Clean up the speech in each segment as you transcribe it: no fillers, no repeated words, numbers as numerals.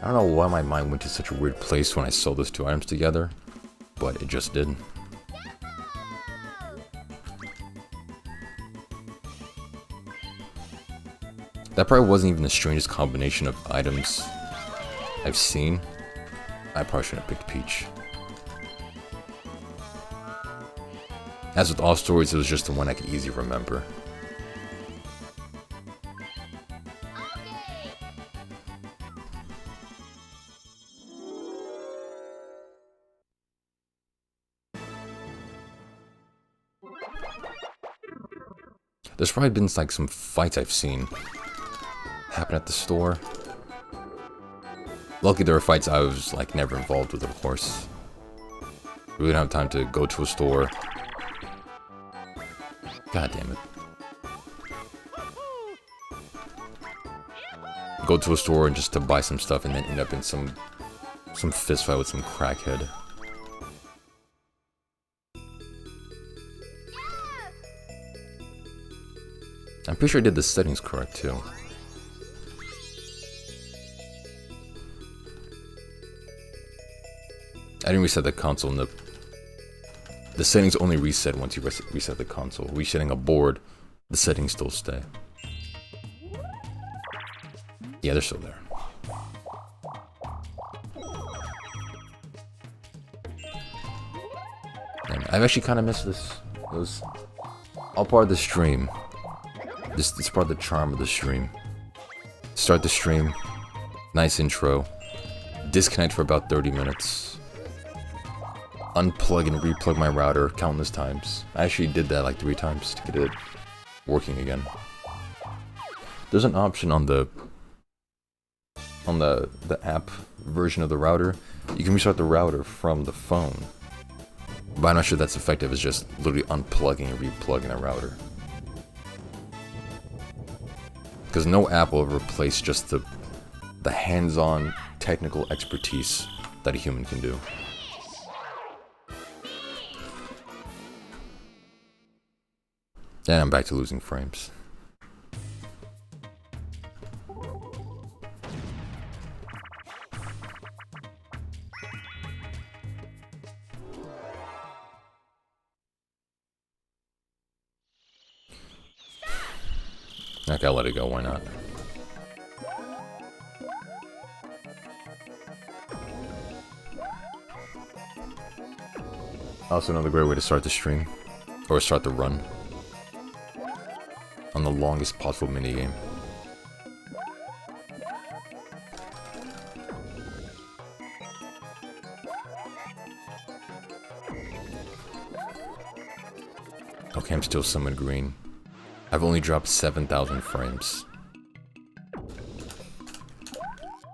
I don't know why my mind went to such a weird place when I saw those two items together, but it just did. That probably wasn't even the strangest combination of items I've seen. I probably shouldn't have picked Peach. As with all stories, it was just the one I could easily remember. There's probably been like some fights I've seen happen at the store. Luckily there were fights I was like never involved with, of course. We didn't have time to go to a store. God damn it. Go to a store and just to buy some stuff and then end up in some fist fight with some crackhead. I'm pretty sure I did the settings correct too. I didn't reset the console, and the settings only reset once you reset the console. Resetting a board, the settings still stay. Yeah, they're still there. And I've actually kind of missed this. It was all part of the stream. This is part of the charm of the stream. Start the stream, nice intro, disconnect for about 30 minutes, unplug and replug my router countless times. I actually did that like 3 times to get it working again. There's an option on the app version of the router. You can restart the router from the phone, but I'm not sure that's effective. It's just literally unplugging and replugging a router. Because no app will ever replace just the hands-on technical expertise that a human can do. And I'm back to losing frames. Okay, I'll let it go, why not? Also another great way to start the stream, or start the run, on the longest possible minigame. Okay, I'm still somewhat green. I've only dropped 7,000 frames.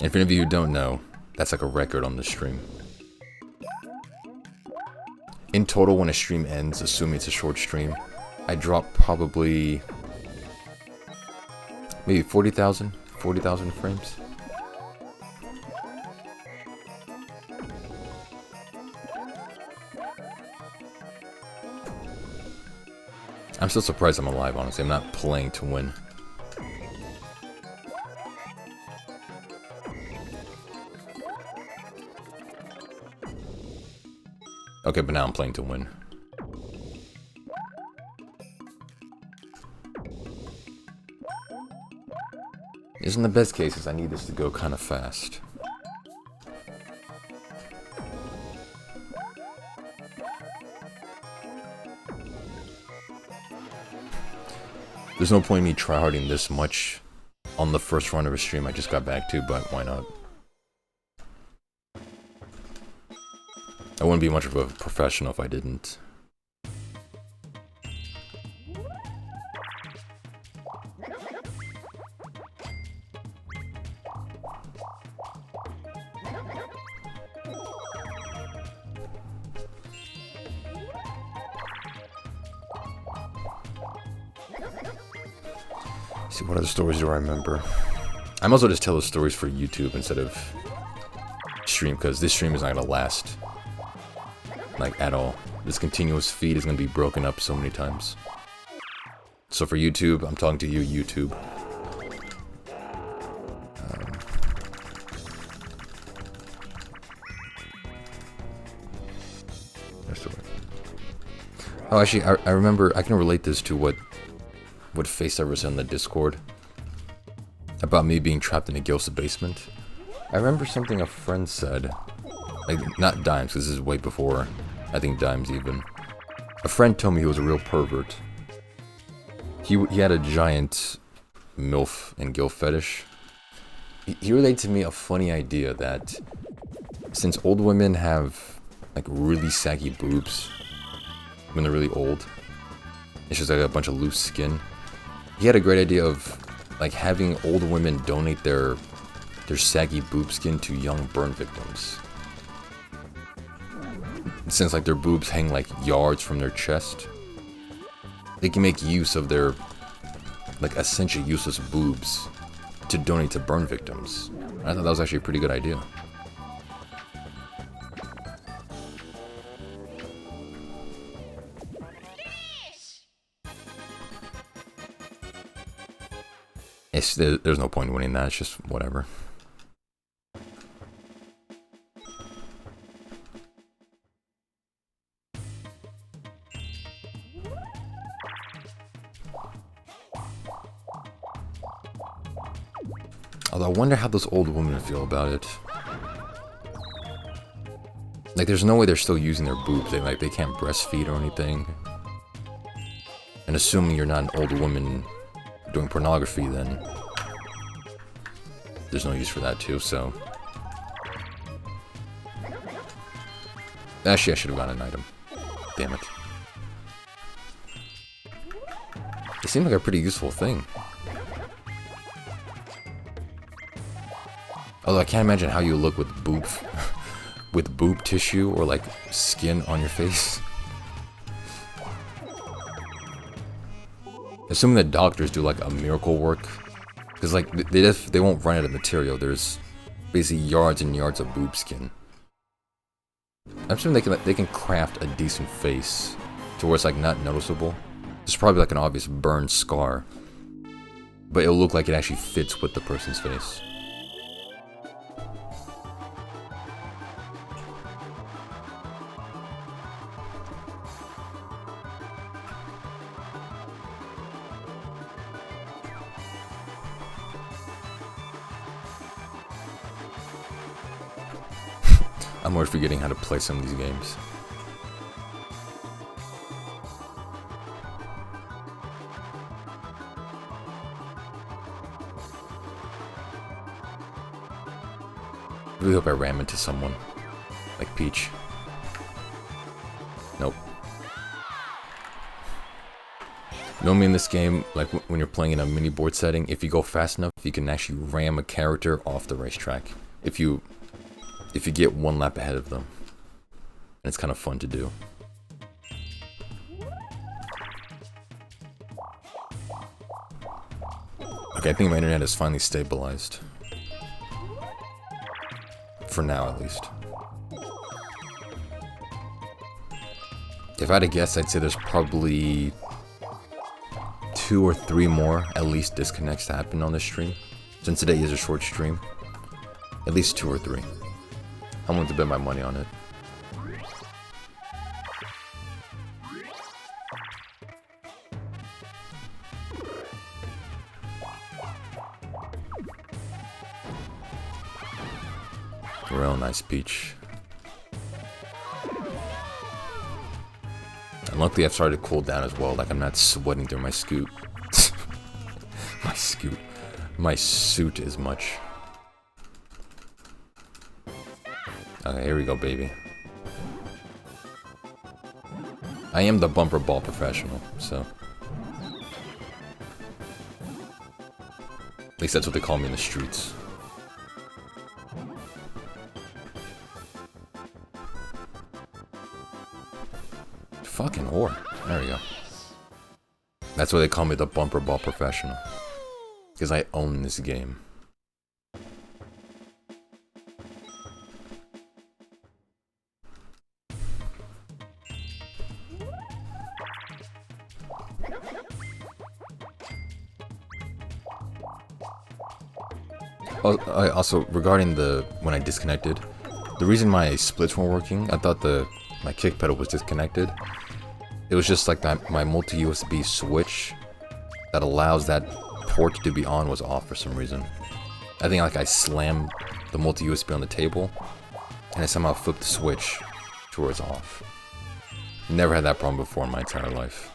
And for any of you who don't know, that's like a record on the stream. In total, when a stream ends, assuming it's a short stream, I drop probably maybe 40,000 frames. I'm still surprised I'm alive, honestly. I'm not playing to win. Okay, but now I'm playing to win. Isn't the best cases, I need this to go kind of fast. There's no point in me tryharding this much on the first run of a stream I just got back to, but why not? I wouldn't be much of a professional if I didn't. See, what other stories do I remember? I might as well just tell the stories for YouTube instead of stream, because this stream is not gonna last. Like, at all. This continuous feed is gonna be broken up so many times. So for YouTube, I'm talking to you, YouTube. Oh, actually, I remember, I can relate this to what FaceEver said in the Discord about me being trapped in a ghost's basement. I remember something a friend said, like, not Dimes, because this is way before, I think Dimes even. A friend told me he was a real pervert. He had a giant MILF and GILF fetish. He relayed to me a funny idea that since old women have like really saggy boobs when they're really old, it's just like a bunch of loose skin. He had a great idea of like having old women donate their saggy boob skin to young burn victims. Since like their boobs hang like yards from their chest, they can make use of their like essentially useless boobs to donate to burn victims. I thought that was actually a pretty good idea. There's no point in winning that, it's just whatever. Although I wonder how those old women feel about it. Like, there's no way they're still using their boobs. They can't breastfeed or anything. And assuming you're not an old woman doing pornography, then there's no use for that too, so... Actually, I should have gotten an item. Damn it. It seemed like a pretty useful thing. Although I can't imagine how you look with boob tissue or like skin on your face. Assuming that doctors do like a miracle work, because like they won't run out of material. There's basically yards and yards of boob skin. I'm assuming they can craft a decent face to where it's like not noticeable. There's probably like an obvious burn scar, but it'll look like it actually fits with the person's face. I'm always forgetting how to play some of these games. I really hope I ram into someone. Like Peach. Nope. Normally in this game, like when you're playing in a mini board setting, if you go fast enough, you can actually ram a character off the racetrack. If you get one lap ahead of them. And it's kind of fun to do. Okay, I think my internet is finally stabilized. For now, at least. If I had to guess, I'd say there's probably 2 or 3 more, at least, disconnects to happen on this stream. Since today is a short stream. At least 2 or 3. I'm willing to bet my money on it. Real nice Peach. And luckily I've started to cool down as well, like I'm not sweating through my scoot. My suit as much. Okay, here we go, baby. I am the bumper ball professional, so... At least that's what they call me in the streets. Fucking whore. There we go. That's why they call me the bumper ball professional. Because I own this game. Also, regarding when I disconnected, the reason my splits weren't working, I thought my kick pedal was disconnected. it was just like my multi-USB switch that allows that port to be on was off for some reason. I think like I slammed the multi-USB on the table, and I somehow flipped the switch to where it's off. Never had that problem before in my entire life.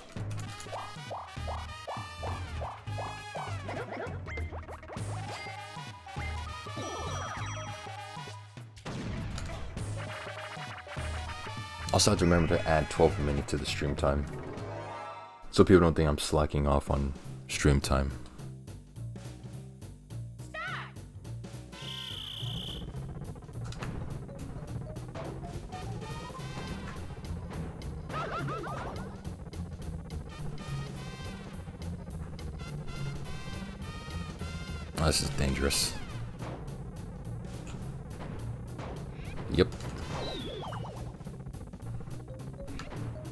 Also have to remember to add 12 minutes to the stream time, so people don't think I'm slacking off on stream time. Oh, this is dangerous. Yep.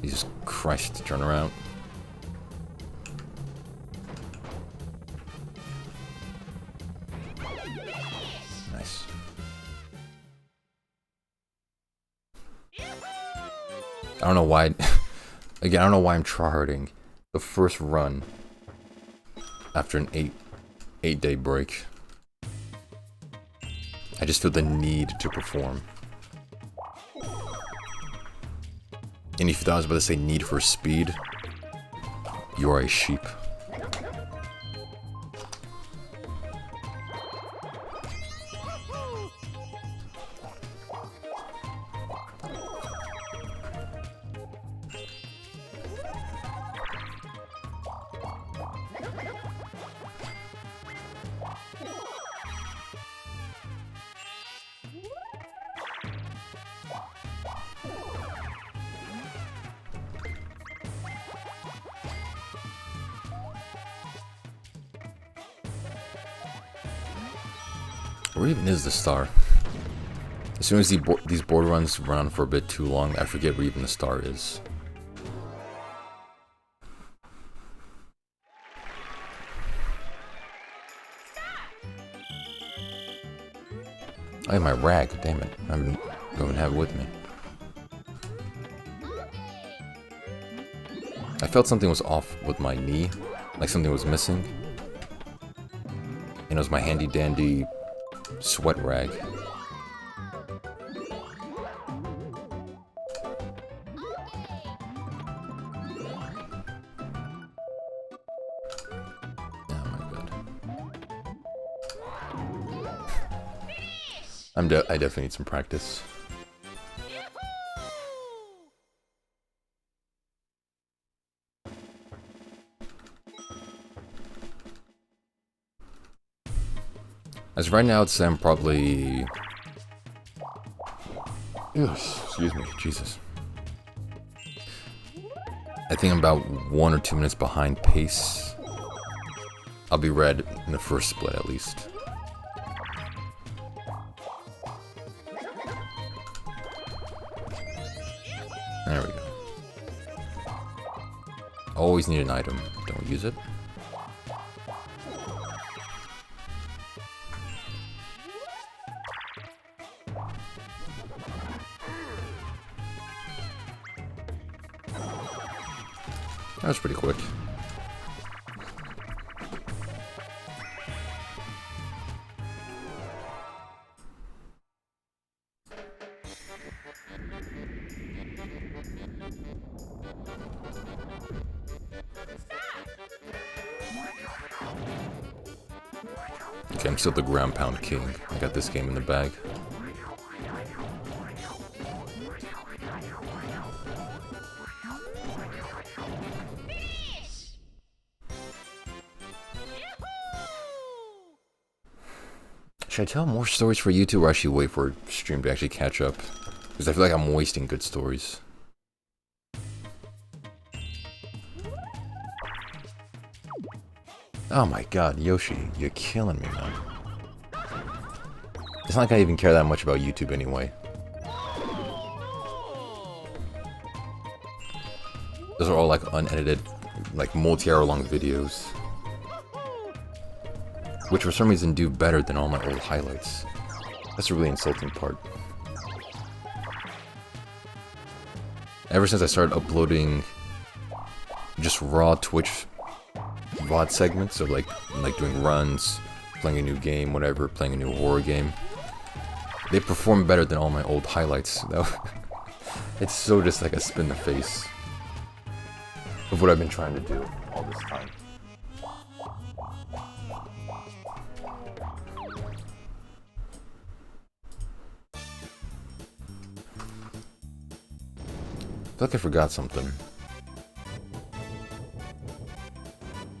Jesus Christ, turn around. Nice. I don't know why. Again, I don't know why I'm tryharding the first run after an eight-day break. I just feel the need to perform. And if you thought I was about to say need for speed, you are a sheep. Where even is the star? As soon as these board runs run on for a bit too long, I forget where even the star is. I have my rag, damn it. I don't even have it with me. I felt something was off with my knee, like something was missing. And it was my handy dandy sweat rag. Oh my god. I definitely need some practice. As right now, it's I'm probably... Ugh, excuse me, Jesus. I think I'm about 1 or 2 minutes behind pace. I'll be red in the first split at least. There we go. Always need an item. Don't use it. That was pretty quick. Okay, I'm still the ground pound king. I got this game in the bag. Should I tell more stories for YouTube or actually wait for stream to actually catch up? Because I feel like I'm wasting good stories. Oh my god, Yoshi, you're killing me, man. It's not like I even care that much about YouTube anyway. Those are all like unedited, like multi-hour long videos. Which for some reason do better than all my old highlights. That's a really insulting part. Ever since I started uploading just raw Twitch VOD segments of like doing runs, playing a new game, whatever, playing a new horror game. They perform better than all my old highlights. It's so just like a spin in the face of what I've been trying to do all this time. I feel like I forgot something.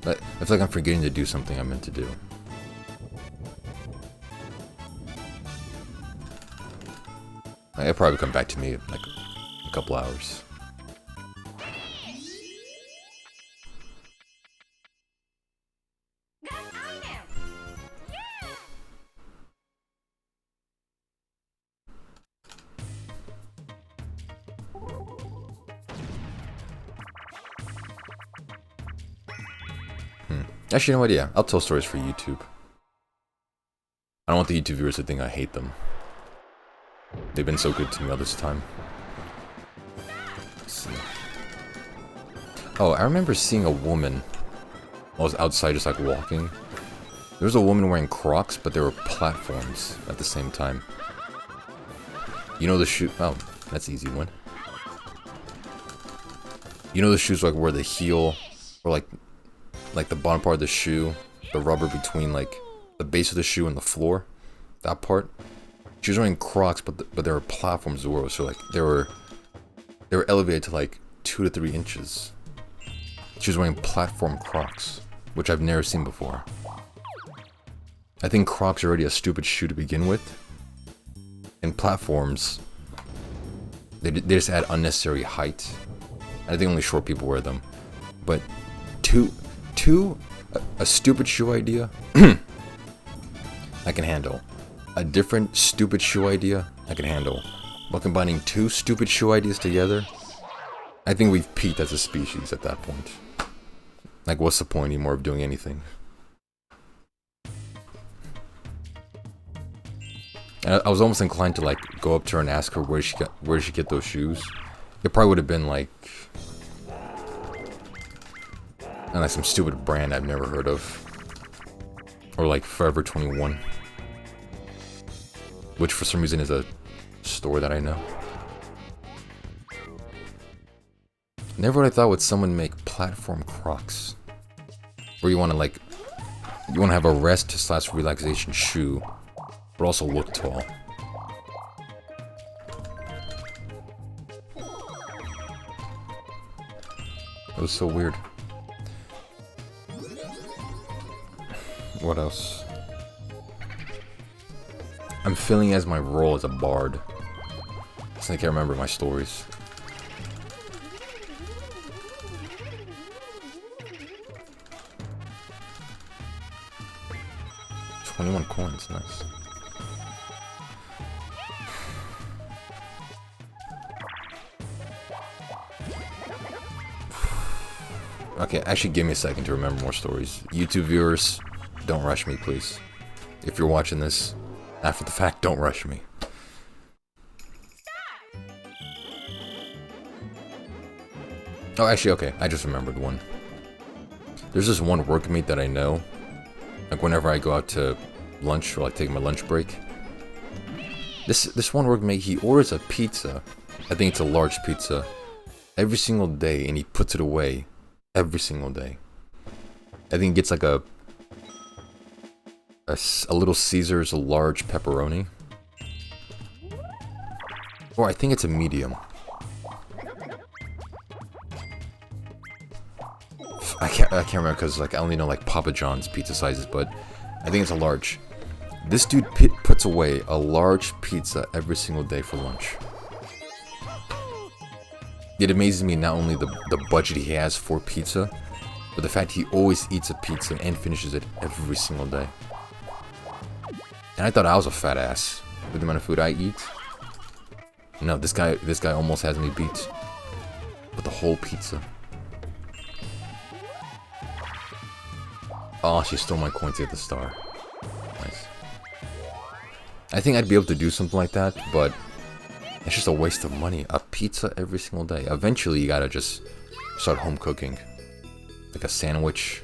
I feel like I'm forgetting to do something I meant to do. It'll probably come back to me in like a couple hours. Actually, no idea. I'll tell stories for YouTube. I don't want the YouTube viewers to think I hate them. They've been so good to me all this time. Let's see. Oh, I remember seeing a woman. I was outside just like walking. There was a woman wearing Crocs, but there were platforms at the same time. You know the shoe... Oh, that's an easy one. You know the shoes like where the heel, or like the bottom part of the shoe, the rubber between like the base of the shoe and the floor, that part. She was wearing Crocs, but there were platforms as well, so like they were elevated to like 2 to 3 inches. She was wearing platform Crocs, which I've never seen before. I think Crocs are already a stupid shoe to begin with, and platforms, they just add unnecessary height. I think only short people wear them, but a stupid shoe idea, I can handle. A different stupid shoe idea, I can handle. But combining 2 stupid shoe ideas together, I think we've peaked as a species at that point. Like, what's the point anymore of doing anything? And I was almost inclined to like go up to her and ask her where did she get those shoes. It probably would have been like some stupid brand I've never heard of. Or like Forever 21. Which for some reason is a store that I know. Never would I thought would someone make platform Crocs. Where you want to have a rest / relaxation shoe, but also look tall. It was so weird. What else? I'm feeling as my role as a bard. So I can't remember my stories. $21 coins, nice. Okay, actually give me a second to remember more stories. YouTube viewers, don't rush me, please. If you're watching this after the fact, don't rush me. Oh, actually, okay, I just remembered one. There's this one workmate that I know. Like, whenever I go out to lunch, or like take my lunch break. This one workmate, he orders a pizza. I think it's a large pizza. Every single day, and he puts it away. Every single day. I think he gets like a Little Caesars, a large pepperoni. Or I think it's a medium. I can't remember because like I only know like Papa John's pizza sizes, but I think it's a large. This dude puts away a large pizza every single day for lunch. It amazes me not only the budget he has for pizza, but the fact he always eats a pizza and finishes it every single day. And I thought I was a fat ass with the amount of food I eat. No, this guy almost has me beat. With the whole pizza. Oh, she stole my coin to get the star. Nice. I think I'd be able to do something like that, but it's just a waste of money. A pizza every single day. Eventually, you gotta just start home cooking. Like a sandwich.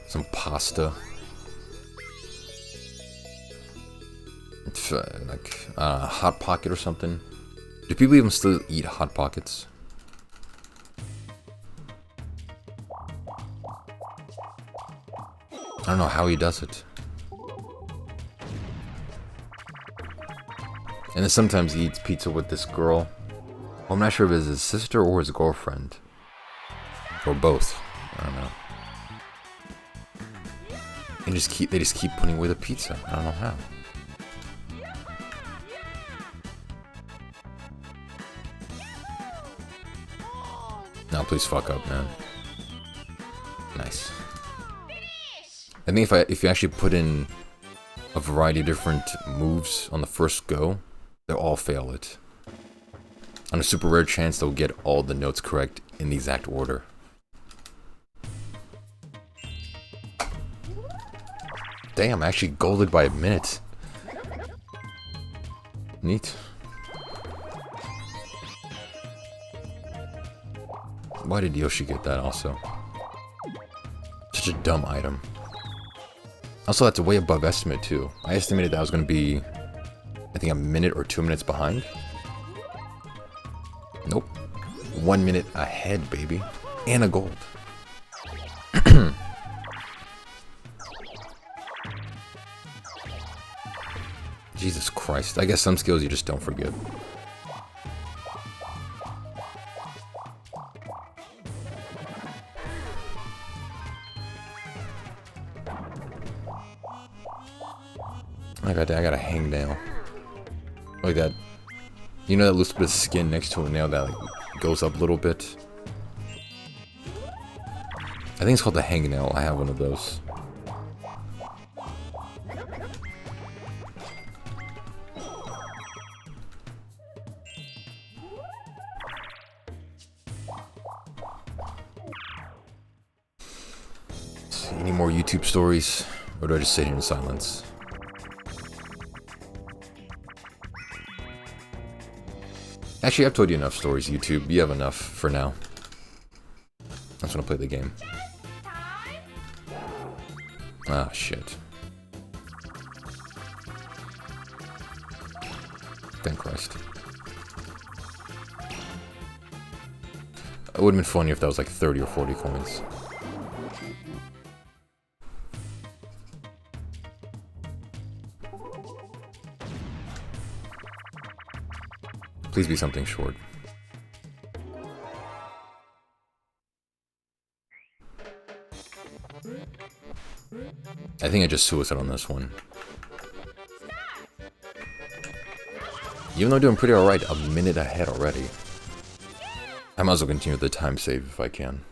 Some pasta. Like a Hot Pocket or something. Do people even still eat Hot Pockets? I don't know how he does it. And then sometimes he eats pizza with this girl. Well, I'm not sure if it's his sister or his girlfriend. Or both. I don't know. And they just keep putting away the pizza. I don't know how. No, please fuck up, man. Nice. I think if you actually put in a variety of different moves on the first go, they'll all fail it. On a super rare chance, they'll get all the notes correct in the exact order. Damn, I actually golded by a minute. Neat. Why did Yoshi get that also? Such a dumb item. Also, that's way above estimate too. I estimated that I was going to be, I think, a minute or 2 minutes behind. Nope. 1 minute ahead, baby. And a gold. Jesus Christ. I guess some skills you just don't forget. I gotta hang nail. Like that. You know that little bit of skin next to a nail that like goes up a little bit? I think it's called the hang nail. I have one of those. Any more YouTube stories? Or do I just sit here in silence? Actually, I've told you enough stories, YouTube. You have enough for now. I just want to play the game. Ah, shit. Thank Christ. It would have been funny if that was like 30 or 40 coins. Please be something short. I think I just suicide on this one. Even though I'm doing pretty alright, a minute ahead already. I might as well continue the time save if I can.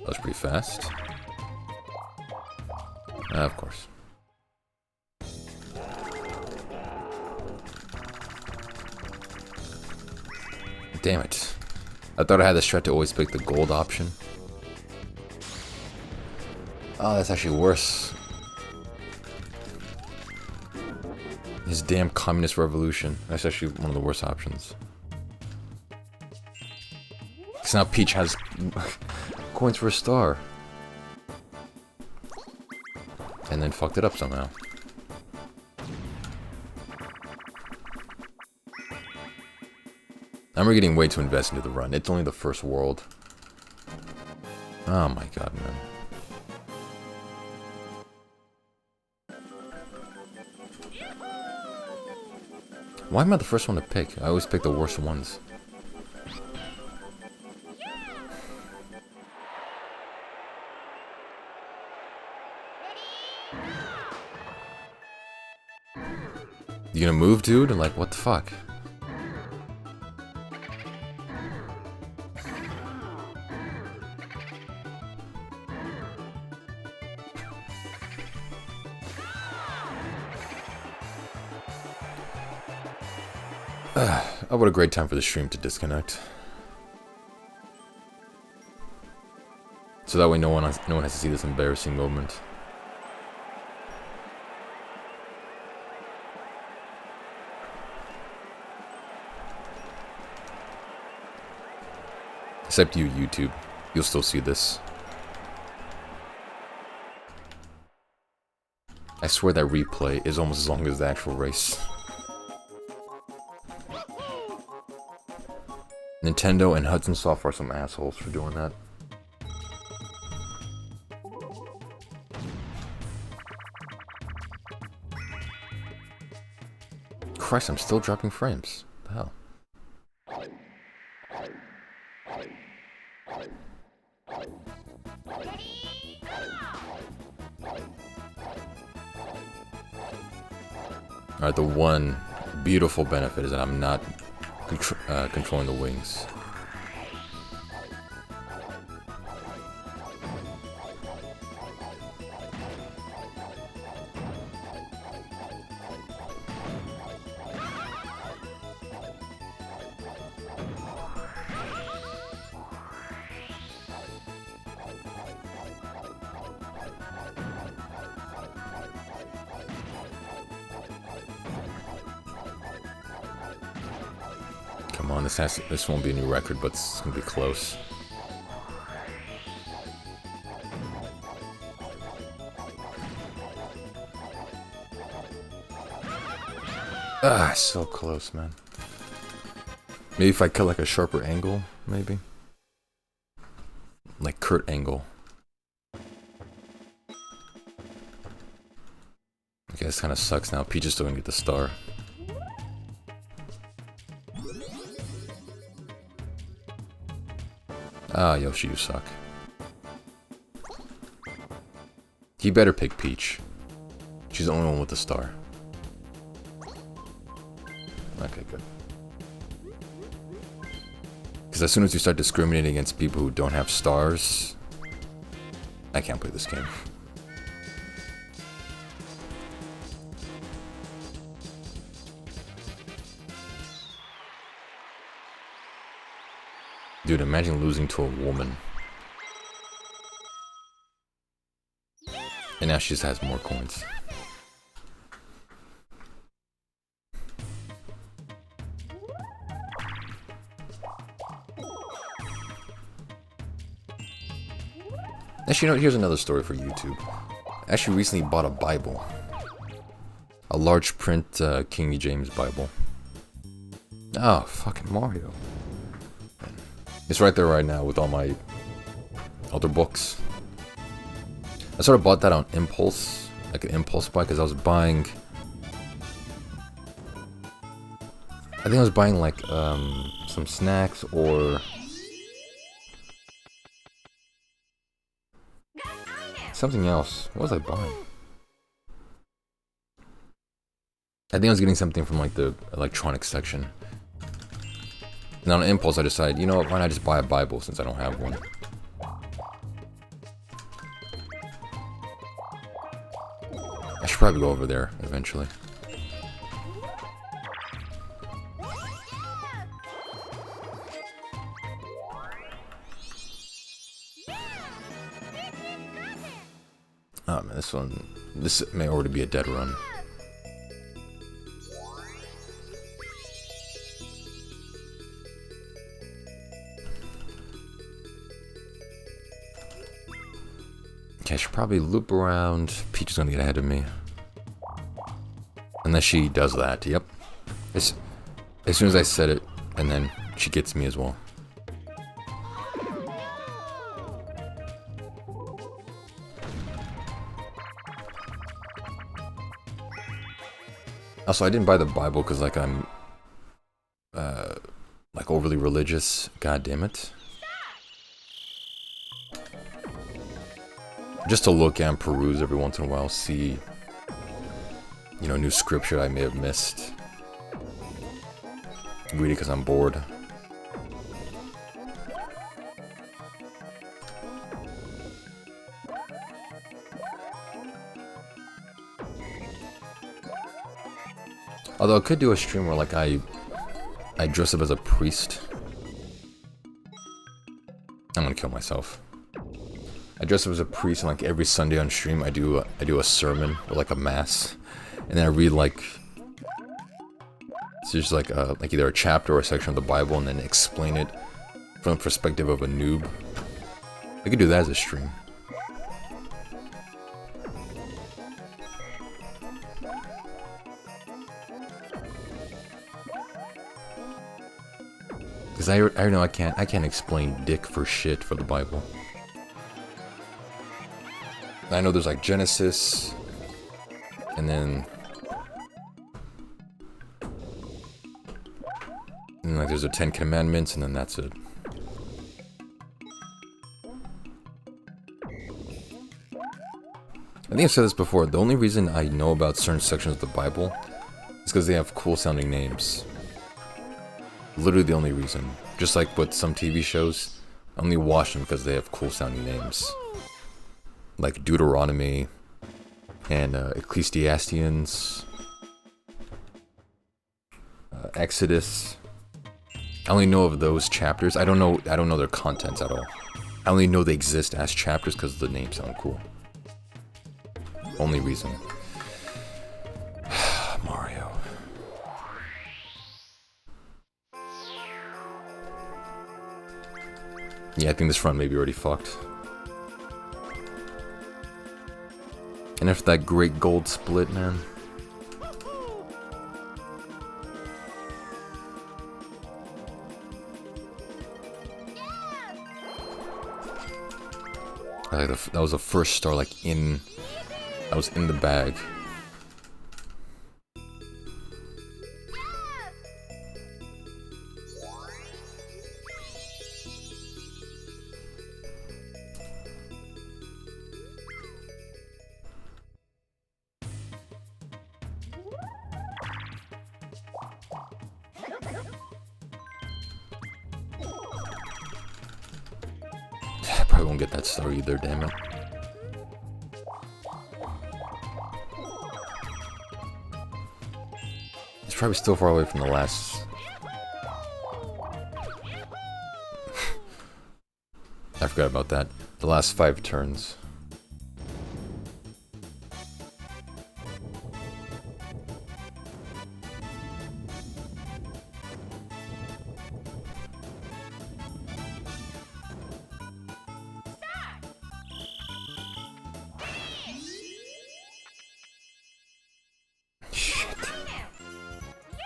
That was pretty fast. Of course. Damn it. I thought I had the strat to always pick the gold option. Oh, that's actually worse. His damn communist revolution. That's actually one of the worst options. Because now Peach has coins for a star. And then fucked it up somehow. And we're getting way too invested into the run. It's only the first world. Oh my god, man. Why am I the first one to pick? I always pick the worst ones. You gonna move, dude? And like, what the fuck? Oh, what a great time for the stream to disconnect. So that way no one has to see this embarrassing moment. Except you, YouTube. You'll still see this. I swear that replay is almost as long as the actual race. Nintendo and Hudson Soft are some assholes for doing that. Christ, I'm still dropping frames. What the hell? Alright, the one beautiful benefit is that I'm not controlling the wings. Come on, this won't be a new record, but it's gonna be close. Ah, so close, man. Maybe if I cut like a sharper angle, maybe. Like Kurt angle. I guess kind of sucks now. Peach is still gonna get the star. Ah, Yoshi, you suck. He better pick Peach. She's the only one with the star. Okay, good. Because as soon as you start discriminating against people who don't have stars, I can't play this game. Dude, imagine losing to a woman. And now she just has more coins. Actually, you know, here's another story for YouTube. I actually recently bought a Bible. A large print King James Bible. Oh, fucking Mario. It's right there right now with all my other books. I sort of bought that on impulse, like an impulse buy, because I was buying... I think I was buying like some snacks or... something else. What was I buying? I think I was getting something from like the electronics section. And on impulse I decided, you know what, why not just buy a Bible since I don't have one? I should probably go over there eventually. Oh man, this may already be a dead run. Okay, I should probably loop around. Peach is gonna get ahead of me. Unless she does that, yep. As soon as I said it, and then she gets me as well. Also, I didn't buy the Bible because like I'm like overly religious. God damn it. Just to look at and peruse every once in a while, see, you know, new scripture I may have missed. Read it because I'm bored. Although I could do a stream where like I I dress up as a priest. I'm gonna kill myself. I dress up as a priest, and like every Sunday on stream, I do a sermon or like a mass, and then I read like it's just like either a chapter or a section of the Bible, and then explain it from the perspective of a noob. I could do that as a stream. Because I know I can't explain dick for shit for the Bible. I know there's like Genesis, and then like there's the 10 Commandments, and then that's it. I think I've said this before, the only reason I know about certain sections of the Bible is because they have cool sounding names. Literally the only reason. Just like with some TV shows, I only watch them because they have cool sounding names. Like Deuteronomy and Ecclesiastes, Exodus. I only know of those chapters. I don't know their contents at all. I only know they exist as chapters because the names sound cool. Only reason. Mario. Yeah, I think this run may be already fucked. And after that great gold split, man. That was the first star, like in... I was in the bag. I probably won't get that star either, damn it. It's probably still far away from the last... I forgot about that. The last 5 turns.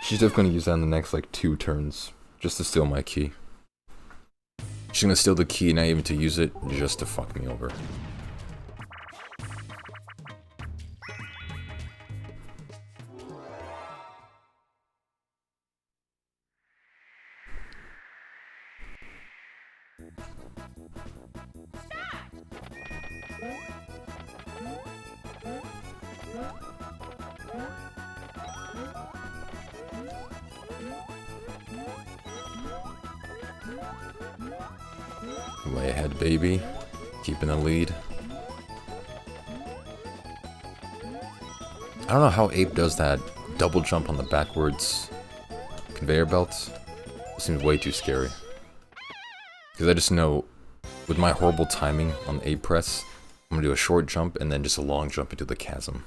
She's definitely gonna use that in the next like 2 turns, just to steal my key. She's gonna steal the key, not even to use it, just to fuck me over. Way ahead, baby. Keeping the lead. I don't know how Ape does that double jump on the backwards conveyor belts. It seems way too scary. Because I just know, with my horrible timing on the Ape press, I'm gonna do a short jump and then just a long jump into the chasm.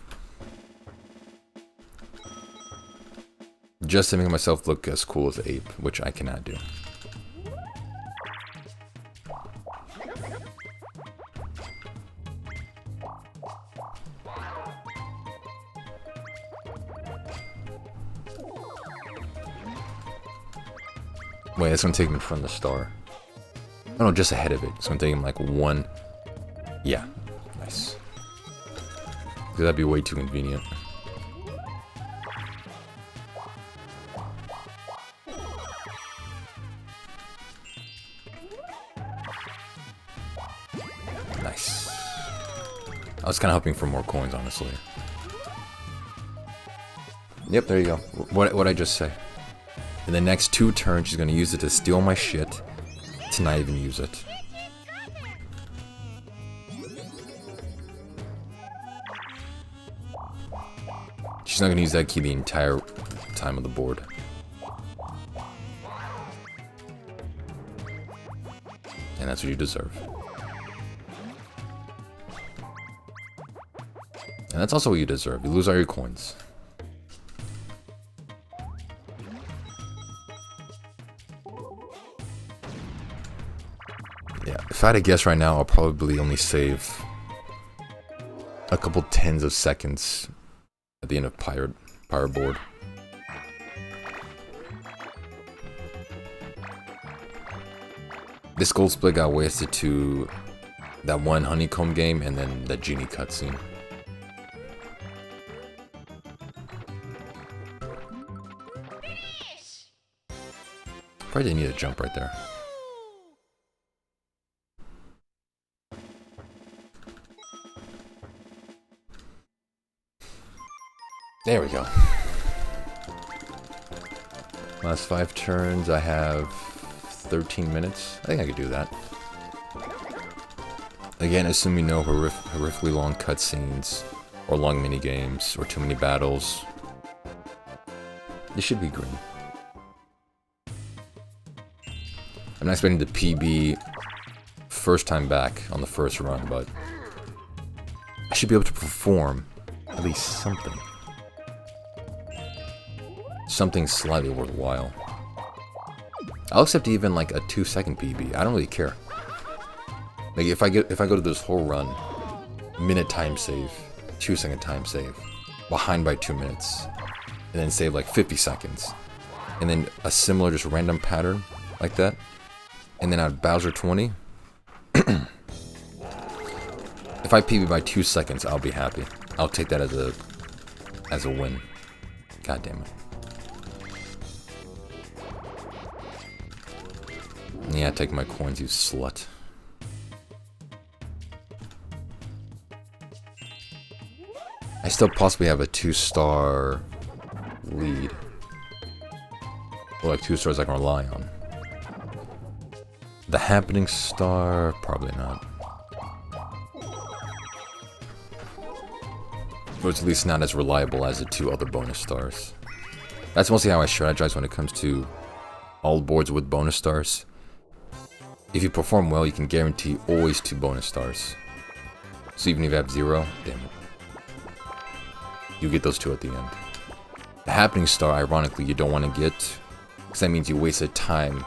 Just to make myself look as cool as Ape, which I cannot do. Wait, it's gonna take him in front of the star. Oh no, just ahead of it. It's gonna take him like 1. Yeah, nice. Because that'd be way too convenient. Nice. I was kind of hoping for more coins, honestly. Yep, there you go. What'd I just say? In the next 2 turns, she's gonna use it to steal my shit, to not even use it. She's not gonna use that key the entire time of the board. And that's what you deserve. And that's also what you deserve. You lose all your coins. Yeah, if I had to guess right now, I'll probably only save a couple tens of seconds at the end of Pirate Board. This gold split got wasted to that one honeycomb game and then the genie cutscene. Probably didn't need a jump right there. There we go. Last 5 turns, I have 13 minutes. I think I could do that. Again, assuming no horrifically long cutscenes, or long mini games, or too many battles. This should be green. I'm not expecting the PB first time back on the first run, but I should be able to perform at least something. Something slightly worthwhile. I'll accept even like a 2-second PB. I don't really care. Like if I go to this whole run, minute time save, 2-second time save, behind by 2 minutes, and then save like 50 seconds, and then a similar just random pattern like that, and then at Bowser 20, if I PB by 2 seconds, I'll be happy. I'll take that as a win. God damn it. Yeah, take my coins, you slut. I still possibly have a 2-star lead. Or like 2 stars I can rely on. The happening star, probably not. Or it's at least not as reliable as the 2 other bonus stars. That's mostly how I strategize when it comes to all boards with bonus stars. If you perform well, you can guarantee always 2 bonus stars. So even if you have 0, damn it, you get those 2 at the end. The happening star, ironically, you don't want to get, because that means you wasted time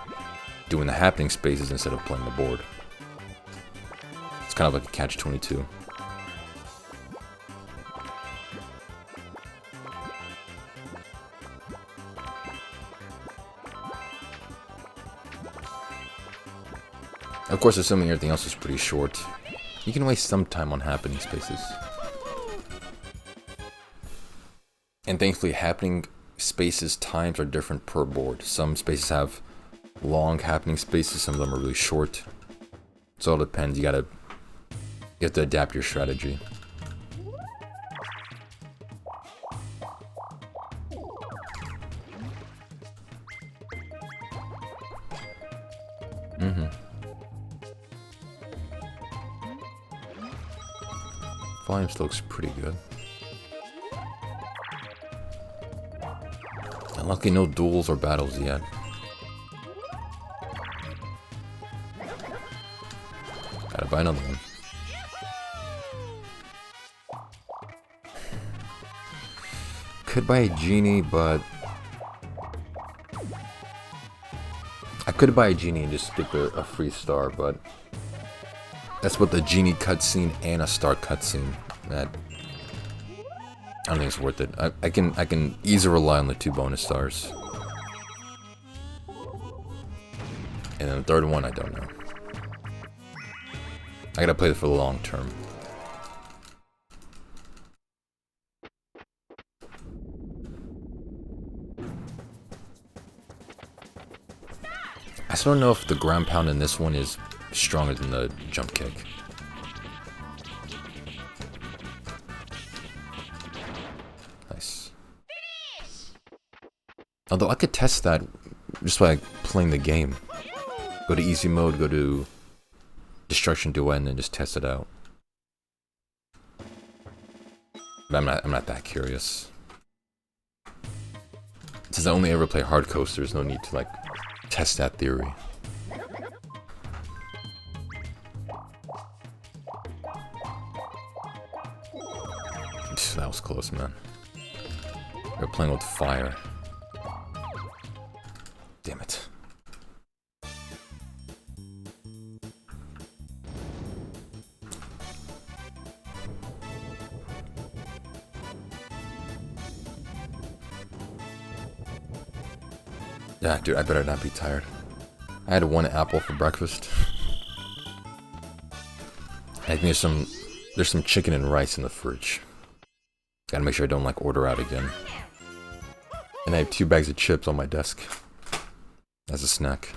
doing the happening spaces instead of playing the board. It's kind of like a catch-22. Of course, assuming everything else is pretty short, you can waste some time on happening spaces. And thankfully, happening spaces times are different per board. Some spaces have long happening spaces, some of them are really short. So it all depends. You have to adapt your strategy. Volume still looks pretty good. And luckily no duels or battles yet. Gotta buy another one. Could buy a genie, but I could buy a genie and just skip a free star, but that's what the genie cutscene and a star cutscene. That I don't think it's worth it. I can easily rely on the 2 bonus stars. And then the third one, I don't know. I gotta play it for the long term. I still don't know if the ground pound in this one is stronger than the jump kick. Nice. Although I could test that just by playing the game. Go to easy mode, go to destruction duet, and then just test it out. But I'm not that curious. Since I only ever play hard coast, there's no need to like test that theory. That was close, man. We're playing with fire. Damn it. Yeah, dude, I better not be tired. I had 1 apple for breakfast. I think there's some chicken and rice in the fridge. Gotta make sure I don't like order out again. And I have 2 bags of chips on my desk as a snack.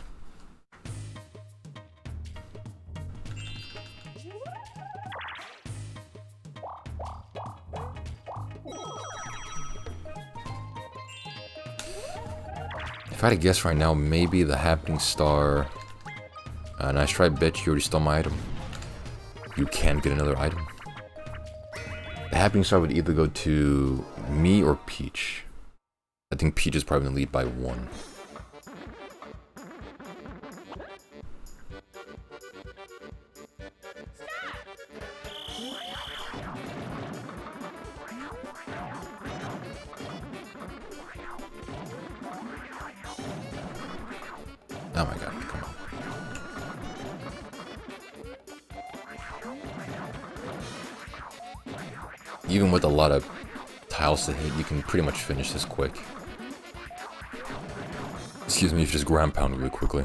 If I had to guess right now, maybe the Happening Star. Nice try, bitch. You already stole my item. You can get another item. The Happening Star would either go to me or Peach. I think Peach is probably going to lead by 1. Oh my god, come on. Even with a lot of tiles to hit, you can pretty much finish this quick. Excuse me, if you just ground pound really quickly.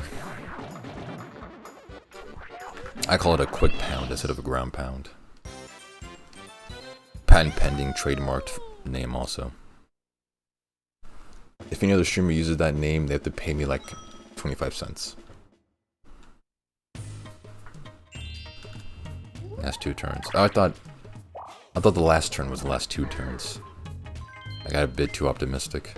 I call it a quick pound instead of a ground pound. Patent pending, trademarked name also. If any other streamer uses that name, they have to pay me like 25 cents. Last 2 turns. Oh, I thought the last turn was the last 2 turns. I got a bit too optimistic.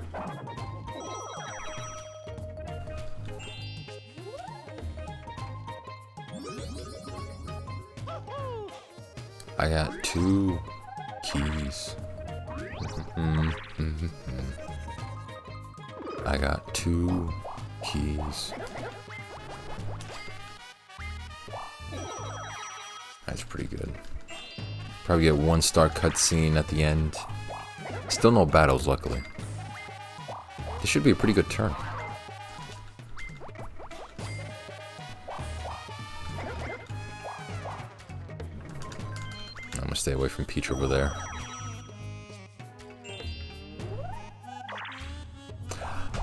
I got 2 keys. I got 2 keys. That's pretty good. Probably get 1-star cutscene at the end. Still no battles, luckily. This should be a pretty good turn. I'm gonna stay away from Peach over there.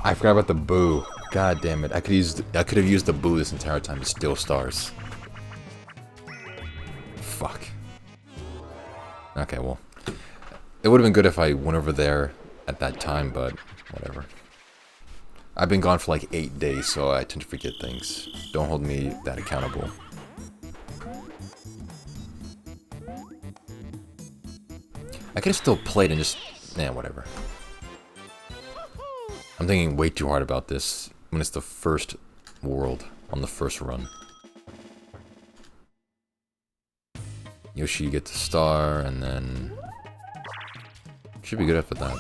I forgot about the boo. God damn it! I could have used the boo this entire time to steal stars. Fuck. Okay, well, it would have been good if I went over there at that time, but whatever. I've been gone for like 8 days, so I tend to forget things. Don't hold me that accountable. I could have still played and just, whatever. I'm thinking way too hard about this when it's the first world on the first run. Yoshi gets a star, and then should be good after that.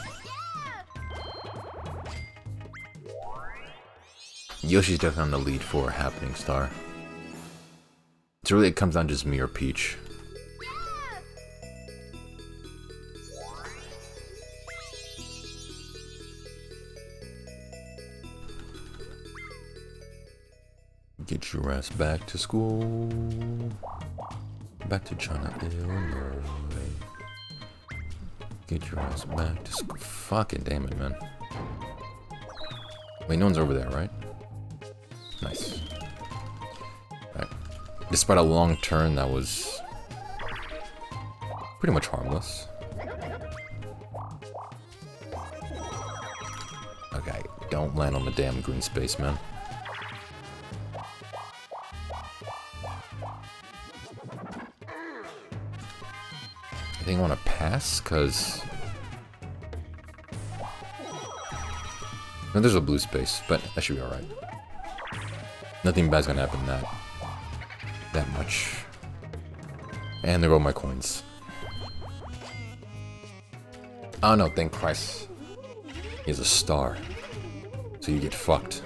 Yoshi's definitely on the lead for a Happening Star. So really, it comes down to just me or Peach. Get your ass back to school. Back to China, Illinois. Get your ass back to school. Fucking damn it, man. Wait, no one's over there, right? Nice. Alright. Despite a long turn, that was pretty much harmless. Okay, don't land on the damn green space, man. I think I want to pass, because... No, there's a blue space, but that should be alright. Nothing bad's gonna happen that much. And there go my coins. Oh no, thank Christ. He has a star. So you get fucked.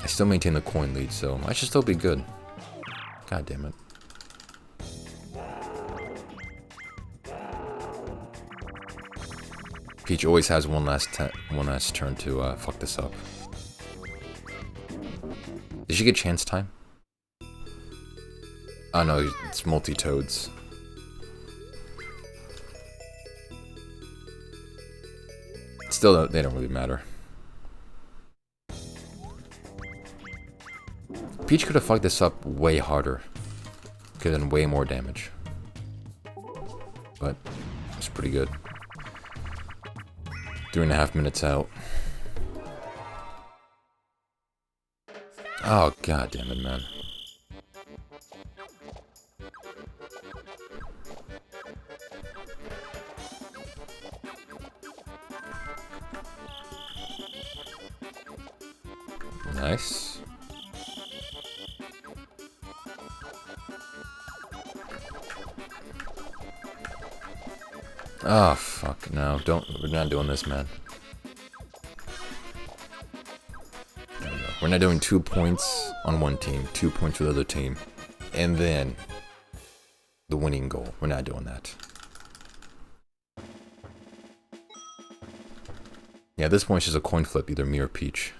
I still maintain the coin lead, so I should still be good. God damn it. Peach always has one last turn to fuck this up. Did she get chance time? Oh no, it's multi-toads. Still, they don't really matter. Peach could have fucked this up way harder. Could have done way more damage. But it's pretty good. 3.5 minutes out. Oh, god damn it, man. Nice. Oh, fuck. No, we're not doing this, man. There we go. We're not doing 2 points on one team, 2 points for the other team, and then the winning goal. We're not doing that. Yeah, at this point it's just a coin flip, either me or Peach.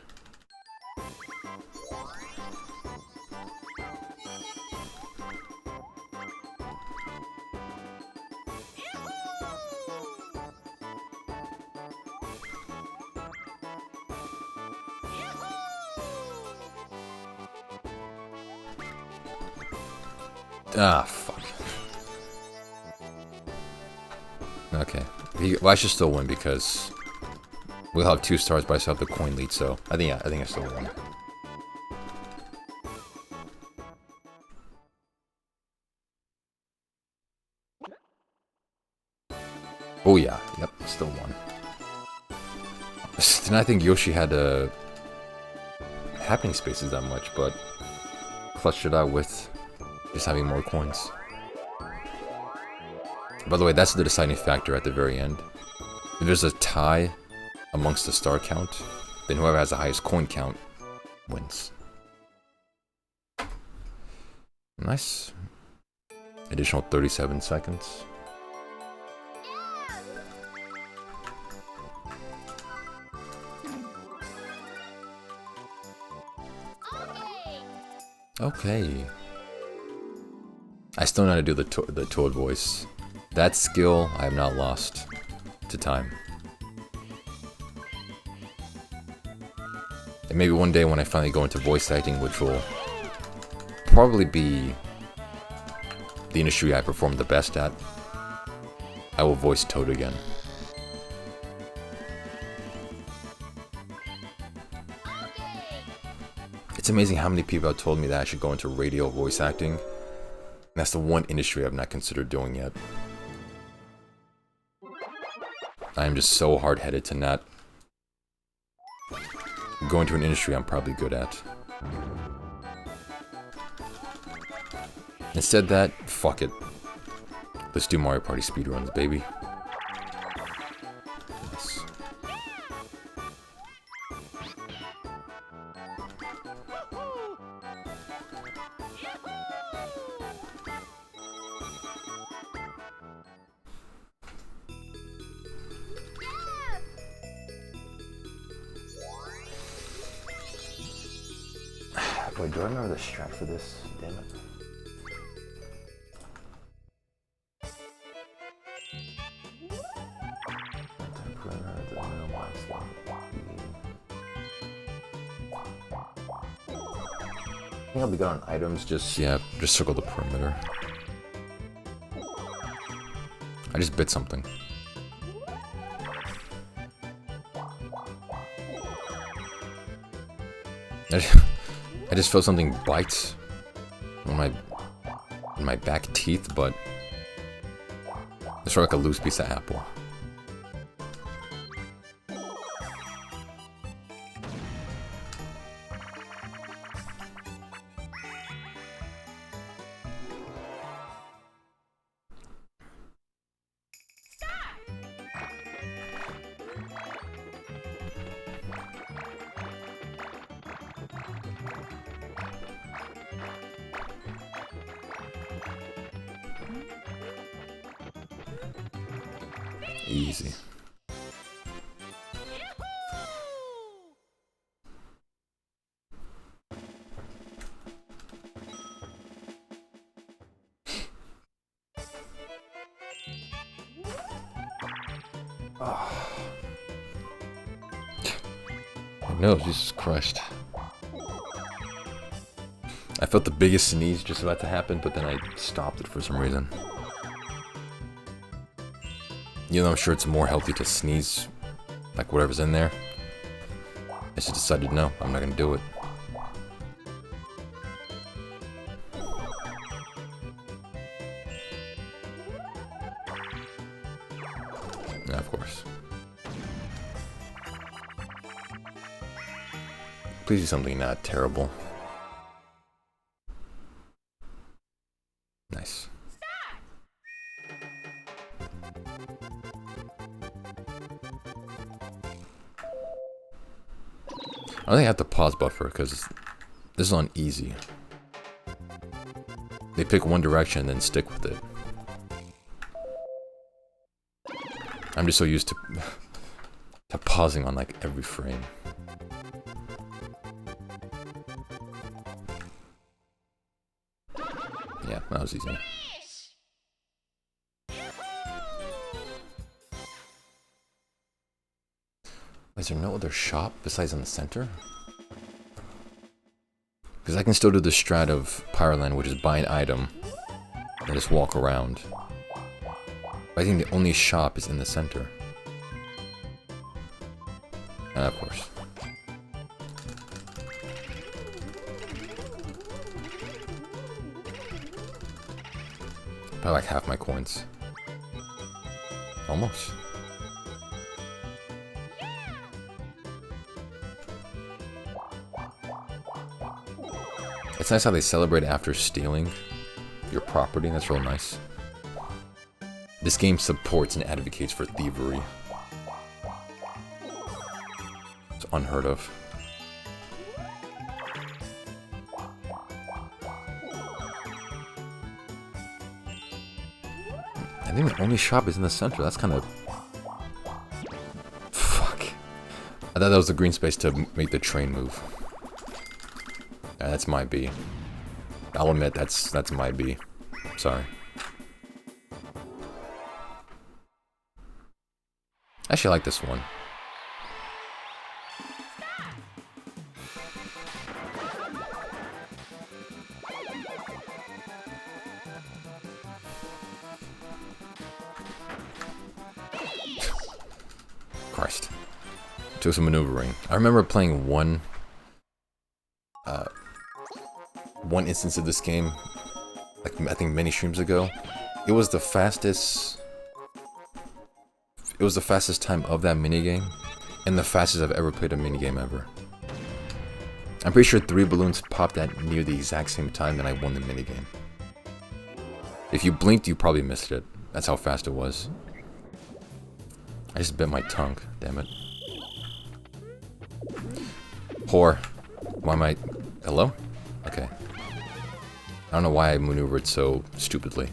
Ah, fuck. Okay. Well, I should still win because we'll have 2 stars, but I still have the coin lead, so I think I still win. Oh yeah, yep, still won. Didn't I think Yoshi had happening spaces that much, but clutched it out with just having more coins. By the way, that's the deciding factor at the very end. If there's a tie amongst the star count, then whoever has the highest coin count wins. Nice. Additional 37 seconds. Okay. I still know how to do the Toad voice. That skill I have not lost to time. And maybe one day when I finally go into voice acting, which will probably be the industry I perform the best at, I will voice Toad again. It's amazing how many people have told me that I should go into radio voice acting. And that's the one industry I've not considered doing yet. I am just so hard-headed to not go into an industry I'm probably good at. Instead that, fuck it. Let's do Mario Party speedruns, baby. Yes. Wait, do I remember the strat for this? Damn it. I think I'll be good on items, just circle the perimeter. I just bit something. I just felt something bite on my back teeth, but it's sort of like a loose piece of apple. Easy. No, Jesus Christ. I felt the biggest sneeze just about to happen, but then I stopped it for some reason. You know, I'm sure it's more healthy to sneeze, like whatever's in there. I just decided, no, I'm not gonna do it. Yeah, of course. Please do something not terrible. Nice. I think I have to pause buffer because this is on easy. They pick one direction and then stick with it. I'm just so used to pausing on like every frame. Yeah, that was easy. Is there no other shop besides in the center? Because I can still do the strat of Pyroland, which is buy an item and just walk around. But I think the only shop is in the center. Of course. Probably like half my coins. Almost. It's nice how they celebrate after stealing your property. That's real nice. This game supports and advocates for thievery. It's unheard of. I think the only shop is in the center. That's kind of... Fuck. I thought that was the green space to make the train move. Yeah, that's my B. I'll admit that's my B. Sorry. Actually, I like this one. Christ. Took some maneuvering. I remember playing one instance of this game, like I think many streams ago. It was the fastest time of that minigame, and the fastest I've ever played a minigame ever. I'm pretty sure 3 balloons popped at near the exact same time and I won the minigame. If you blinked, you probably missed it. That's how fast it was. I just bit my tongue, damn it. Whore. Why am I... Hello? Okay. I don't know why I maneuvered so stupidly.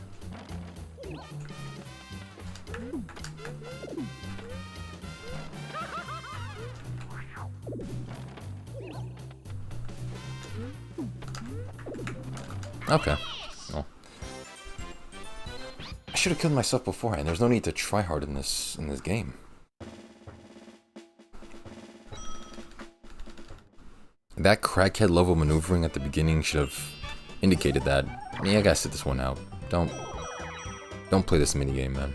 Okay. Well, I should have killed myself beforehand. There's no need to try hard in this game. That crackhead level maneuvering at the beginning should have indicated that. Yeah, I gotta sit this one out. Don't play this minigame, man.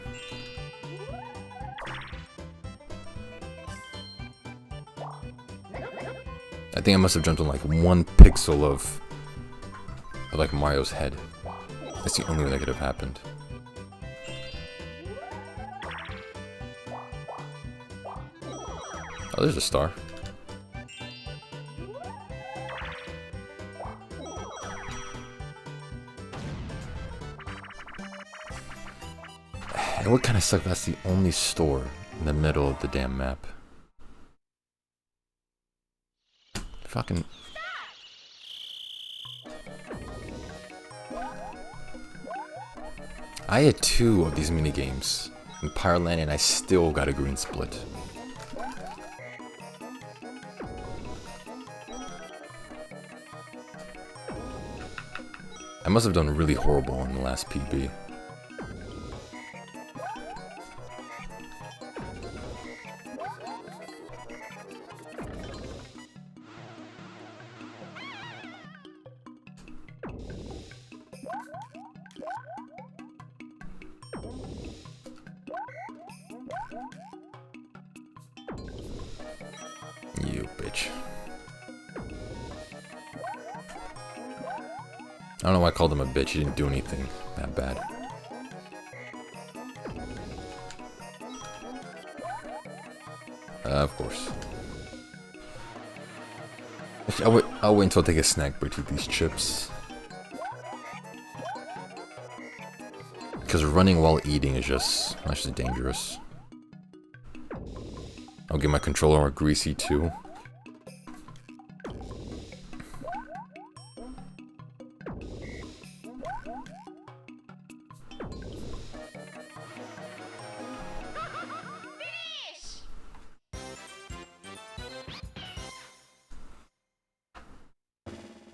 I think I must have jumped on like 1 pixel of like Mario's head. That's the only way that could have happened. Oh, there's a star. And what kind of suck, that's the only store in the middle of the damn map. Fucking... I had 2 of these minigames in Pyroland, and I still got a green split. I must have done really horrible in the last PB. You bitch. I don't know why I called him a bitch. He didn't do anything that bad. Of course. I'll wait until I take a snack break to eat these chips. Because running while eating is just dangerous. I'll get my controller more greasy too.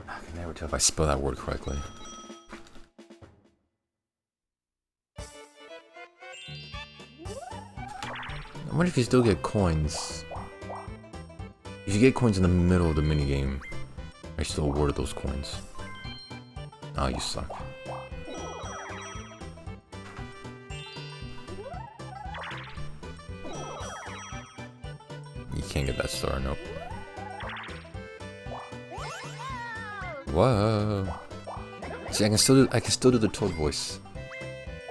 I can never tell if I spell that word correctly. I wonder if you still get coins. If you get coins in the middle of the minigame, are you still awarded those coins? Oh, you suck. You can't get that star, nope. Whoa. See, I can still do the Toad voice.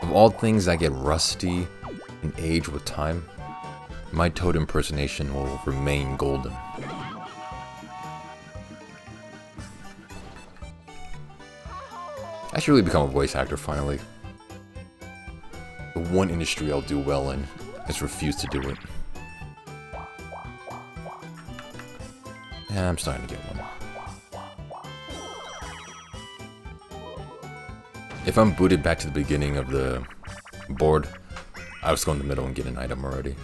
Of all things that get rusty and age with time, my Toad impersonation will remain golden. I should really become a voice actor finally. The one industry I'll do well in is refuse to do it. Yeah, I'm starting to get one. If I'm booted back to the beginning of the board, I'll just go in the middle and get an item already.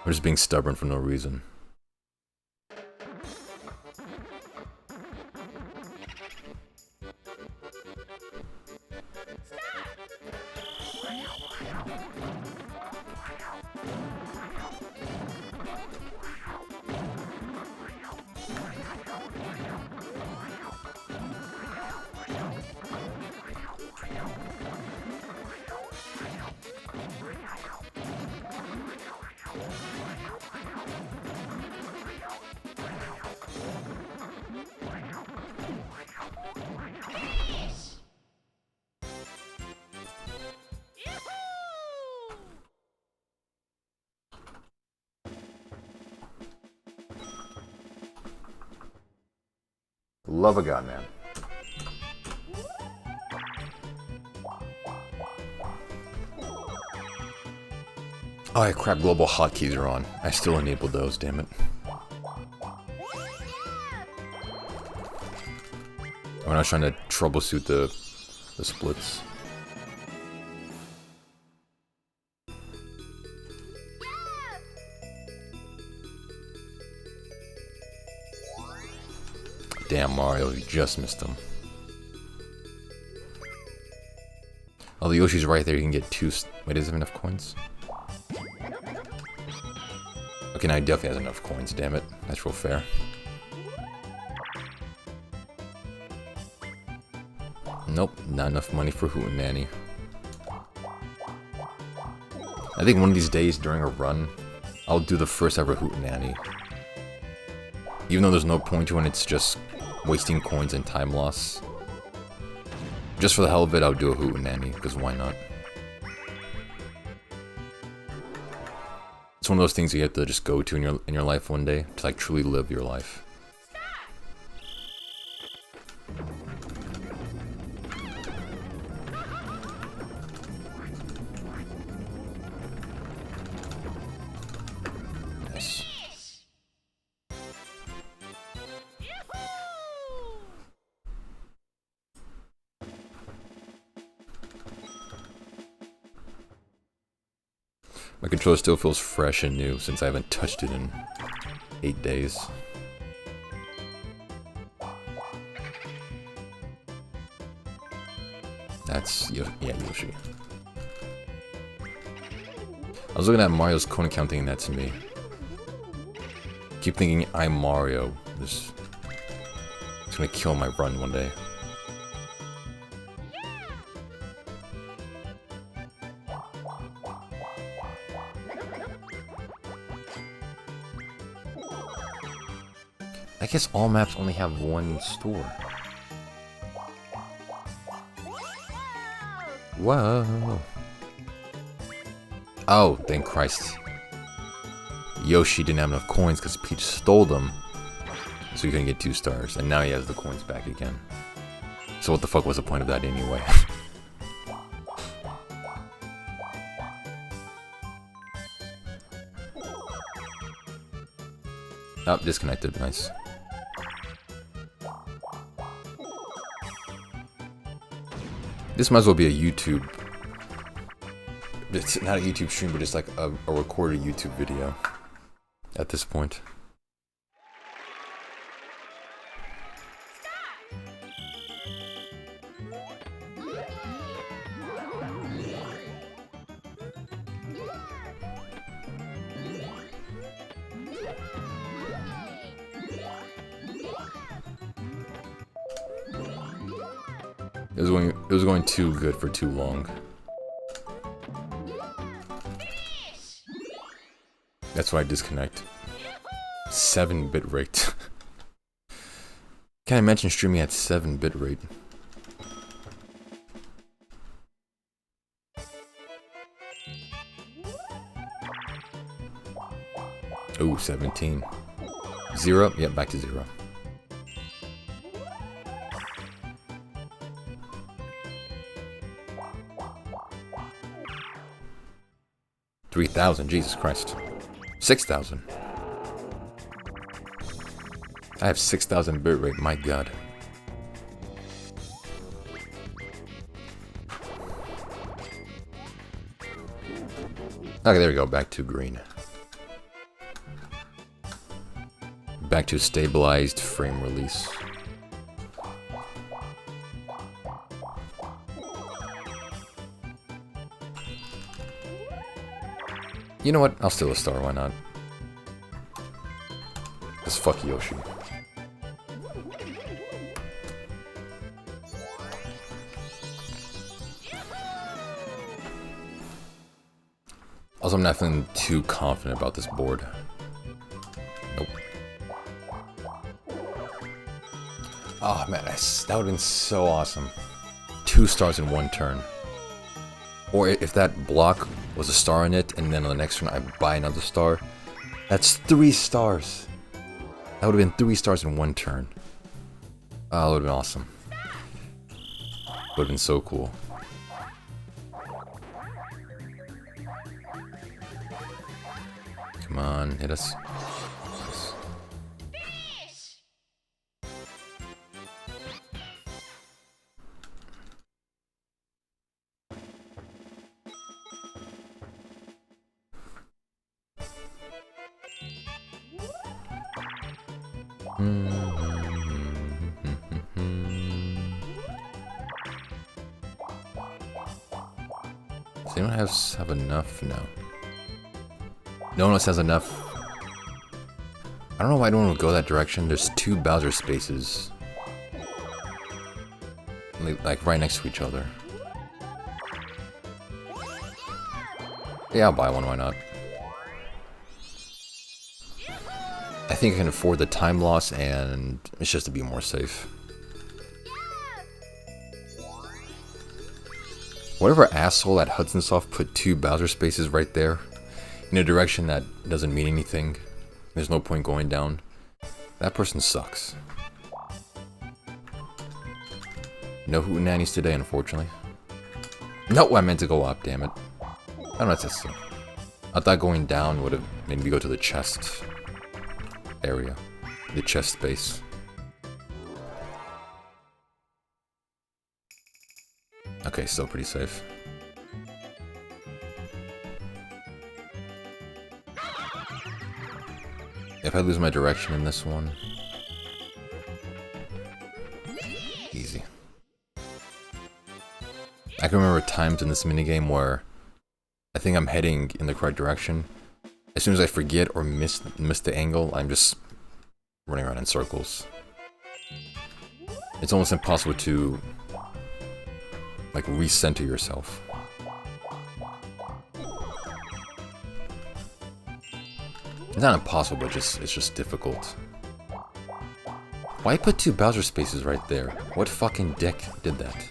I'm just being stubborn for no reason. Love of God, man. Oh, yeah, crap, global hotkeys are on. I still enabled those, damn it. When I was trying to troubleshoot the splits. Damn, Mario, you just missed him. Oh, the Yoshi's right there, you can get two... Wait, does he have enough coins? Okay, now he definitely has enough coins, damn it. That's real fair. Nope, not enough money for Hootenanny. I think one of these days during a run, I'll do the first ever Hootenanny. Even though there's no point to it, it's just wasting coins and time loss. Just for the hell of it, I'll do a Hootenanny, because why not? It's one of those things you have to just go to in your life one day, to like truly live your life. My controller still feels fresh and new since I haven't touched it in 8 days. That's, yeah, Yoshi. I was looking at Mario's coin count thinking that's me. Keep thinking I'm Mario. It's gonna kill my run one day. I guess all maps only have one store. Whoa. Oh, thank Christ. Yoshi didn't have enough coins because Peach stole them. So he couldn't get 2 stars. And now he has the coins back again. So what the fuck was the point of that anyway? Oh, disconnected. Nice. This might as well be a YouTube. It's not a YouTube stream, but just like a recorded YouTube video at this point. It was going too good for too long. That's why I disconnect. 7-bit rate. Can I mention streaming at 7-bit rate? Ooh, 17. 0? Yep, back to 0. $3,000, Jesus Christ. 6,000. I have 6,000 bitrate, my god. Okay, there we go, back to green. Back to stabilized frame release. You know what? I'll steal a star, why not? Just fuck Yoshi. Also, I'm not feeling too confident about this board. Nope. Oh man, that would have been so awesome. 2 stars in 1 turn. Or if that block was a star in it, and then on the next turn I buy another star, that's 3 stars. That would have been 3 stars in 1 turn. Oh, that would have been awesome. Would have been so cool. Come on, hit us. Does anyone have enough? No. No one else has enough. I don't know why I don't want to go that direction. There's 2 Bowser spaces. Like right next to each other. Yeah, I'll buy one, why not? I think I can afford the time loss, and it's just to be more safe. Whatever asshole at Hudson Soft put 2 Bowser spaces right there, in a direction that doesn't mean anything, there's no point going down, that person sucks. No hootenannies today, unfortunately. No, I meant to go up, damn it. I don't know, that's just... I thought going down would have made me go to the chest area. The chest space. Okay, still pretty safe. If I lose my direction in this one... Easy. I can remember times in this minigame where I think I'm heading in the correct direction. As soon as I forget or miss the angle, I'm just running around in circles. It's almost impossible to like recenter yourself. It's not impossible, but it's just difficult. Why put 2 Bowser spaces right there? What fucking dick did that?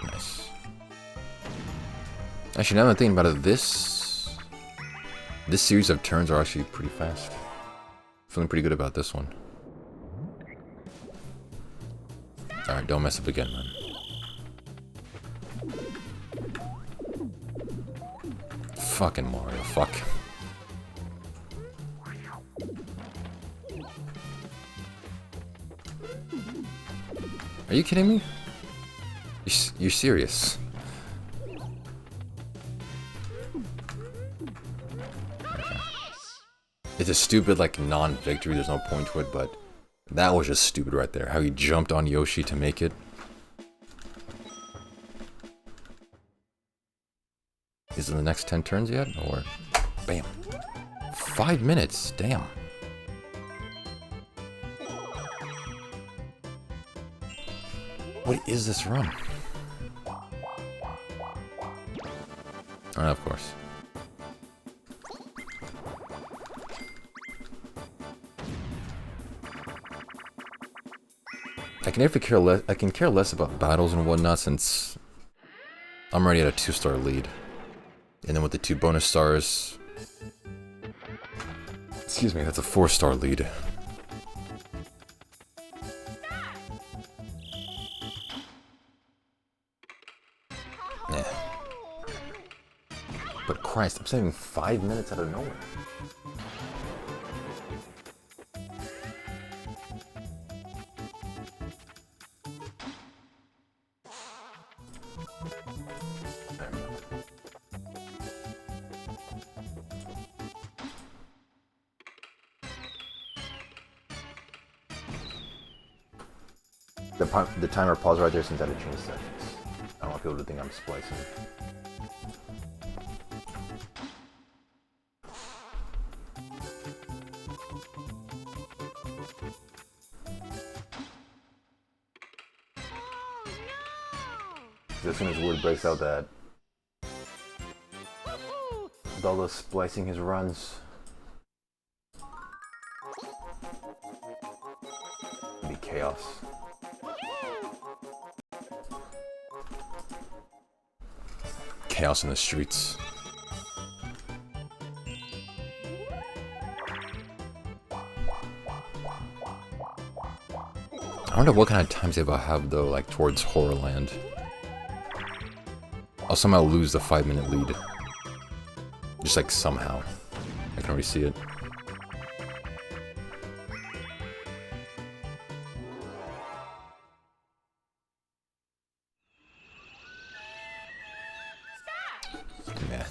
Nice. Actually, now that I'm thinking about it, this series of turns are actually pretty fast. Feeling pretty good about this one. Alright, don't mess up again, man. Fucking Mario, fuck. Are you kidding me? You're serious? Okay. It's a stupid, like, non-victory, there's no point to it, but that was just stupid right there. How he jumped on Yoshi to make it. Is it the next 10 turns yet? Or... Bam. 5 minutes, damn. What is this run? Of course. I can care less about battles and whatnot since I'm already at a 2-star lead. And then with the 2 bonus stars... Excuse me, that's a 4-star lead. Yeah. But Christ, I'm saving 5 minutes out of nowhere. The timer paused right there since I had to change settings. I don't want people to think I'm splicing. As soon as word breaks out that Dalda's splicing his runs, it'll be chaos. Chaos in the streets. I wonder what kind of times they will have though, like towards Horrorland. I'll somehow lose the 5-minute lead. Just like somehow. I can already see it. Nah.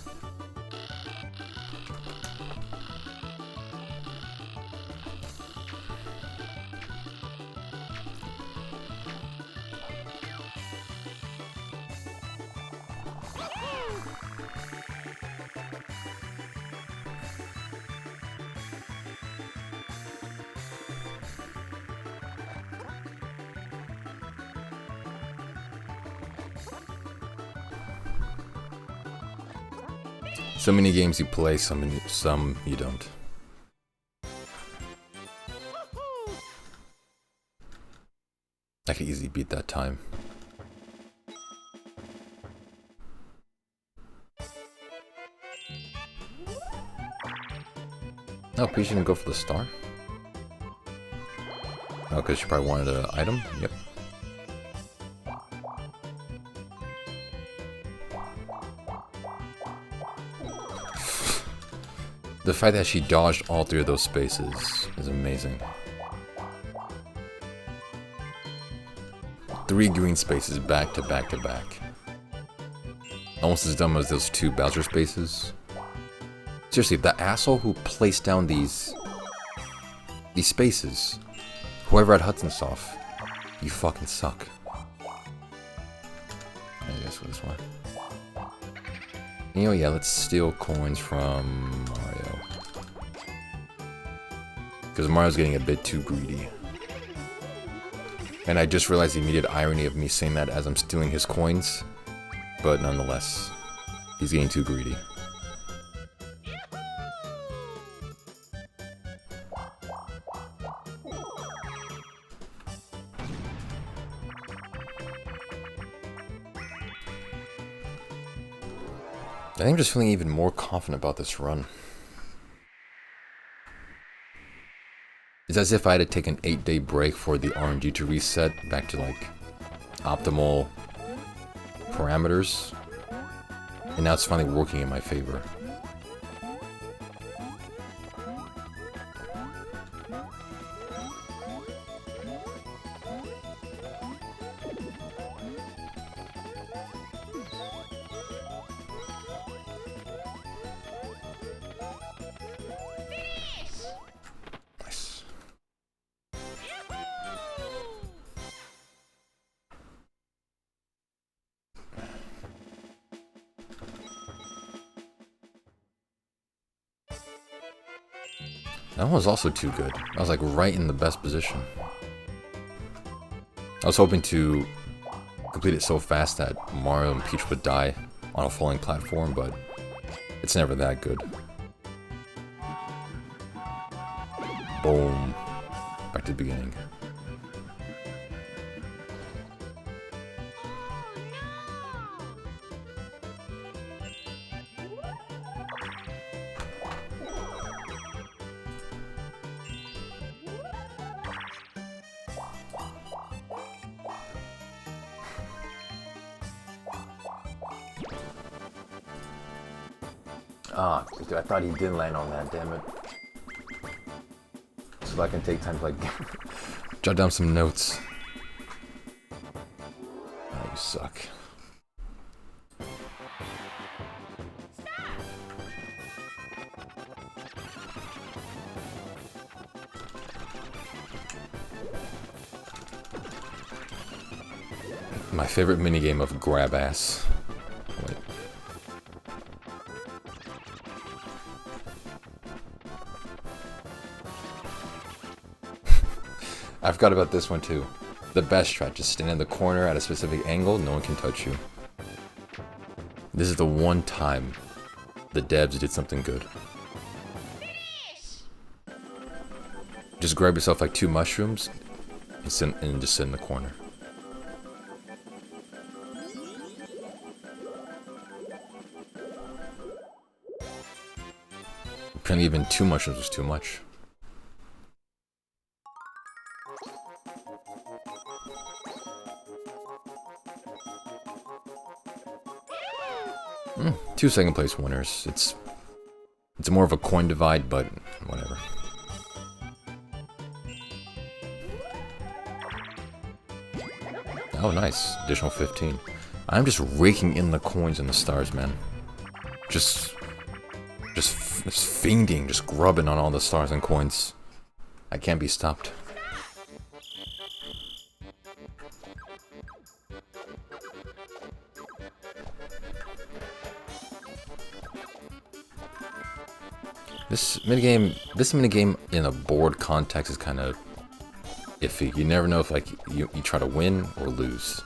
So many games you play, some you don't. I could easily beat that time. Oh, Peach didn't go for the star? Oh, because she probably wanted an item? Yep. The fact that she dodged all 3 of those spaces is amazing. 3 green spaces back to back to back. Almost as dumb as those 2 Bowser spaces. Seriously, the asshole who placed down these spaces, whoever had Hudson Soft, you fucking suck. I guess this one. You know, yeah, let's steal coins from Mario. Because Mario's getting a bit too greedy. And I just realized the immediate irony of me saying that as I'm stealing his coins. But nonetheless, he's getting too greedy. I think I'm just feeling even more confident about this run. It's as if I had to take an 8-day break for the RNG to reset back to like optimal parameters. And now it's finally working in my favor. That one was also too good. I was like right in the best position. I was hoping to complete it so fast that Mario and Peach would die on a falling platform, but it's never that good. Boom. Back to the beginning. Ah, dude, I thought he didn't land on that, damn it. So that I can take time to like jot down some notes. Oh, you suck. My favorite minigame of grab ass. Wait. I forgot about this one too. The best strat, just stand in the corner at a specific angle, no one can touch you. This is the one time the devs did something good. Just grab yourself like 2 mushrooms and just sit in the corner. Apparently even 2 mushrooms was too much. Two second place winners. It's more of a coin divide, but whatever. Oh, nice. Additional 15. I'm just raking in the coins and the stars, man. Just fiending, just grubbing on all the stars and coins. I can't be stopped. This minigame in a board context is kind of iffy. You never know if like you try to win or lose.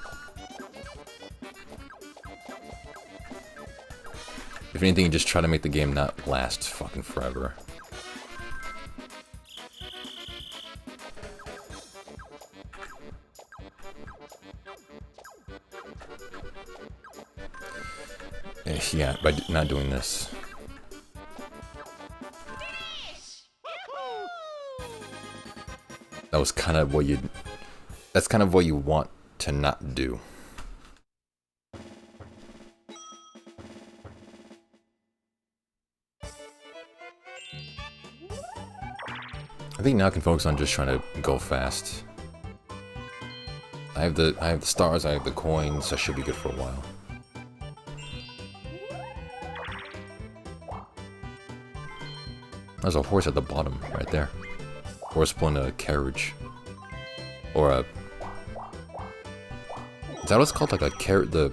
If anything, you just try to make the game not last fucking forever. Yeah, by not doing this. That was kind of what that's kind of what you want to not do. I think now I can focus on just trying to go fast. I have the stars, I have the coins, I should be good for a while. There's a horse at the bottom, right there. Horse pulling a carriage. Or a... Is that what it's called? Like a carrot, the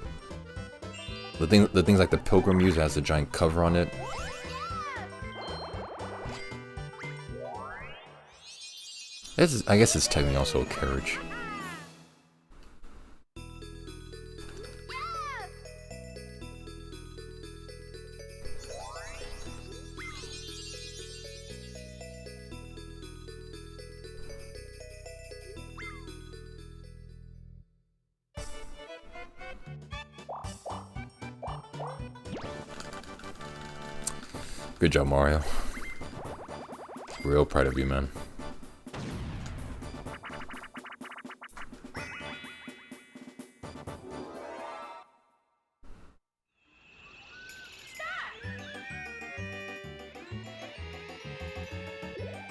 things like the pilgrim use has a giant cover on it. I guess it's technically also a carriage. Good job, Mario. Real proud of you, man.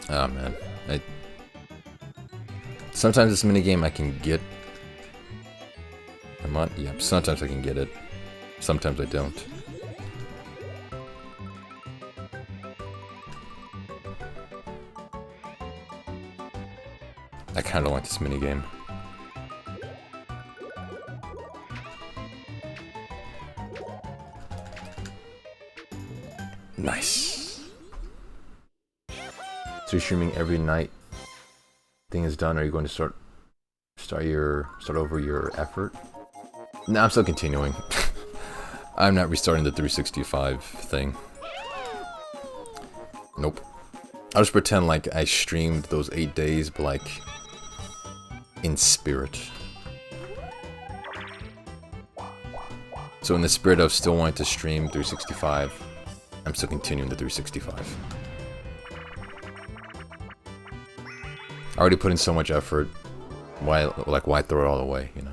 Oh man, sometimes this minigame I can get. Yep, sometimes I can get it. Sometimes I don't. I kinda don't like this minigame. Nice. So you're streaming every night. Thing is done. Are you going to start over your effort? No, I'm still continuing. I'm not restarting the 365 thing. Nope. I'll just pretend like I streamed those 8 days, but like in spirit. So in the spirit of still wanting to stream 365, I'm still continuing the 365. I already put in so much effort. Why throw it all away, you know?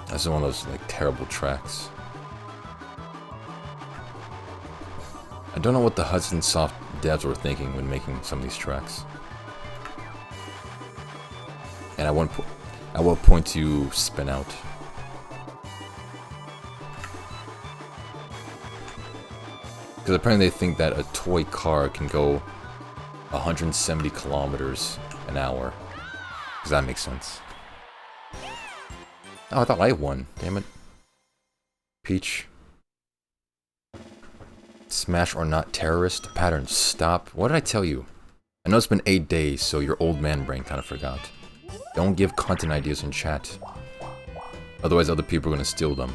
This is one of those like terrible tracks. I don't know what the Hudson Soft devs were thinking when making some of these tracks. And at what point do you spin out? Because apparently they think that a toy car can go 170 kilometers an hour. Does that make sense? Oh, I thought I won. Damn it. Peach. Smash or not terrorist. Pattern. Stop. What did I tell you? I know it's been 8 days, so your old man brain kind of forgot. Don't give content ideas in chat. Otherwise other people are going to steal them.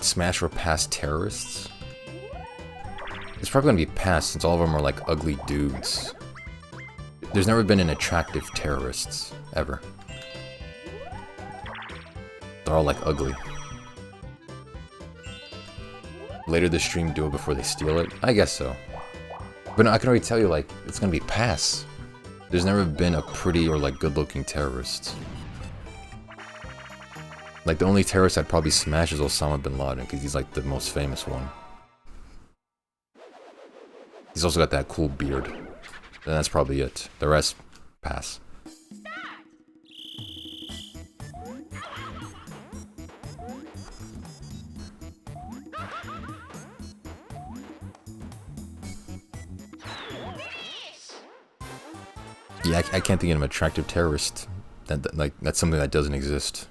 Smash or pass terrorists? It's probably going to be pass since all of them are like ugly dudes. There's never been an attractive terrorists, ever. They're all like ugly. Later this stream do it before they steal it? I guess so. But no, I can already tell you, like, it's gonna be pass. There's never been a pretty or like good looking terrorist. Like the only terrorist I'd probably smash is Osama bin Laden, because he's like the most famous one. He's also got that cool beard. And that's probably it. The rest, pass. Yeah, I can't think of an attractive terrorist. That's something that doesn't exist.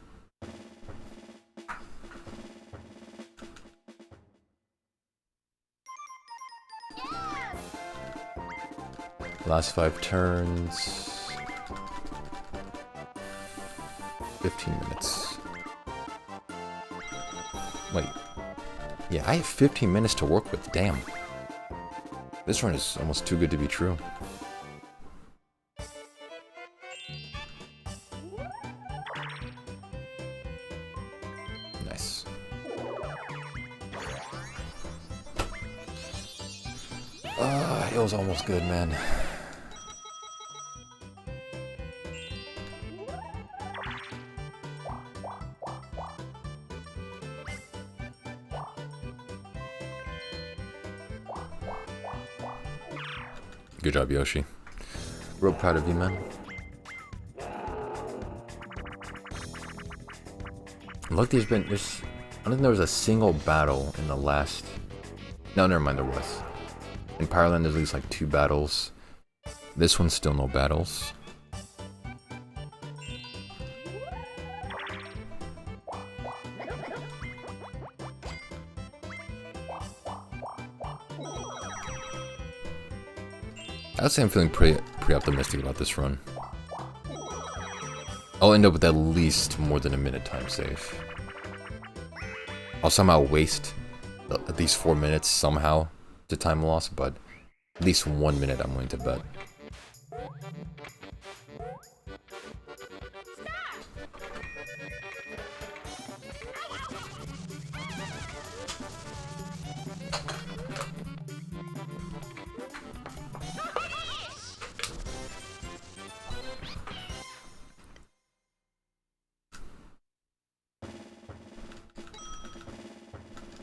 Last 5 turns. 15 minutes. Wait. Yeah, I have 15 minutes to work with. Damn. This run is almost too good to be true. Nice. It was almost good, man. Good job, Yoshi. Real proud of you, man. Look, I don't think there was a single battle in the last... No, never mind, there was. In Pyroland, there's at least like 2 battles. This one's still no battles. I would say I'm feeling pretty optimistic about this run. I'll end up with at least more than a minute time save. I'll somehow waste at least 4 minutes somehow to time loss, but at least 1 minute I'm willing to bet.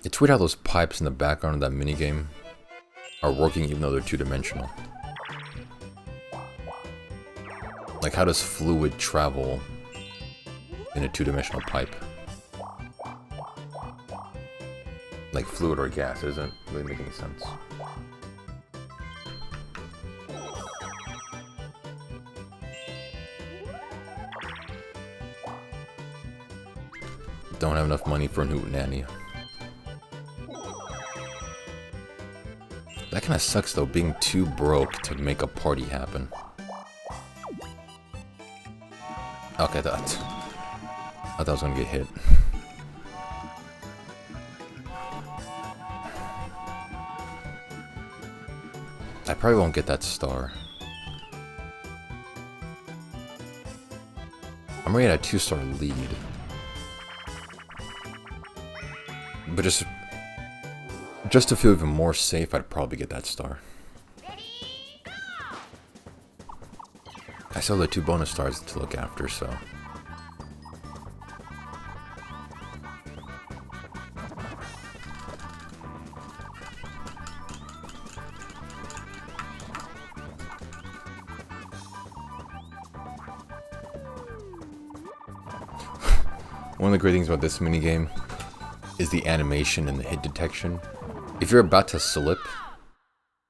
It's weird how those pipes in the background of that minigame are working even though they're 2-dimensional. Like, how does fluid travel in a 2-dimensional pipe? Like fluid or gas, it doesn't really make any sense. Don't have enough money for a hootenanny. That kind of sucks though, being too broke to make a party happen. Okay, I thought I was gonna get hit. I probably won't get that star. I'm already at a 2-star lead. But just to feel even more safe, I'd probably get that star. I still have the 2 bonus stars to look after, so... One of the great things about this minigame is the animation and the hit detection. If you're about to slip,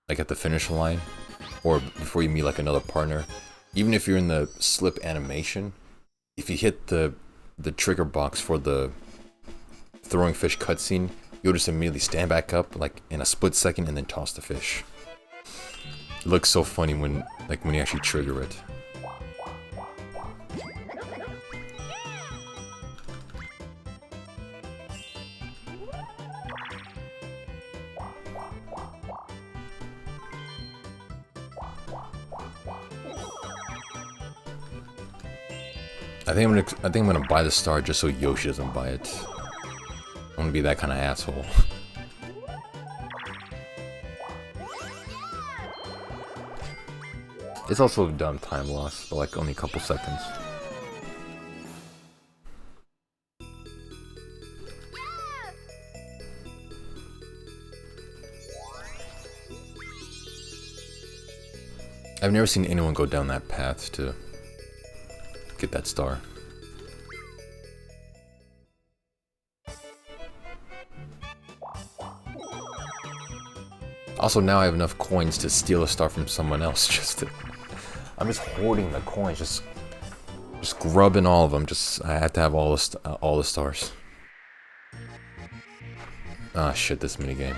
like at the finish line, or before you meet like another partner, even if you're in the slip animation, if you hit the trigger box for the throwing fish cutscene, you'll just immediately stand back up like in a split second and then toss the fish. It looks so funny when you actually trigger it. I think I'm gonna buy the star just so Yoshi doesn't buy it. I'm gonna be that kind of asshole. It's also a dumb time loss, but like only a couple seconds. I've never seen anyone go down that path to get that star. Also, now I have enough coins to steal a star from someone else. I'm just hoarding the coins, just grubbing all of them. I have to have all the stars. Ah, shit! This minigame.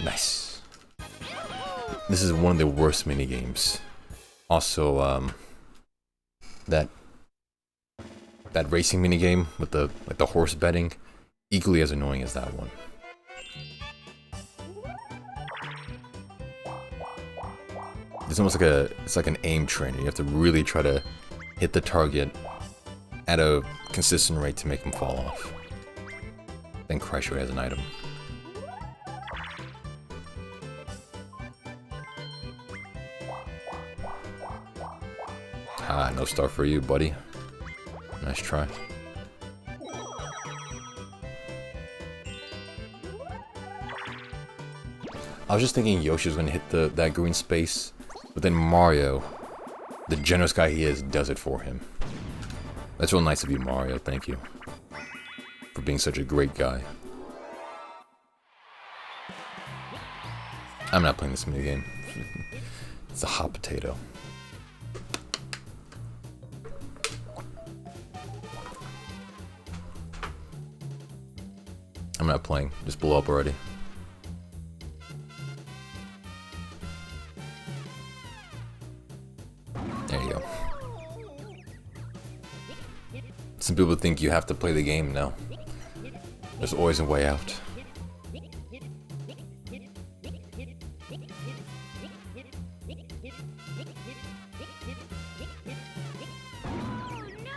Nice. This is one of the worst minigames. Also, that racing minigame with the horse betting, equally as annoying as that one. It's almost like an aim trainer. You have to really try to hit the target at a consistent rate to make them fall off. Then Kreischer has an item. Ah, no star for you, buddy. Nice try. I was just thinking Yoshi was gonna hit that green space, but then Mario, the generous guy he is, does it for him. That's real nice of you, Mario. Thank you for being such a great guy. I'm not playing this minigame. It's a hot potato. I'm not playing. Just blow up already. There you go. Some people think you have to play the game. No. There's always a way out.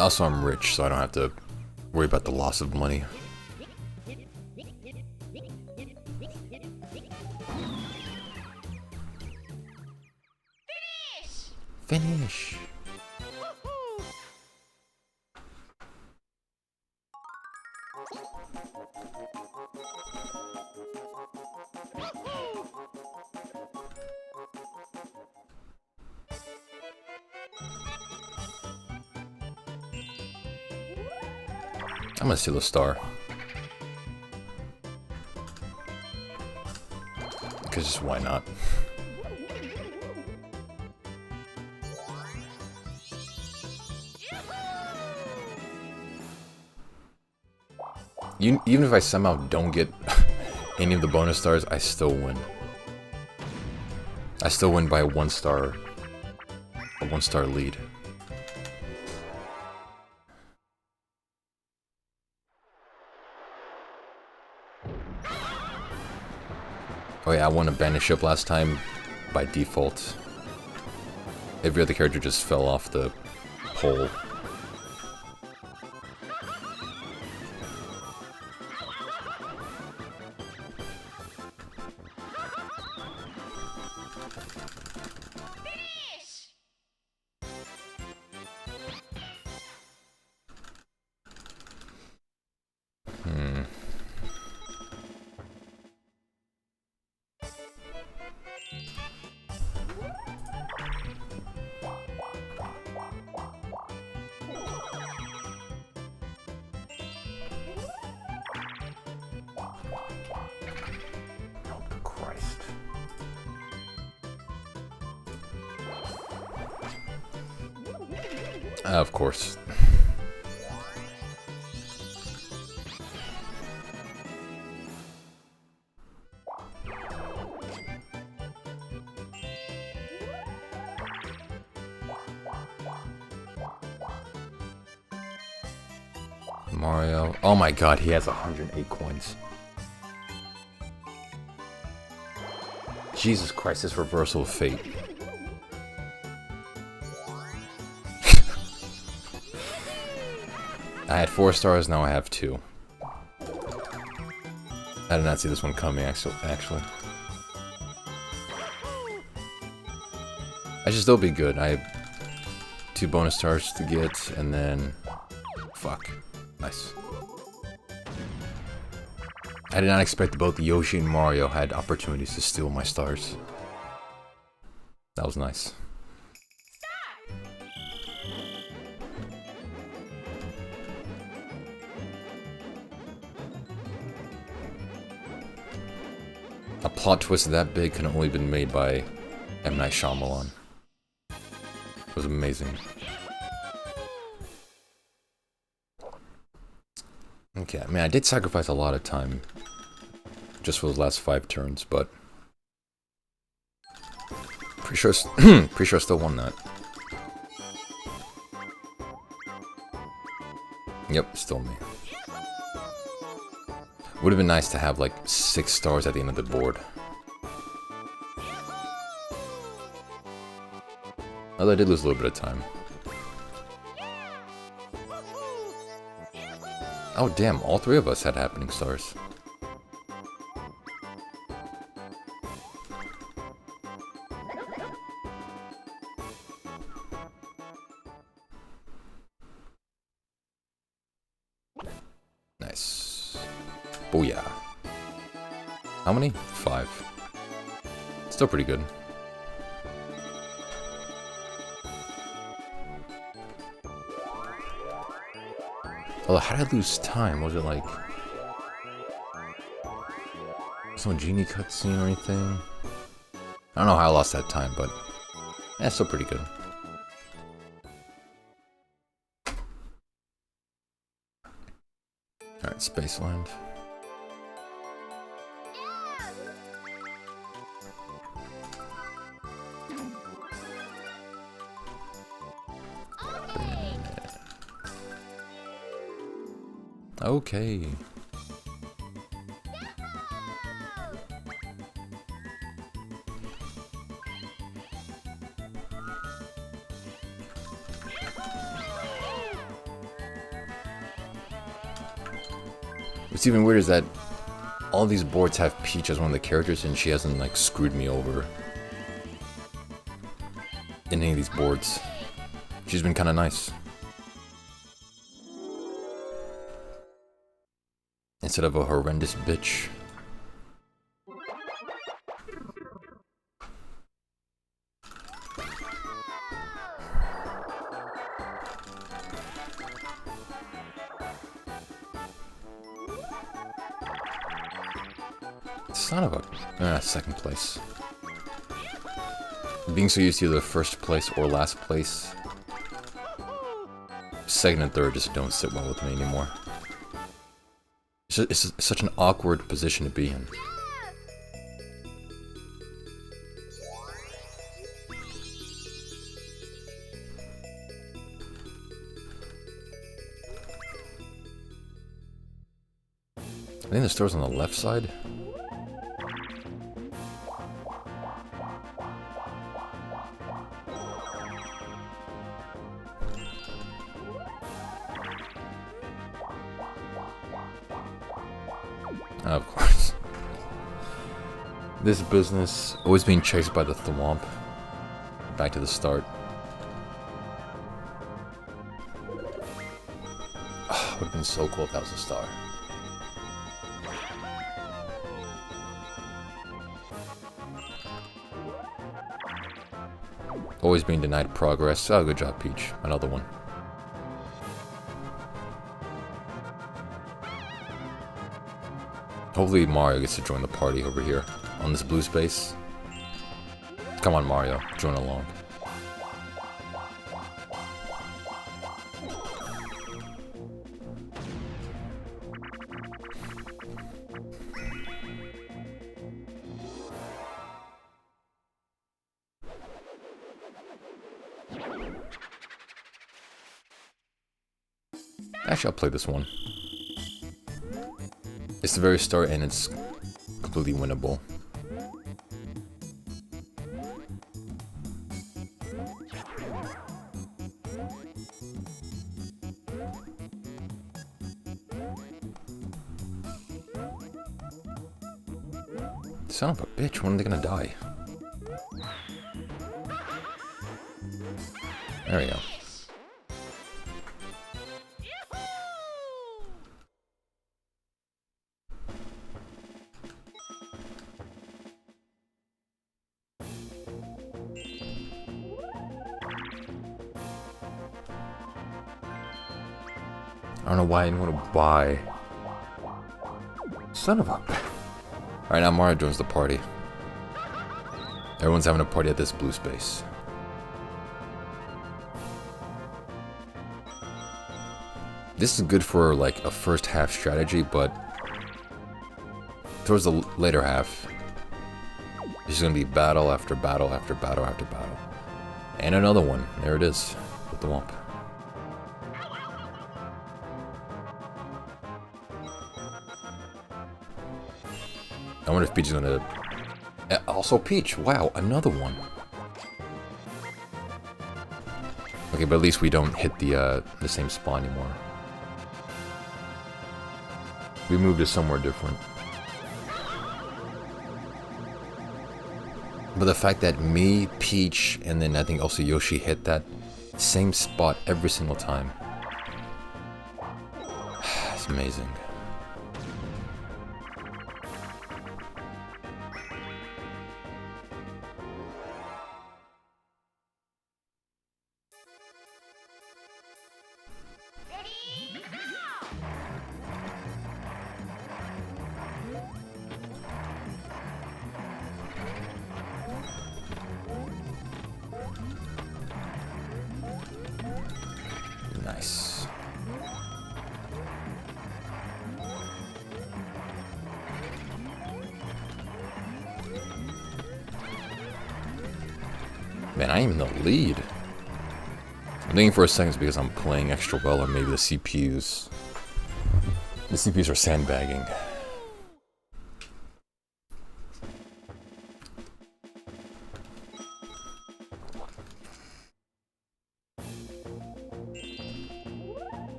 Also, I'm rich, so I don't have to worry about the loss of money. Finish! I'm gonna steal a star. Because just why not? Even if I somehow don't get any of the bonus stars, I still win. I still win by a 1-star lead. Oh yeah, I won a bandit ship last time by default. Every other character just fell off the pole. Of course. Mario. Oh my god, he has 108 coins. Jesus Christ, this reversal of fate. I had 4 stars, now I have 2. I did not see this one coming, actually. I should still be good. I have 2 bonus stars to get, and then... Fuck. Nice. I did not expect that both Yoshi and Mario had opportunities to steal my stars. That was nice. A plot twist that big could have only been made by M. Night Shyamalan. It was amazing. Okay, I mean, I did sacrifice a lot of time just for those last 5 turns, but pretty sure I still won that. Yep, still me. Would have been nice to have like 6 stars at the end of the board. Although I did lose a little bit of time. Oh damn, all three of us had happening stars. Nice. Booyah. How many? 5. Still pretty good. Although, how did I lose time? Was it like... some genie cutscene or anything? I don't know how I lost that time, but... yeah, still pretty good. Alright, Spaceland. Okay. What's even weird is that all these boards have Peach as one of the characters and she hasn't like screwed me over in any of these boards. She's been kind of nice. Instead of a horrendous bitch. Son of a... second place. Being so used to either first place or last place, second and third just don't sit well with me anymore. It's such an awkward position to be in. I think the store's on the left side. Of course. This business, always being chased by the thwomp. Back to the start. Oh, would have been so cool if that was a star. Always being denied progress. Oh, good job, Peach. Another one. Hopefully Mario gets to join the party over here on this blue space. Come on, Mario, join along. Actually, I'll play this one. It's the very start and it's completely winnable. Son of a bitch, when are they gonna die? There we go. I don't know why I didn't want to buy. Son of a... Alright, now Mario joins the party. Everyone's having a party at this blue space. This is good for like a first half strategy, but towards the later half, it's just gonna be battle after battle after battle after battle. And another one. There it is. With the wump. I wonder if Peach is gonna... Also Peach! Wow, another one! Okay, but at least we don't hit the same spawn anymore. We moved it somewhere different. But the fact that me, Peach, and then I think also Yoshi hit that same spot every single time. It's amazing. Nice. Man, I am in the lead. I'm thinking for a second it's because I'm playing extra well, or maybe the CPUs. The CPUs are sandbagging.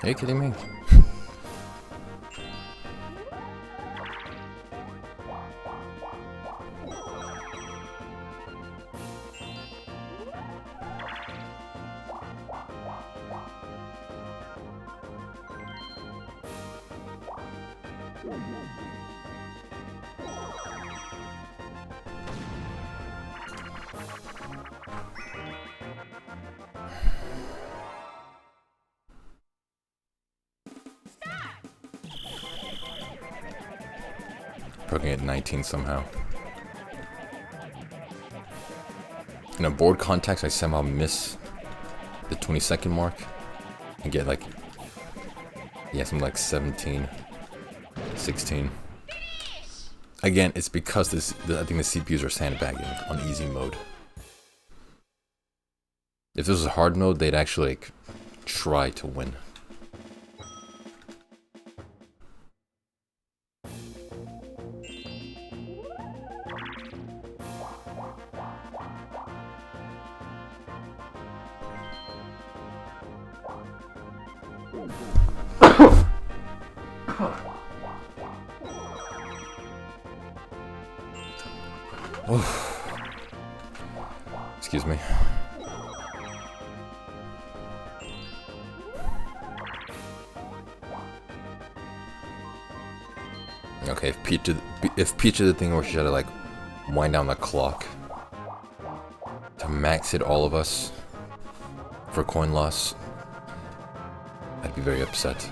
Are you kidding me? Probably at 19 somehow. In a board context, I somehow miss the 20-second mark and get like, yeah, something like 17, 16. Again, it's because I think the CPUs are sandbagging on easy mode. If this was a hard mode, they'd actually like try to win. Oh. Excuse me. Okay, if Peach did the thing where she had to like wind down the clock to max hit all of us for coin loss, I'd be very upset.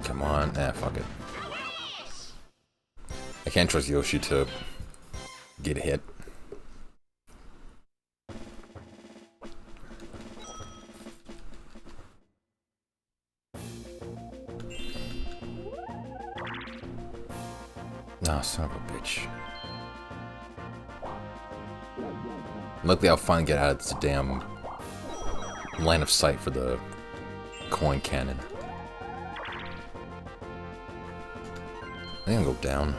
Come on, fuck it. I can't trust Yoshi to get hit. Ah, son of a bitch. Luckily, I'll finally get out of this damn line of sight for the coin cannon. I think I'll go down.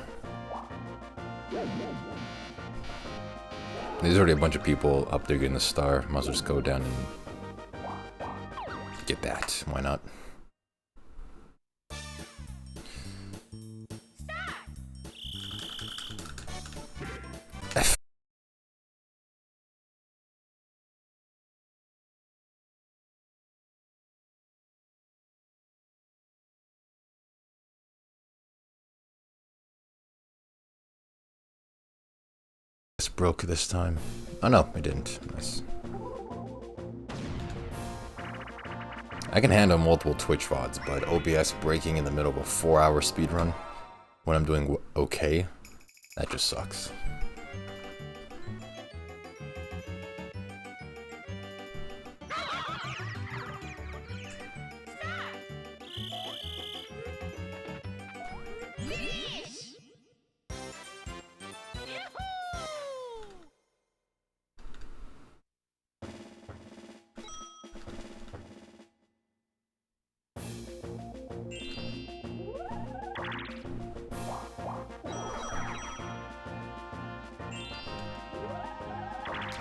There's already a bunch of people up there getting the star. Might as well just go down and get that. Why not? Broke this time. Oh no, I didn't. Nice. I can handle multiple Twitch VODs, but OBS breaking in the middle of a 4-hour speedrun when I'm doing okay, that just sucks.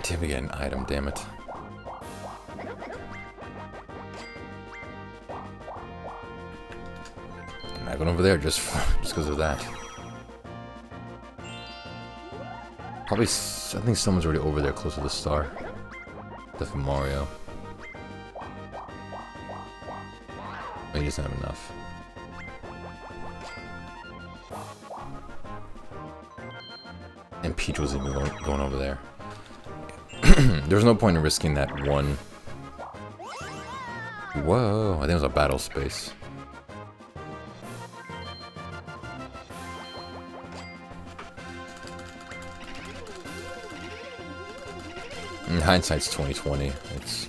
Damn, we get an item, damn it. I'm not going over there just because of that. Probably, I think someone's already over there close to the star. Definitely Mario. But he doesn't have enough. And Peach wasn't even going over there. There's no point in risking that one. Whoa, I think it was a battle space. In hindsight's 2020. It's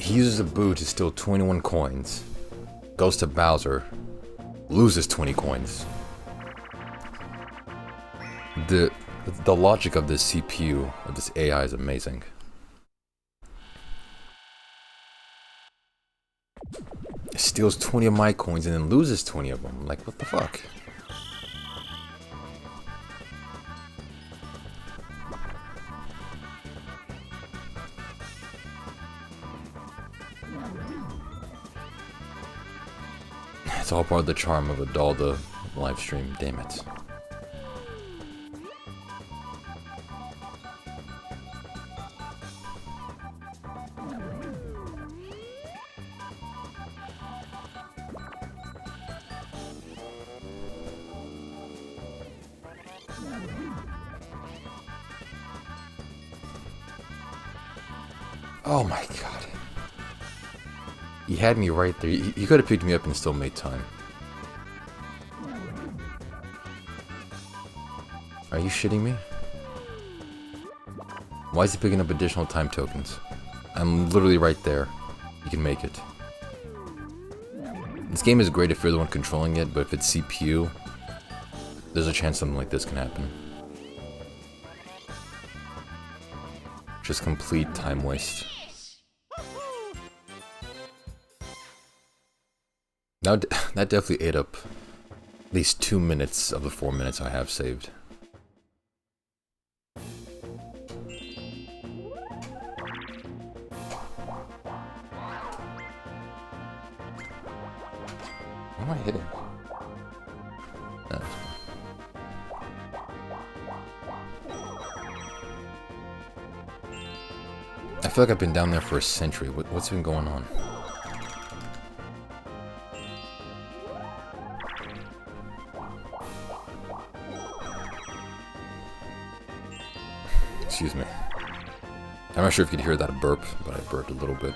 he uses a boo to steal 21 coins, goes to Bowser, loses 20 coins. The logic of this CPU, of this AI is amazing. It steals 20 of my coins and then loses 20 of them. Like, what the fuck? It's all part of the charm of a Dalda live stream, damn it. Oh my god. He had me right there. He could have picked me up and still made time. Are you shitting me? Why is he picking up additional time tokens? I'm literally right there. You can make it. This game is great if you're the one controlling it, but if it's CPU, there's a chance something like this can happen. Just complete time waste. Now, that definitely ate up at least 2 minutes of the 4 minutes I have saved. What am I hitting? Oh. I feel like I've been down there for a century. What's been going on? Excuse me. I'm not sure if you could hear that burp, but I burped a little bit.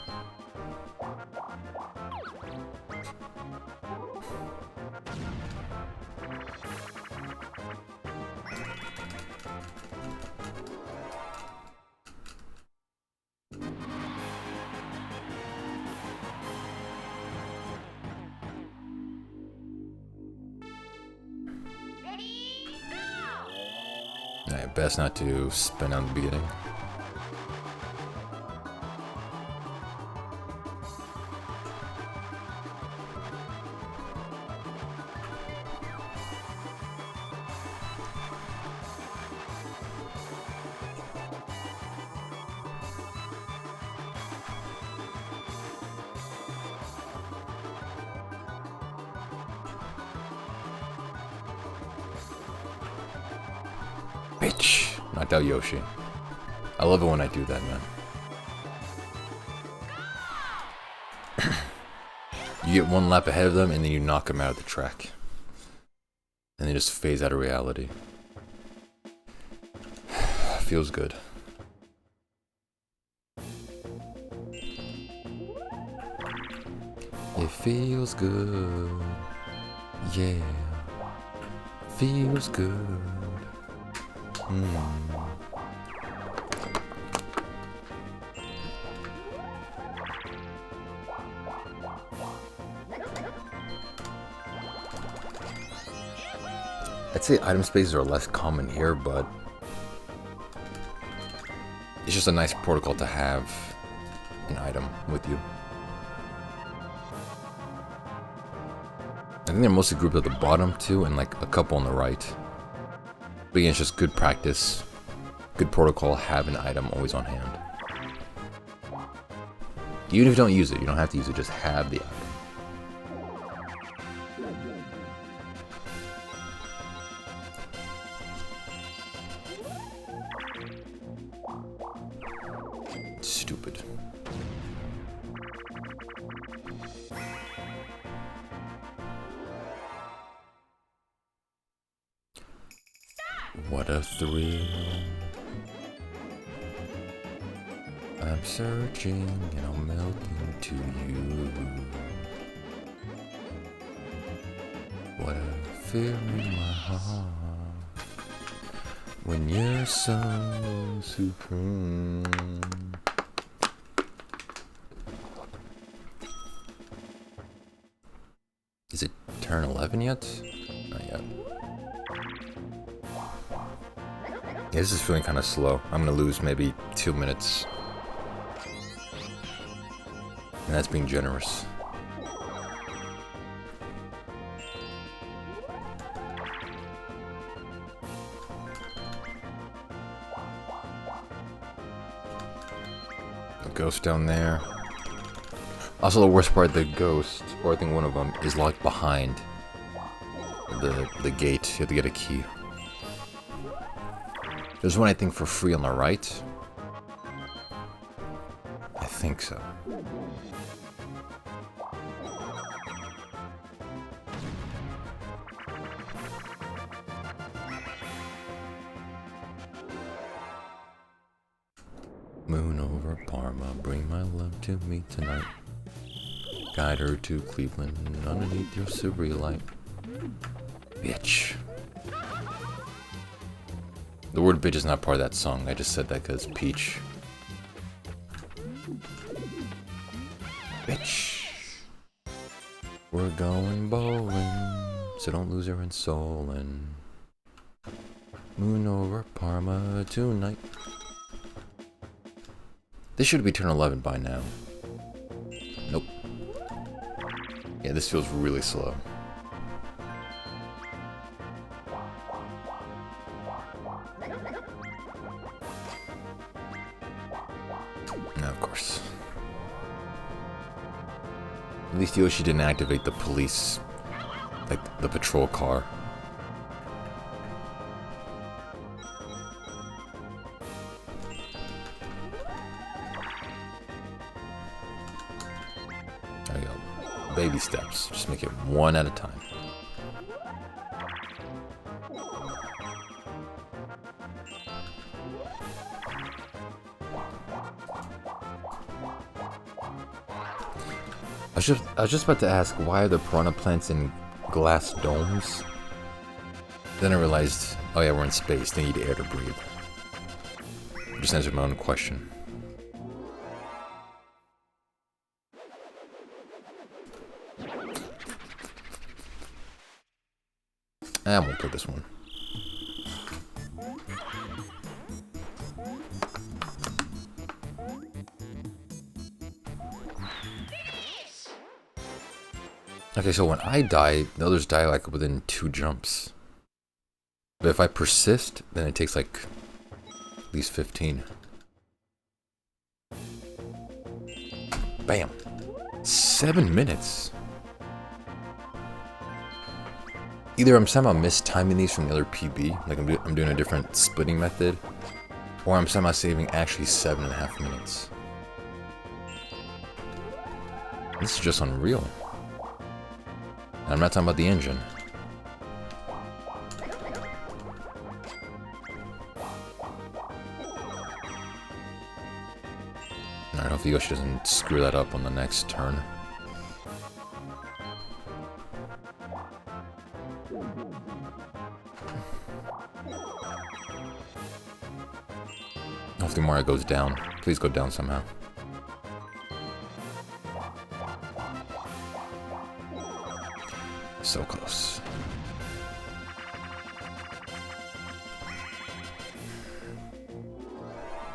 Best not to spin on the beginning. Bitch! Knocked out Yoshi. I love it when I do that, man. You get one lap ahead of them, and then you knock them out of the track. And they just phase out of reality. Feels good. It feels good. Yeah. Feels good. I'd say item spaces are less common here, but it's just a nice protocol to have an item with you. I think they're mostly grouped at the bottom too, and like a couple on the right. But again, it's just good practice, good protocol, have an item always on hand. Even if you don't use it, you don't have to use it, just have the item. Stupid. What a thrill. I'm searching and I'm melting to you. What a fear in my heart when you're so supreme. Is it turn 11 yet? Not yet. Yeah, this is feeling kind of slow. I'm gonna lose maybe 2 minutes. And that's being generous. The ghost down there. Also, the worst part, the ghost, or I think one of them, is locked behind the gate. You have to get a key. There's one, I think, for free on the right. I think so. Moon over Parma, bring my love to me tonight. Guide her to Cleveland underneath your silvery light. Bitch. The word bitch is not part of that song. I just said that because Peach. Bitch. We're going bowling, so don't lose her in Solon. Moon over Parma tonight. This should be turn 11 by now. Nope. Yeah, this feels really slow. No, of course. At least Yoshi didn't activate the police, like the patrol car. There you go. Baby steps. Just make it one at a time. I was just about to ask, why are the piranha plants in glass domes? Then I realized, oh yeah, we're in space. They need air to breathe. Just answered my own question. I won't play this one. Okay, so when I die, the others die like within 2 jumps. But if I persist, then it takes like at least 15. Bam. 7 minutes. Either I'm somehow mistiming these from the other PB, like I'm doing a different splitting method, or I'm somehow saving actually 7.5 minutes. This is just unreal. And I'm not talking about the engine. Alright, hopefully Yoshi doesn't screw that up on the next turn. Hopefully Mario goes down. Please go down somehow. So close.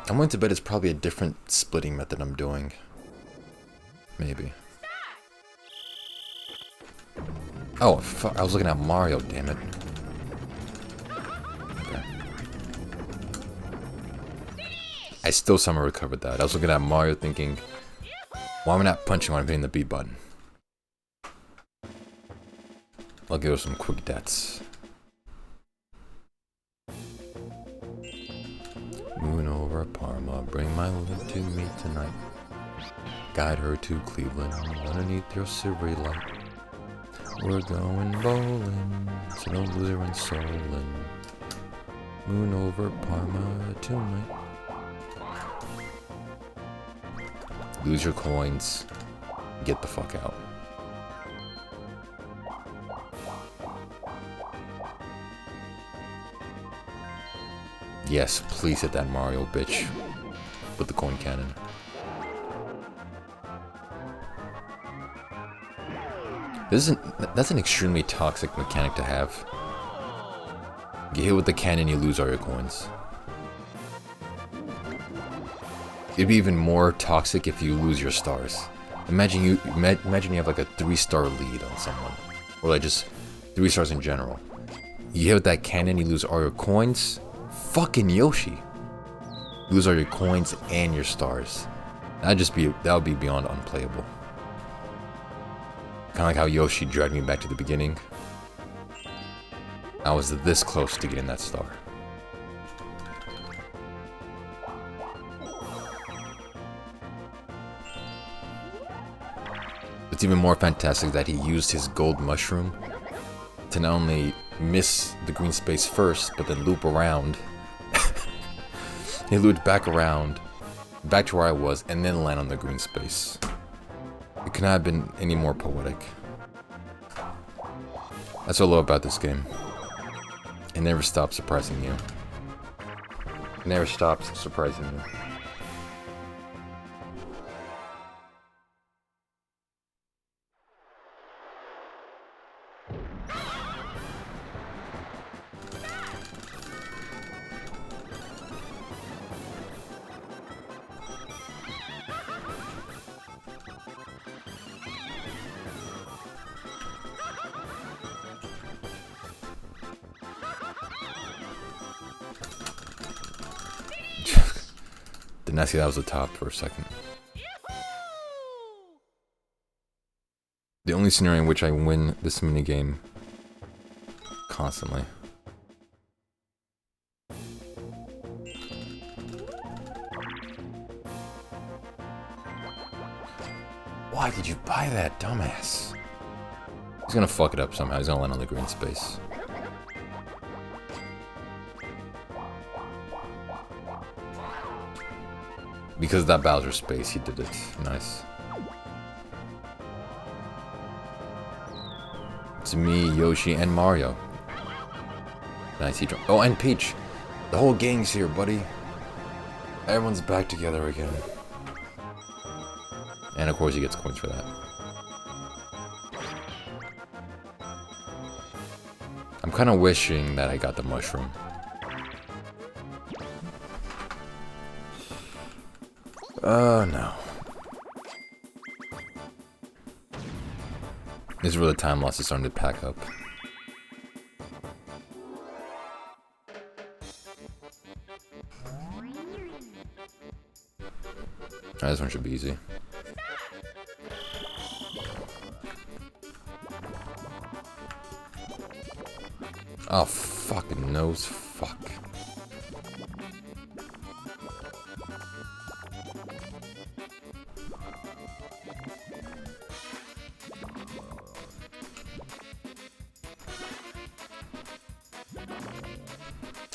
I'm willing to bet it's probably a different splitting method I'm doing. Maybe. Oh, fuck. I was looking at Mario, damn it. Okay. I still somehow recovered that. I was looking at Mario thinking, why am I not punching when I'm hitting the B button? I'll give her some quick deaths. Moon over Parma, bring my love to me tonight. Guide her to Cleveland, underneath your silvery light. We're going bowling, so don't lose her in Solon. Moon over Parma tonight. Lose your coins, get the fuck out. Yes, please hit that Mario, bitch. With the coin cannon. That's an extremely toxic mechanic to have. You hit with the cannon, you lose all your coins. It'd be even more toxic if you lose your stars. Imagine you have like a 3-star lead on someone, or like just 3 stars in general. You hit with that cannon, you lose all your coins. Fucking Yoshi. Lose all your coins and your stars. That would be beyond unplayable. Kinda like how Yoshi dragged me back to the beginning. I was this close to getting that star. It's even more fantastic that he used his gold mushroom to not only miss the green space first, but then loop around. He looped back around, back to where I was, and then land on the green space. It could not have been any more poetic. That's what I love about this game. It never stops surprising you. It never stops surprising you. Didn't I see that was the top for a second? The only scenario in which I win this minigame constantly. Why did you buy that, dumbass? He's gonna fuck it up somehow. He's gonna land on the green space. Because of that Bowser space, he did it. Nice. It's me, Yoshi, and Mario. Nice. Oh, and Peach. The whole gang's here, buddy. Everyone's back together again. And of course he gets coins for that. I'm kind of wishing that I got the mushroom. Oh no. This is where the time loss is starting to pack up. Alright, this one should be easy. Oh, fucking nose. Fuck.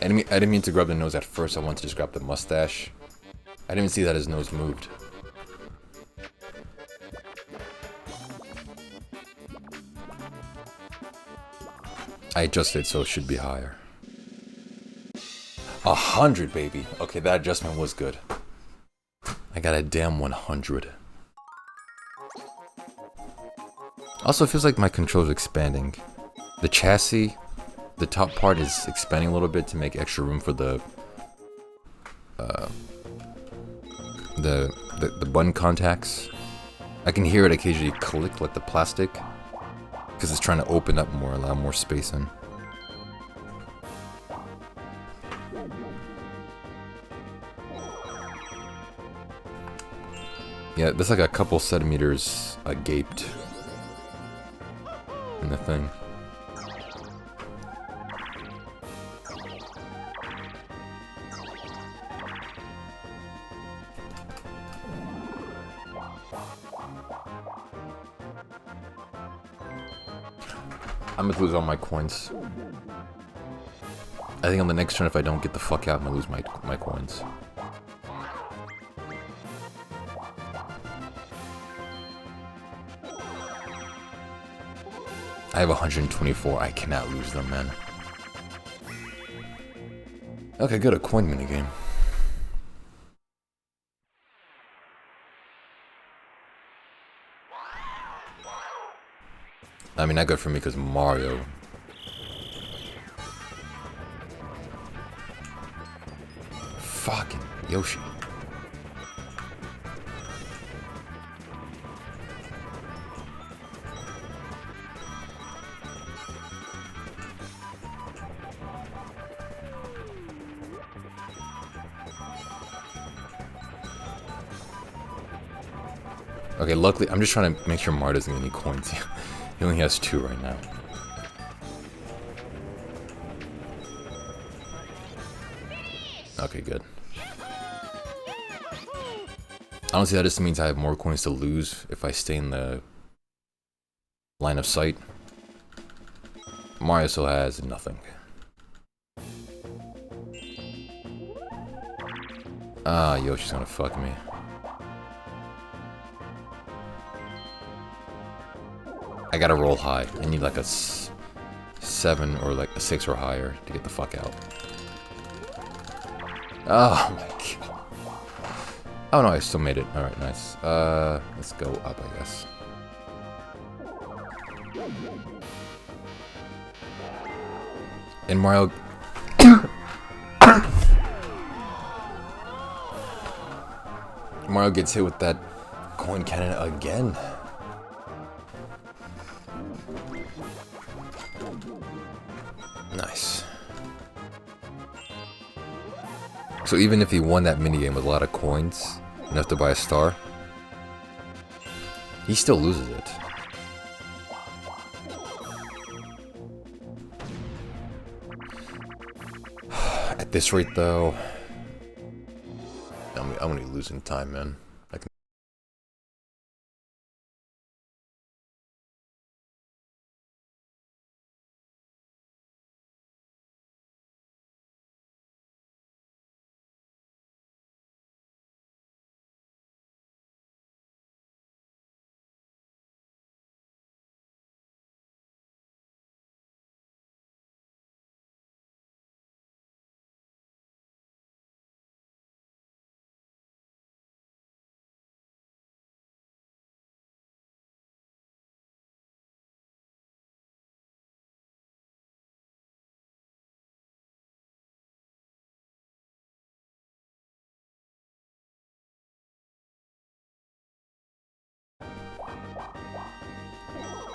I didn't mean to grab the nose at first. I wanted to just grab the mustache. I didn't even see that his nose moved. I adjusted so it should be higher. 100, baby. Okay, that adjustment was good. I got a damn 100. Also, it feels like my controller's expanding. The chassis, the top part is expanding a little bit to make extra room for the button contacts. I can hear it occasionally click like the plastic because it's trying to open up more, allow more space in. Yeah, there's like a couple centimeters gaped in the thing. I'm gonna lose all my coins. I think on the next turn, if I don't get the fuck out, I'm gonna lose my coins. I have 124. I cannot lose them, man. Okay, good. A coin minigame. I mean, not good for me because Mario. Fucking Yoshi. Okay, luckily, I'm just trying to make sure Mario doesn't get any coins. He only has 2 right now. Okay, good. Honestly, that just means I have more coins to lose if I stay in the line of sight. Mario still has nothing. Ah, Yoshi's gonna fuck me. I gotta roll high. I need like a 7 or like a 6 or higher to get the fuck out. Oh my god. Oh no, I still made it. Alright, nice. Let's go up, I guess. And Mario... Mario gets hit with that coin cannon again. Nice. So even if he won that minigame with a lot of coins, enough to buy a star, he still loses it. At this rate, though, I'm gonna be losing time, man.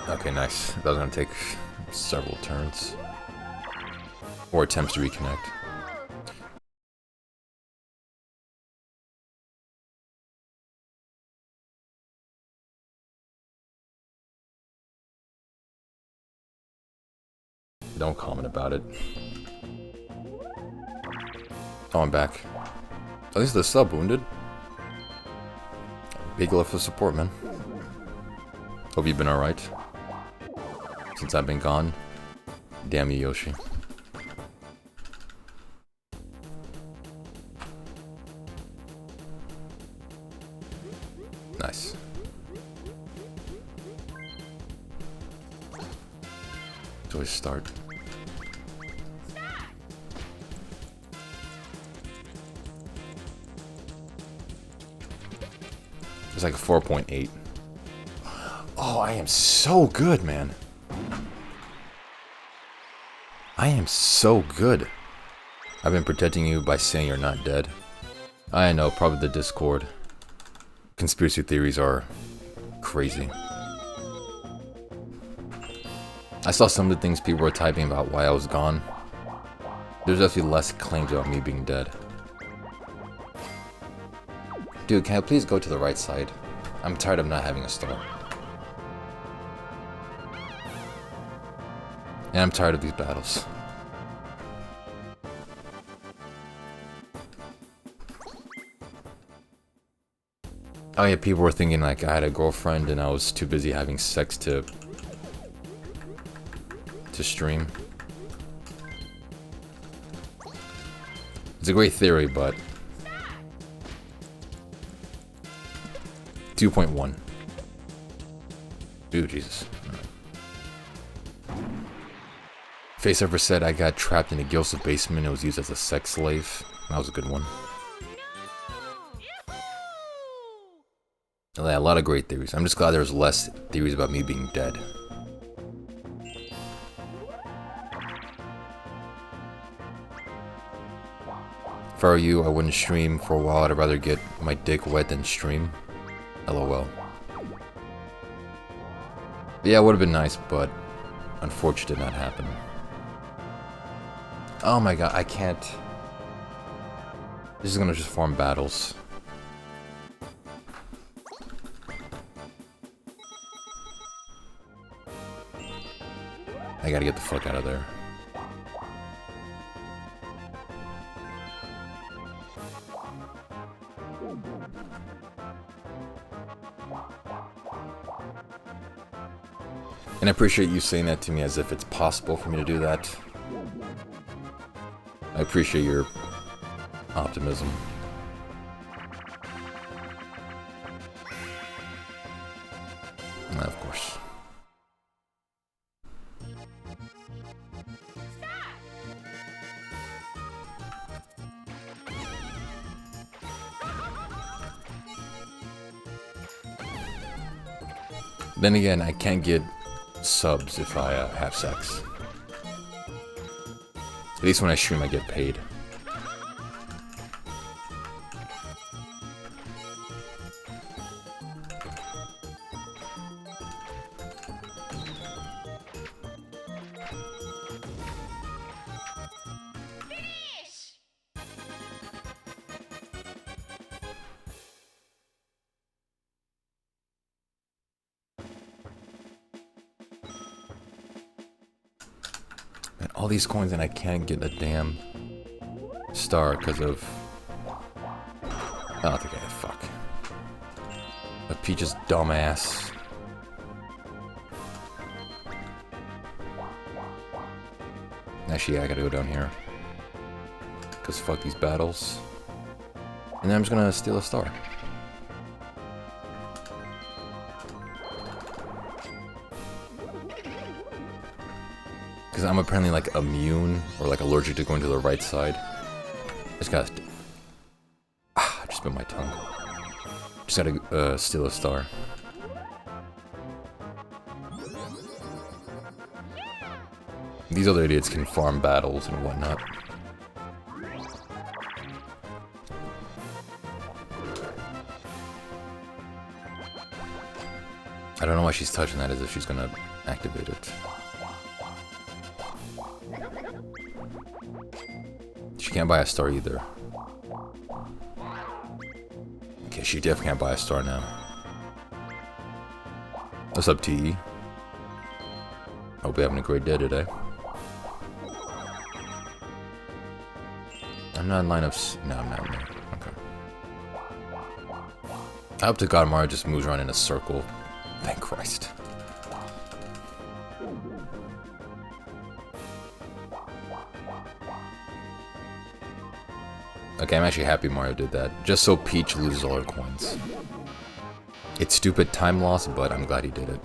Okay, nice. That was gonna take several turns. Or attempts to reconnect. Don't comment about it. Oh, I'm back. At least the sub, Wounded. Big love for support, man. Hope you've been alright. Since I've been gone. Damn you, Yoshi. Nice. So we start. It's like a 4.8. Oh, I am so good, man. I am so good. I've been protecting you by saying you're not dead. I know, probably the Discord. Conspiracy theories are crazy. I saw some of the things people were typing about why I was gone. There's actually less claims about me being dead. Dude, can I please go to the right side? I'm tired of not having a star. And I'm tired of these battles. Oh yeah, people were thinking like I had a girlfriend and I was too busy having sex to stream. It's a great theory, but 2.1. Ooh, Jesus. Face ever said I got trapped in a Gilsa basement and was used as a sex slave. That was a good one. Yeah, a lot of great theories. I'm just glad there's less theories about me being dead. If I were you, I wouldn't stream for a while. I'd rather get my dick wet than stream. LOL. Yeah, it would have been nice, but unfortunately did not happen. Oh my god, I can't. This is gonna just farm battles. I gotta get the fuck out of there. And I appreciate you saying that to me as if it's possible for me to do that. I appreciate your optimism. Of course. Then again, I can't get subs if I have sex. At least when I stream, I get paid. And all these coins and I can't get a damn star because of... Oh, okay, fuck. A Peach's dumbass. Actually, yeah, I gotta go down here. Because fuck these battles. And then I'm just gonna steal a star. Because I'm apparently like immune or like allergic to going to the right side. I just gotta... I just bit my tongue. Just gotta steal a star. These other idiots can farm battles and whatnot. I don't know why she's touching that as if she's gonna activate it. She can't buy a star either. Okay, she definitely can't buy a star now. What's up, TE? Hope you're having a great day today. I'm not in line of... No, I'm not in there. Okay. I hope to God Mario just moves around in a circle. Thank Christ. Okay, I'm actually happy Mario did that. Just so Peach loses all her coins. It's stupid time loss, but I'm glad he did it.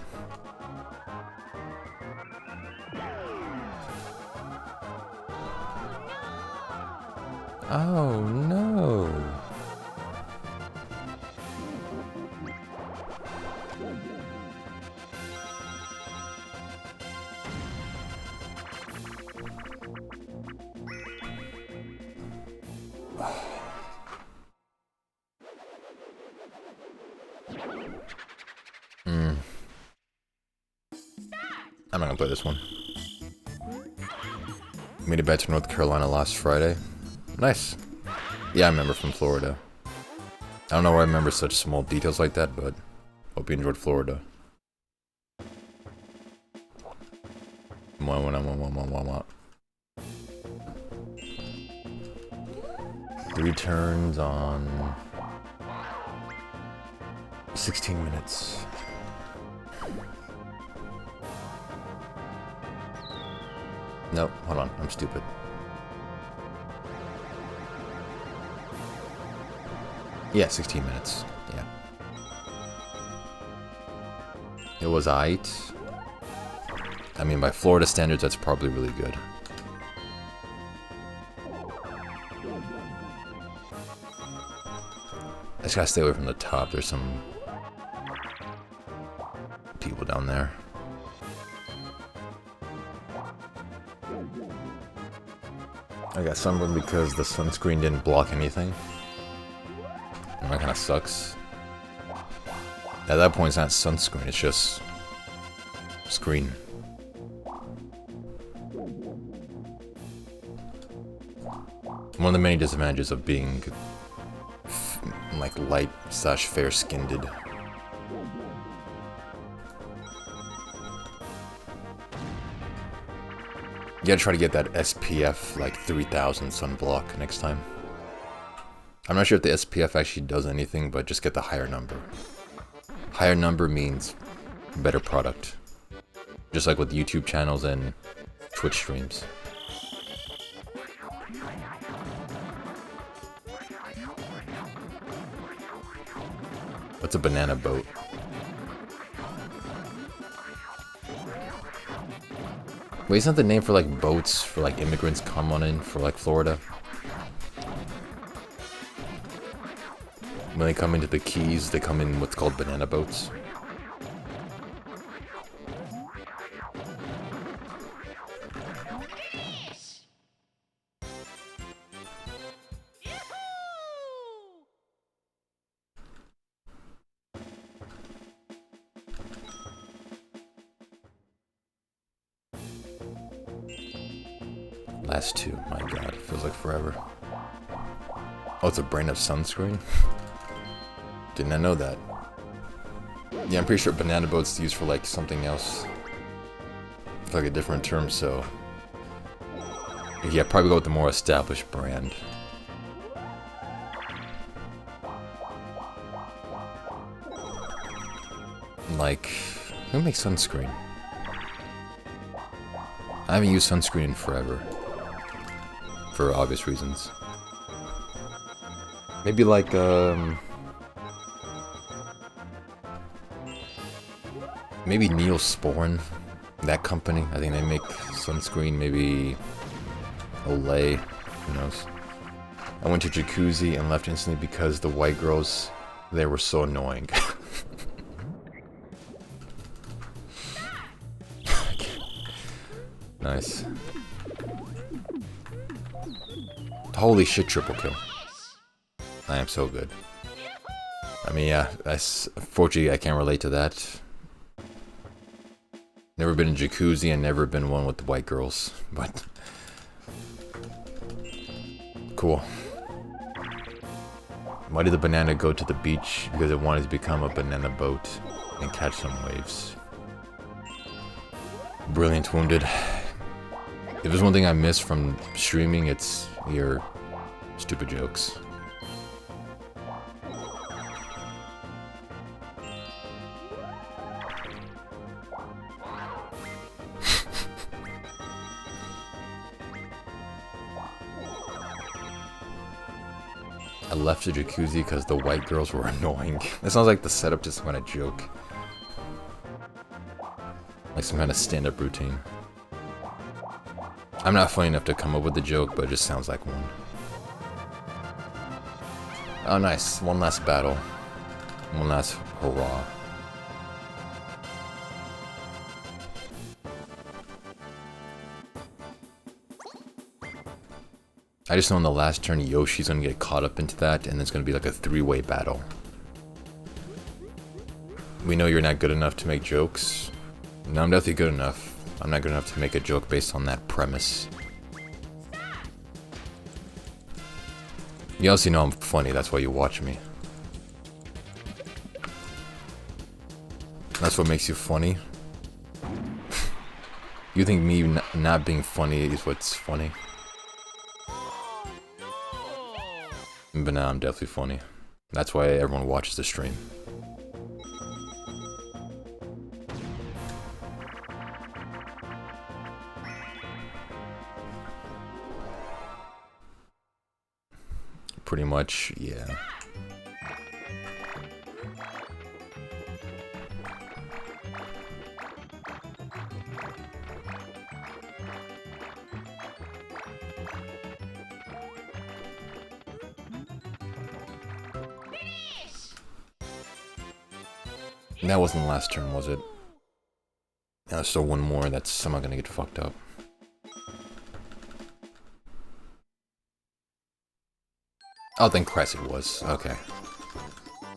Oh no. I'm not gonna play this one. Made it back to North Carolina last Friday. Nice. Yeah, I remember from Florida. I don't know where I remember such small details like that, but hope you enjoyed Florida. Three turns on 16 minutes. Nope, hold on, I'm stupid. Yeah, 16 minutes, yeah. It was aight. I mean, by Florida standards, that's probably really good. I just gotta stay away from the top, there's some people down there. I got sunburned because the sunscreen didn't block anything. And that kinda sucks. At that point it's not sunscreen, it's just screen. One of the many disadvantages of being like light / fair skinned. You gotta try to get that SPF, like 3000 sunblock next time. I'm not sure if the SPF actually does anything, but just get the higher number. Higher number means better product. Just like with YouTube channels and Twitch streams. What's a banana boat? Wait, isn't that the name for like boats for like immigrants come on in for like Florida? When they come into the Keys, they come in what's called banana boats. Last two, my god, feels like forever. Oh, it's a brand of sunscreen? Didn't I know that? Yeah, I'm pretty sure banana boat's used for like something else. It's like a different term, so... yeah, probably go with the more established brand. Like, who makes sunscreen? I haven't used sunscreen in forever. For obvious reasons. Maybe like, maybe Neosporin, that company. I think they make sunscreen. Maybe Olay, who knows. I went to Jacuzzi and left instantly because the white girls, they were so annoying. Nice. Holy shit, triple kill. I am so good. I mean, yeah, unfortunately I can't relate to that. Never been in Jacuzzi and never been one with the white girls, but... cool. Why did the banana go to the beach? Because it wanted to become a banana boat and catch some waves. Brilliant, Wounded. If there's one thing I miss from streaming, it's your Stupid jokes. I left the jacuzzi because the white girls were annoying. That sounds like the setup to some kind of joke. Like some kind of stand-up routine. I'm not funny enough to come up with the joke, but it just sounds like one. Oh nice, one last battle. One last hurrah. I just know in the last turn Yoshi's gonna get caught up into that, and it's gonna be like a three-way battle. We know you're not good enough to make jokes. No, I'm definitely good enough. I'm not good enough to make a joke based on that premise. You also know I'm funny, that's why you watch me. That's what makes you funny. You think me not being funny is what's funny? But now I'm definitely funny. That's why everyone watches the stream. Pretty much, yeah. And that wasn't the last turn, was it? Now there's still one more that's somehow gonna get fucked up. Oh, thank Christ it was. Okay.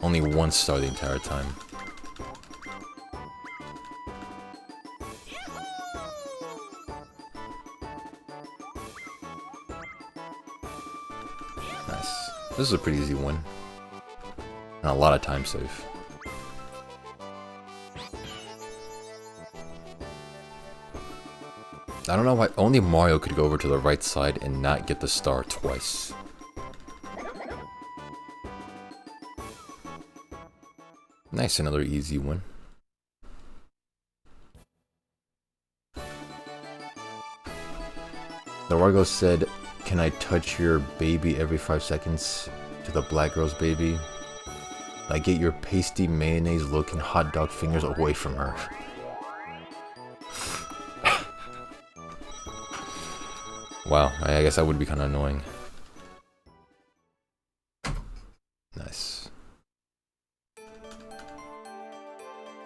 Only one star the entire time. Nice. This is a pretty easy one. And a lot of time save. I don't know why only Mario could go over to the right side and not get the star twice. Nice, another easy one. The Wargo said, "Can I touch your baby every 5 seconds?" To the black girl's baby. Like, get your pasty mayonnaise looking hot dog fingers away from her. Wow, I guess that would be kind of annoying. Nice.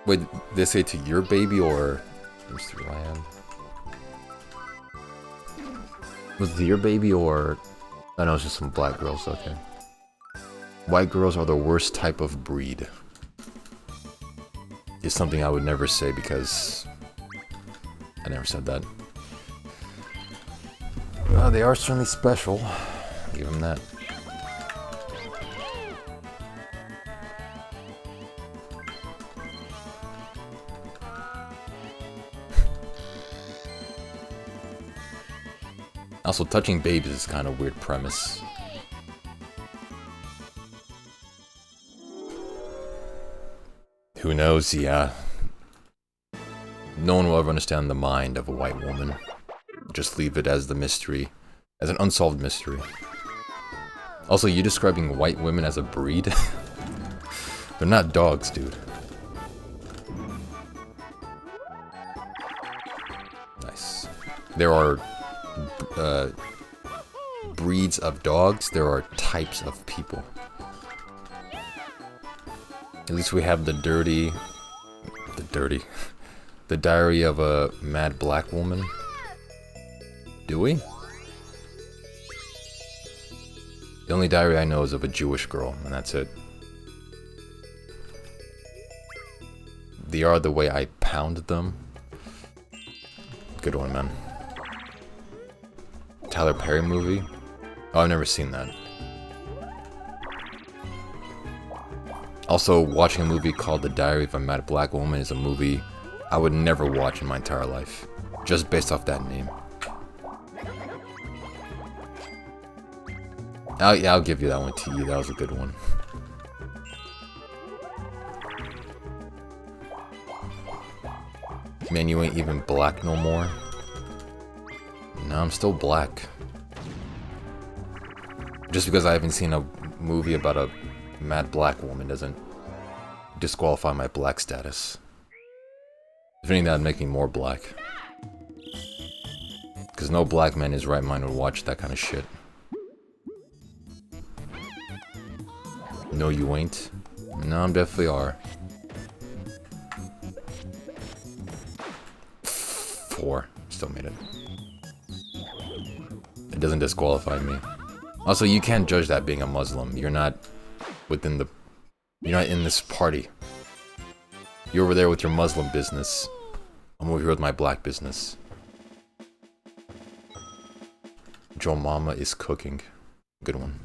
Wait, did they say to your baby or Mr. Lamb? Was it to your baby or... I know it's just some black girls, okay. White girls are the worst type of breed. It's something I would never say because I never said that. Well, they are certainly special. I'll give them that. Also, touching babies is kind of a weird premise. Who knows? Yeah. No one will ever understand the mind of a white woman. Just leave it as the mystery, as an unsolved mystery. Also, you describing white women as a breed? They're not dogs, dude. Nice. There are breeds of dogs. There are types of people. At least we have the Diary of a Mad Black Woman. Do we? The only diary I know is of a Jewish girl, and that's it. They Are the Way I Pound Them. Good one, man. Tyler Perry movie? Oh, I've never seen that. Also, watching a movie called The Diary of a Mad Black Woman is a movie I would never watch in my entire life. Just based off that name. Yeah, I'll give you that one, T. That was a good one. Man, you ain't even black no more. No, I'm still black. Just because I haven't seen a movie about a mad black woman doesn't disqualify my black status. If anything, that'd make me more black. Because no black man in his right mind would watch that kind of shit. No, you ain't. No, I'm definitely are. 4. Still made it. It doesn't disqualify me. Also, you can't judge that being a Muslim. You're not within the... You're not in this party. You're over there with your Muslim business. I'm over here with my black business. Joe Mama is cooking. Good one.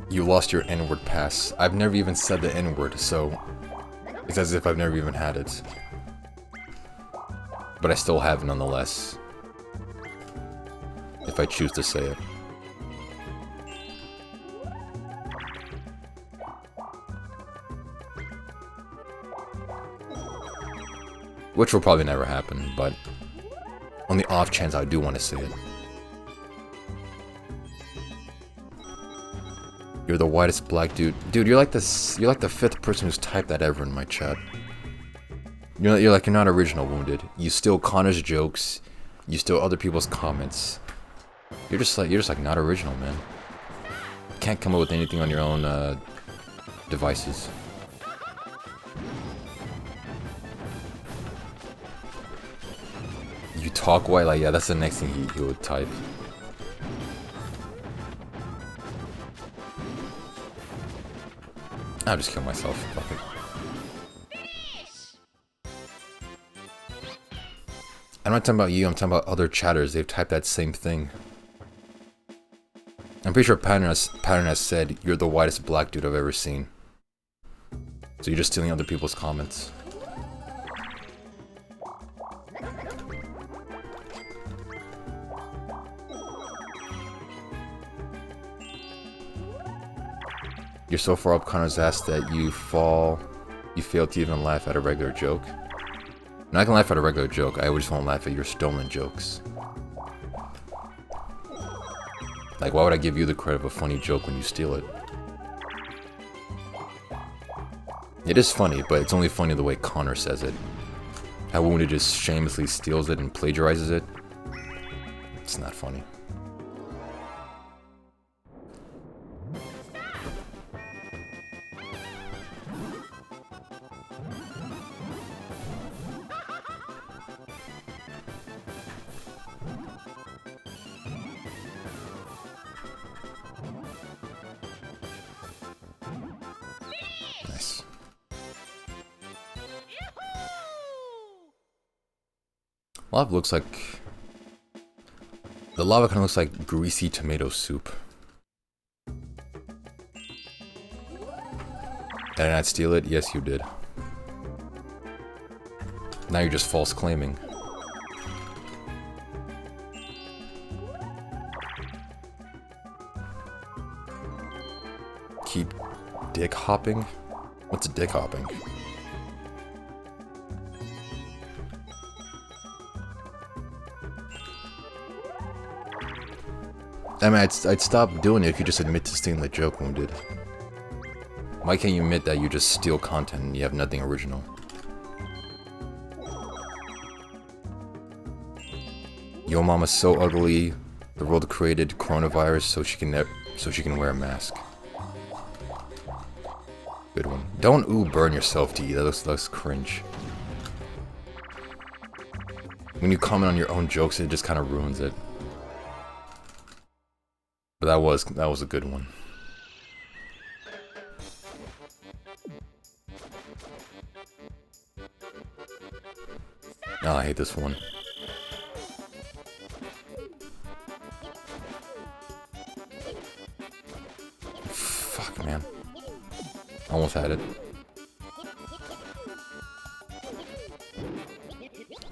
You lost your N-word pass. I've never even said the N-word, so it's as if I've never even had it. But I still have it nonetheless. If I choose to say it. Which will probably never happen, but on the off chance I do want to say it. You're the whitest black dude. Dude, you're like the 5th person who's typed that ever in my chat. You're not original, Wounded. You steal Connor's jokes. You steal other people's comments. You're just like not original, man. Can't come up with anything on your own devices. You talk white, like, yeah, that's the next thing he would type. I'll just kill myself. Fuck it. I'm not talking about you, I'm talking about other chatters. They've typed that same thing. I'm pretty sure Pattern has said, you're the whitest black dude I've ever seen. So you're just stealing other people's comments. You're so far up Connor's ass that you fail to even laugh at a regular joke. And I can laugh at a regular joke, I just won't laugh at your stolen jokes. Like, why would I give you the credit of a funny joke when you steal it? It is funny, but it's only funny the way Connor says it. How Wounded just shamelessly steals it and plagiarizes it. It's not funny. Nice. Lava looks like... The lava kind of looks like greasy tomato soup. Did I not steal it? Yes, you did. Now you're just false claiming. Keep dick hopping? What's dick hopping? I mean, I'd stop doing it if you just admit to stealing the joke, Wounded. Why can't you admit that you just steal content and you have nothing original? Yo mama's so ugly, the world created coronavirus so she can wear a mask. Good one. Don't burn yourself, T. That looks cringe. When you comment on your own jokes, it just kind of ruins it. But that was a good one. Oh, I hate this one. Fuck, man. Almost had it.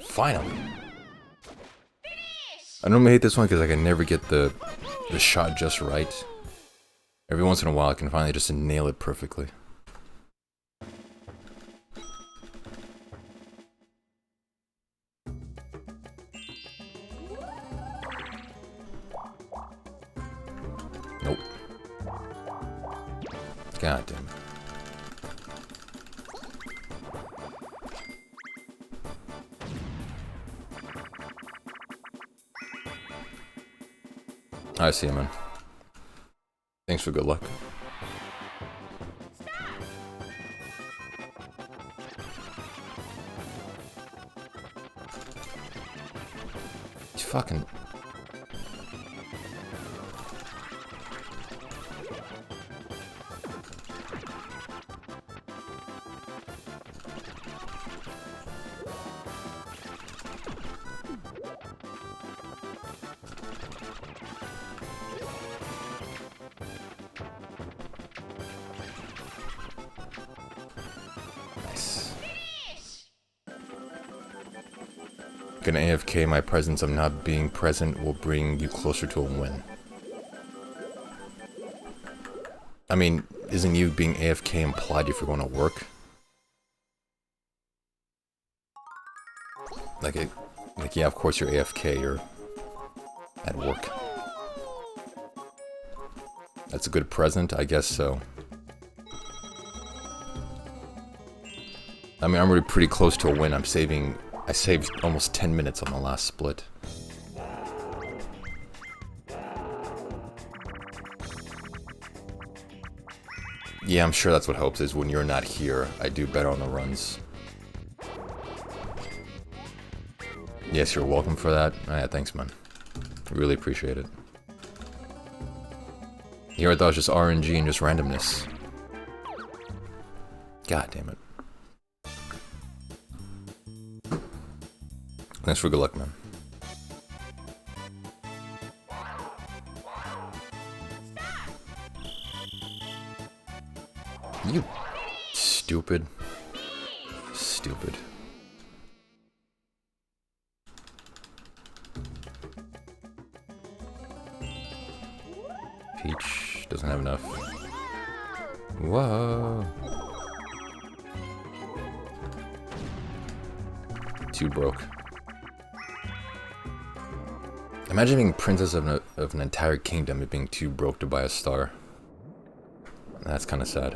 Finally. I normally hate this one because I can never get the shot just right. Every once in a while I can finally just nail it perfectly. Nope. God damn it. I see you, man. Thanks for good luck. You fucking... An AFK, my presence of not being present will bring you closer to a win. I mean, isn't you being AFK implied if you're going to work? Like, yeah, of course you're AFK, you're at work. That's a good present, I guess so. I mean, I'm already pretty close to a win. I saved almost 10 minutes on the last split. Yeah, I'm sure that's what helps, is when you're not here, I do better on the runs. Yes, you're welcome for that. Yeah, thanks, man. Really appreciate it. Here I thought it was just RNG and just randomness. God damn it. Thanks for good luck, man. You stupid. Stupid. Peach doesn't have enough. Whoa. Too broke. Imagine being princess of an entire kingdom and being too broke to buy a star. That's kind of sad.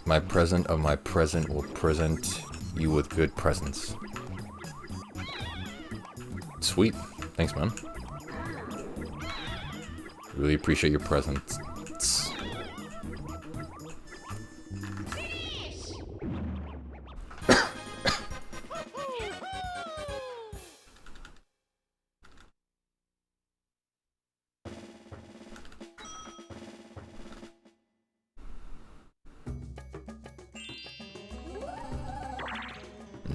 My present of my present will present you with good presents. Sweet. Thanks, man. Really appreciate your presents.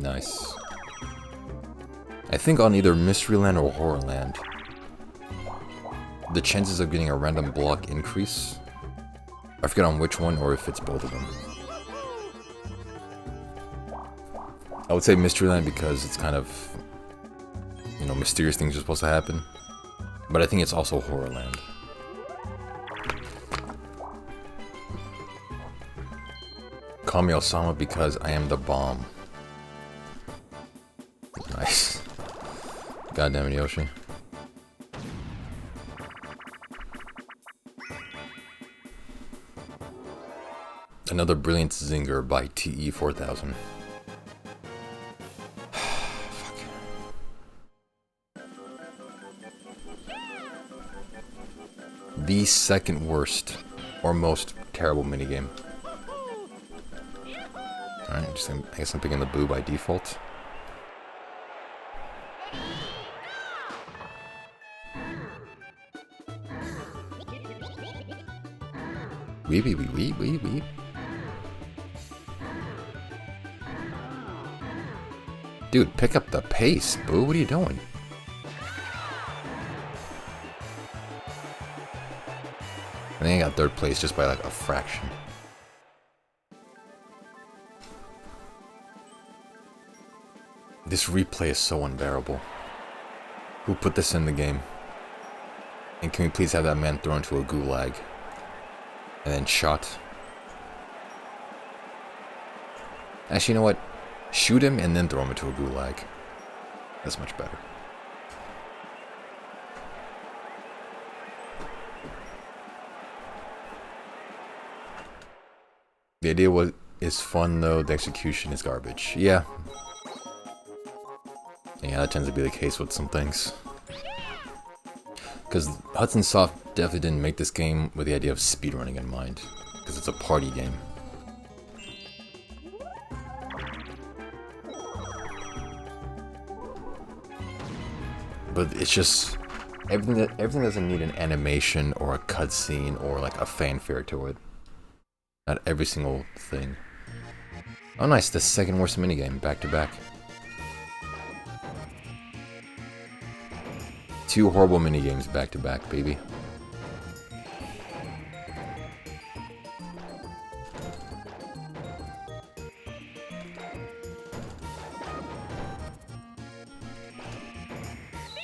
Nice. I think on either Mysteryland or Horrorland, the chances of getting a random block increase. I forget on which one or if it's both of them. I would say Mysteryland because it's kind of, you know, mysterious things are supposed to happen. But I think it's also Horrorland. Call me Osama because I am the bomb. Nice. God damn it, Yoshi. Another brilliant zinger by TE4000. Fuck. The second worst or most terrible minigame. Alright, I guess I'm picking the boo by default. Weep, weep, weep, weep, weep, weep. Dude, pick up the pace, boo. What are you doing? I think I got third place just by like a fraction. This replay is so unbearable. Who put this in the game? And can we please have that man thrown into a gulag? And then shot? Actually, you know what? Shoot him and then throw him into a gulag. That's much better. The idea is fun though, the execution is garbage. Yeah. Yeah, that tends to be the case with some things. Because Hudson Soft definitely didn't make this game with the idea of speedrunning in mind. Because it's a party game. But it's just... Everything doesn't need an animation or a cutscene or like a fanfare to it. Not every single thing. Oh nice, the second worst minigame, back to back. Two horrible minigames back to back, baby.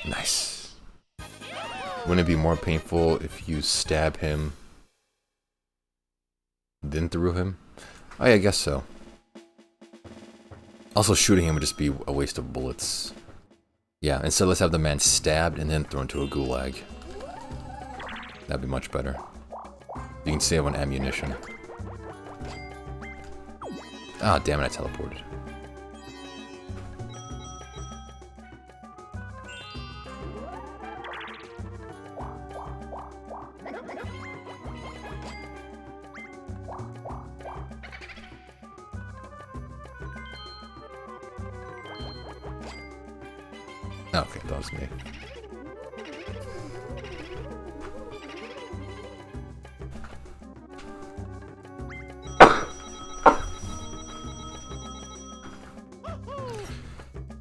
Nice. Wouldn't it be more painful if you stab him then threw him? Oh yeah, I guess so. Also, shooting him would just be a waste of bullets. Yeah, instead let's have the man stabbed and then thrown into a gulag. That'd be much better. You can save on ammunition. Ah, damn it, I teleported. Okay, that was me.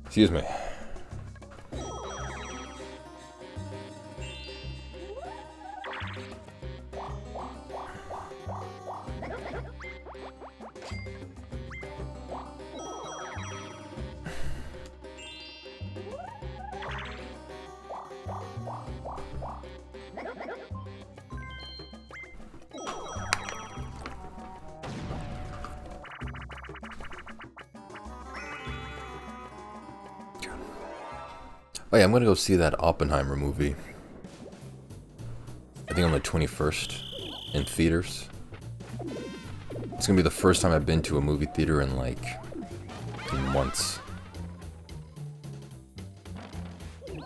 Excuse me. Oh yeah, I'm gonna go see that Oppenheimer movie. I think on the 21st in theaters. It's gonna be the first time I've been to a movie theater in like months. I'm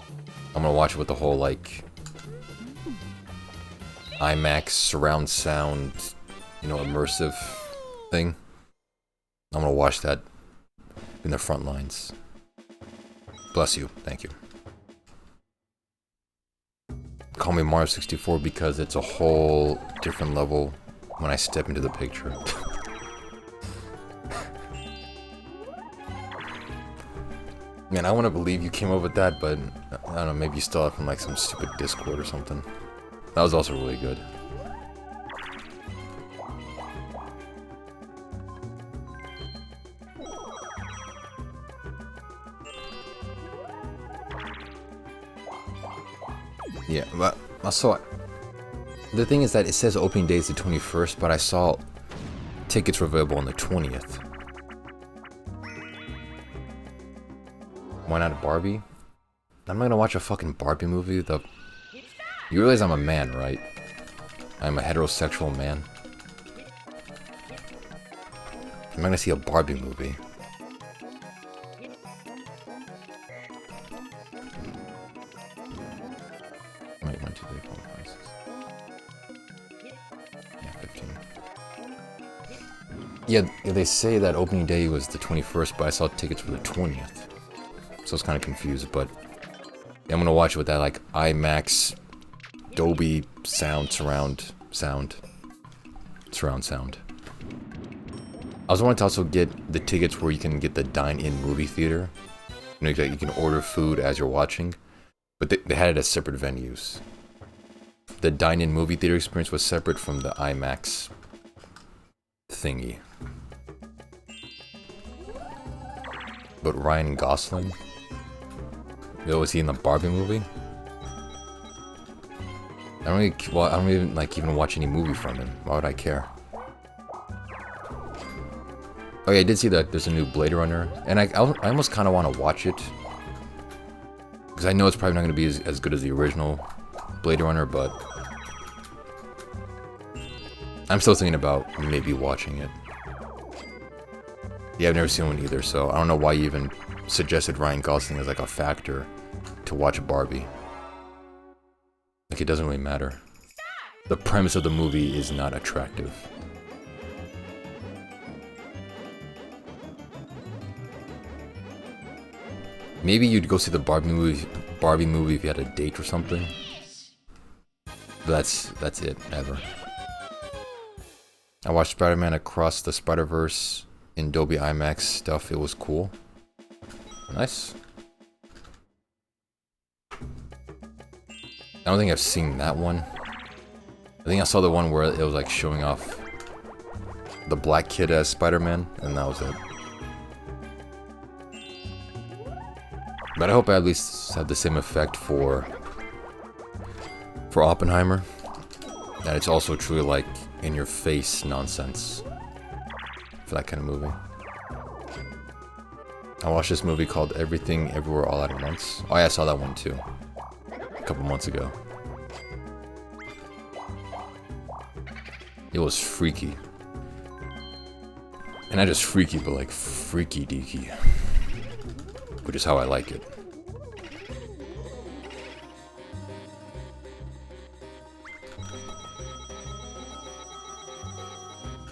gonna watch it with the whole like IMAX surround sound, you know, immersive thing. I'm gonna watch that in the front lines. Bless you, thank you. Call me Mario 64 because it's a whole different level when I step into the picture. Man, I want to believe you came up with that, but I don't know, maybe you stole it from like some stupid Discord or something. That was also really good. Yeah, but I saw... The thing is that it says opening day is the 21st, but I saw tickets were available on the 20th. Why not a Barbie? I'm not gonna watch a fucking Barbie movie. You realize I'm a man, right? I'm a heterosexual man. I'm not gonna see a Barbie movie. Wait, 1, 2, 3, 4, 5, 6. Yeah, 15. Yeah, they say that opening day was the 21st, but I saw tickets for the 20th. So I was kind of confused, but yeah, I'm gonna watch it with that like IMAX, Dolby surround sound. I was wanting to also get the tickets where you can get the dine-in movie theater. You know, you can order food as you're watching, but they had it at separate venues. the dine-in movie theater experience was separate from the IMAX thingy. But Ryan Gosling? Yo, was he in the Barbie movie? I don't really, well, I don't even like even watch any movie from him. Why would I care? Oh yeah, I did see that there's a new Blade Runner, and I almost kind of want to watch it because I know it's probably not going to be as good as the original Blade Runner, but I'm still thinking about maybe watching it. Yeah, I've never seen one either, so I don't know why you even suggested Ryan Gosling as like a factor to watch Barbie. Like, it doesn't really matter. The premise of the movie is not attractive. Maybe you'd go see the Barbie movie if you had a date or something. But that's it, ever. I watched Spider-Man Across the Spider-Verse in Dolby IMAX stuff. It was cool. Nice. I don't think I've seen that one. I think I saw the one where it was like showing off the black kid as Spider-Man, and that was it. But I hope I at least have the same effect for Oppenheimer. That it's also truly like in-your-face nonsense for that kind of movie. I watched this movie called Everything Everywhere All at Once. Oh yeah, I saw that one too. A couple months ago. It was freaky. And not just freaky, but like freaky deaky. Which is how I like it.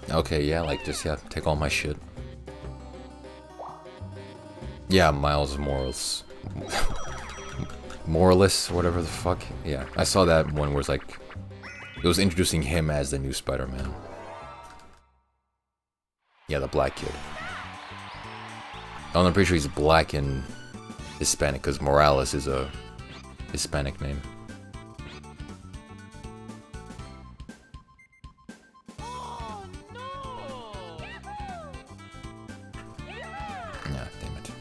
Okay, yeah, like just, yeah, take all my shit. Yeah, Miles Morales. Morales, whatever the fuck. Yeah, I saw that one where it's like, it was introducing him as the new Spider-Man. Yeah, the black kid. Oh, I'm pretty sure he's black and Hispanic, because Morales is a Hispanic name. Yeah, damn it.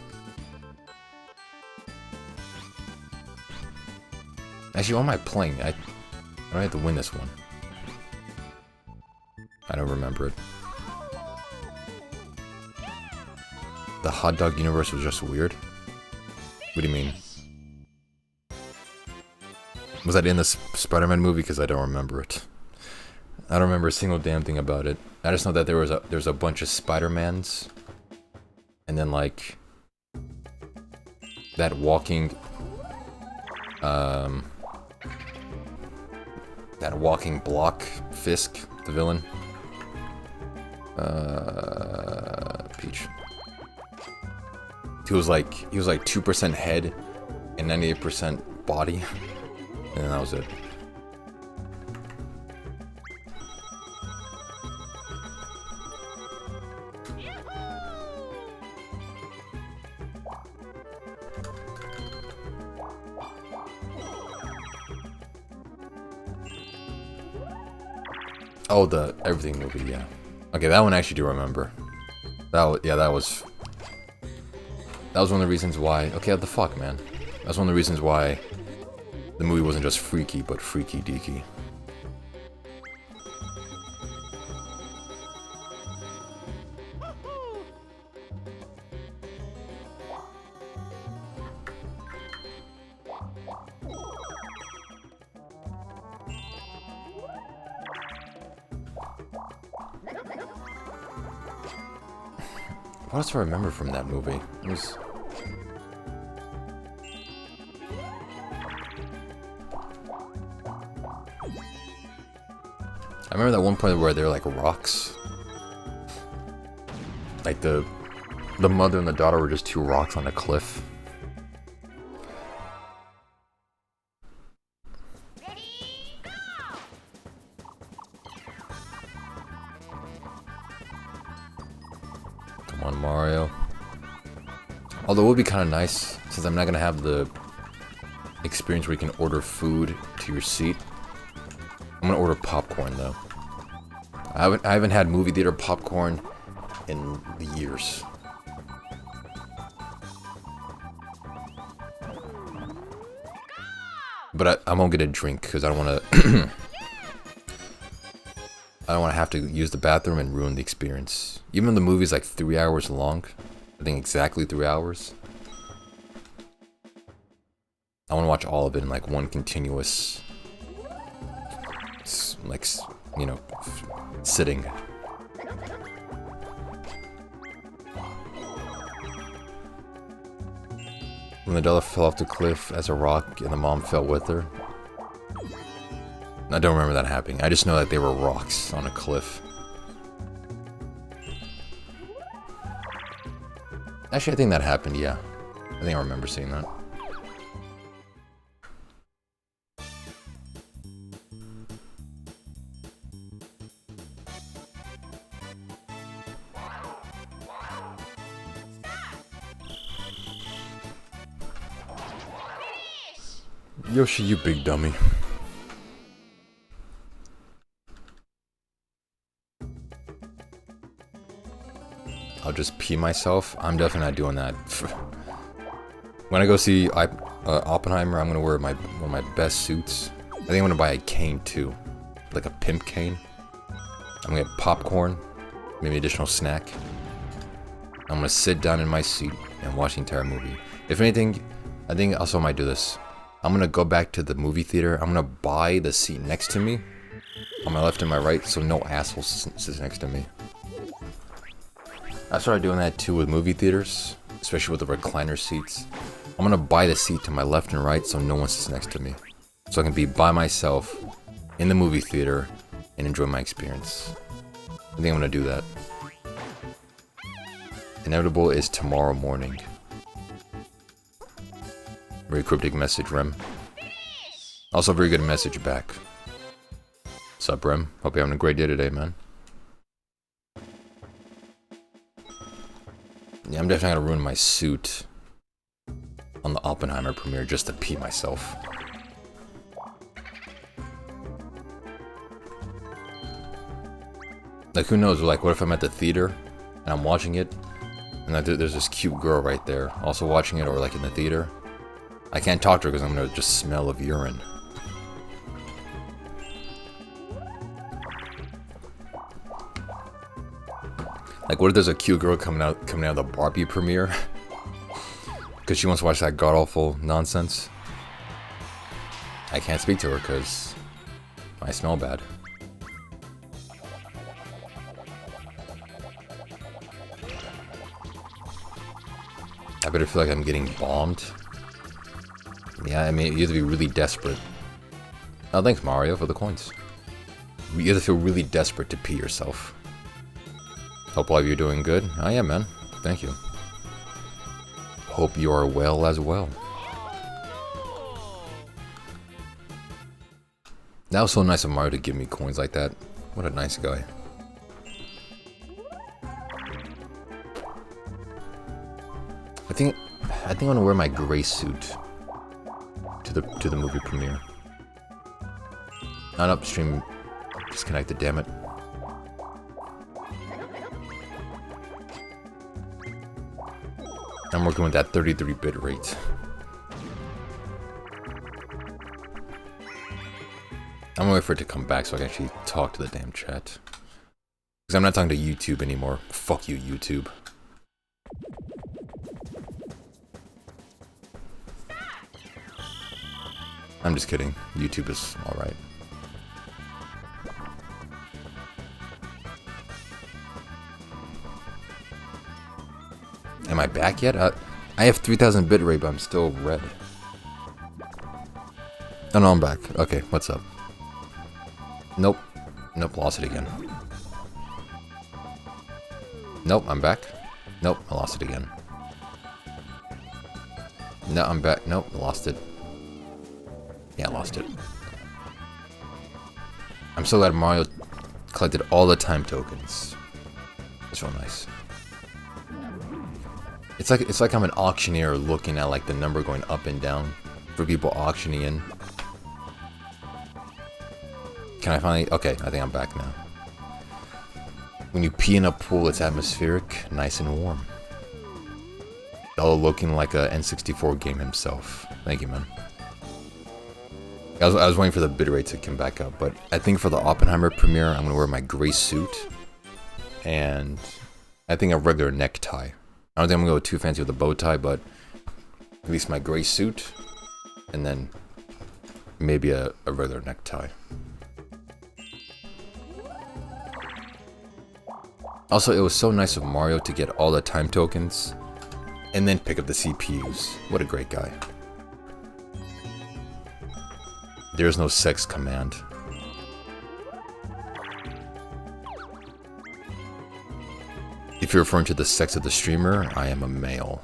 Actually, what am I playing? I don't have to win this one. I don't remember it. The hot dog universe was just weird? What do you mean? Was that in the Spider-Man movie? Because I don't remember it. I don't remember a single damn thing about it. I just know that there's a bunch of Spider-Mans. And then like that walking block Fisk, the villain. Peach. He was like 2% head and 98% body. And then that was it. Oh, the Everything movie, yeah. Okay, that one I actually do remember. That was one of the reasons why. Okay, what the fuck, man? That's one of the reasons why the movie wasn't just freaky, but freaky deaky. What else do I remember from that movie? It was... I remember that one point where they were like rocks. Like the mother and the daughter were just two rocks on a cliff. Come on, Mario. Although it would be kind of nice, since I'm not going to have the experience where you can order food to your seat. I'm gonna order popcorn though. I haven't had movie theater popcorn in years. But I won't get a drink because I don't want to. I don't want to have to use the bathroom and ruin the experience. Even though the movie's like 3 hours long, I think exactly 3 hours. I want to watch all of it in like one continuous, like, you know, sitting. When Nadella fell off the cliff as a rock and the mom fell with her. I don't remember that happening. I just know that they were rocks on a cliff. Actually, I think that happened, yeah. I think I remember seeing that. Yoshi, you big dummy. I'll just pee myself. I'm definitely not doing that. When I go see Oppenheimer, I'm gonna wear one of my best suits. I think I'm gonna buy a cane too, like a pimp cane. I'm gonna get popcorn, maybe additional snack. I'm gonna sit down in my seat and watch the entire movie. If anything, I think also I might do this. I'm gonna go back to the movie theater. I'm gonna buy the seat next to me, on my left and my right, so no asshole sits next to me. I started doing that too with movie theaters, especially with the recliner seats. I'm gonna buy the seat to my left and right so no one sits next to me. So I can be by myself in the movie theater and enjoy my experience. I think I'm gonna do that. Inevitable is tomorrow morning. Very cryptic message, Rem. Also very good message back. What's up, Rem? Hope you're having a great day today, man. Yeah, I'm definitely gonna ruin my suit on the Oppenheimer premiere just to pee myself. Like, who knows? Like, what if I'm at the theater and I'm watching it, and there's this cute girl right there also watching it, or like in the theater. I can't talk to her because I'm gonna just smell of urine. Like, what if there's a cute girl coming out of the Barbie premiere? Because she wants to watch that god-awful nonsense. I can't speak to her because I smell bad. I better feel like I'm getting bombed. Yeah, I mean, you have to be really desperate. Oh, thanks, Mario, for the coins. You have to feel really desperate to pee yourself. Hope all of you are doing good. Oh yeah, man. Thank you. Hope you are well as well. That was so nice of Mario to give me coins like that. What a nice guy. I think I'm gonna wear my gray suit to the movie premiere. Not upstream. Disconnected, damn it. I'm working with that 33 bit rate. I'm gonna wait for it to come back so I can actually talk to the damn chat. Because I'm not talking to YouTube anymore. Fuck you, YouTube. I'm just kidding. YouTube is alright. Am I back yet? I have 3000 bitrate, but I'm still red. Oh no, I'm back. Okay, what's up? Nope. Nope, lost it again. Nope, I'm back. Nope, I lost it again. No, I'm back. Nope, I lost it. Yeah, I lost it. I'm so glad Mario collected all the time tokens. It's real nice. It's like I'm an auctioneer looking at like the number going up and down for people auctioning in. Can I finally... Okay, I think I'm back now. When you pee in a pool, it's atmospheric, nice and warm. All looking like a N64 game himself. Thank you, man. I was waiting for the bitrate to come back up, but I think for the Oppenheimer premiere, I'm gonna wear my gray suit and I think a regular necktie. I don't think I'm gonna go too fancy with a bow tie, but at least my gray suit and then maybe a regular necktie. Also, it was so nice of Mario to get all the time tokens and then pick up the CPUs. What a great guy. There's no sex command. If you're referring to the sex of the streamer, I am a male.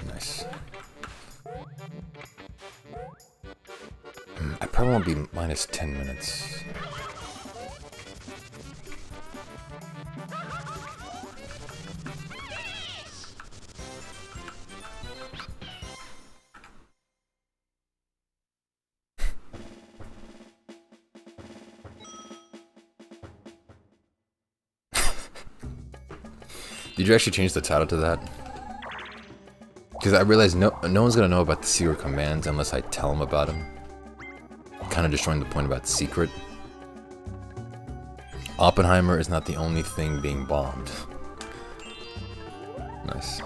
Nice. I probably won't be minus 10 minutes. Did you actually change the title to that? Because I realized no one's gonna know about the secret commands unless I tell them about them. Kind of destroying the point about secret. Oppenheimer is not the only thing being bombed. Nice.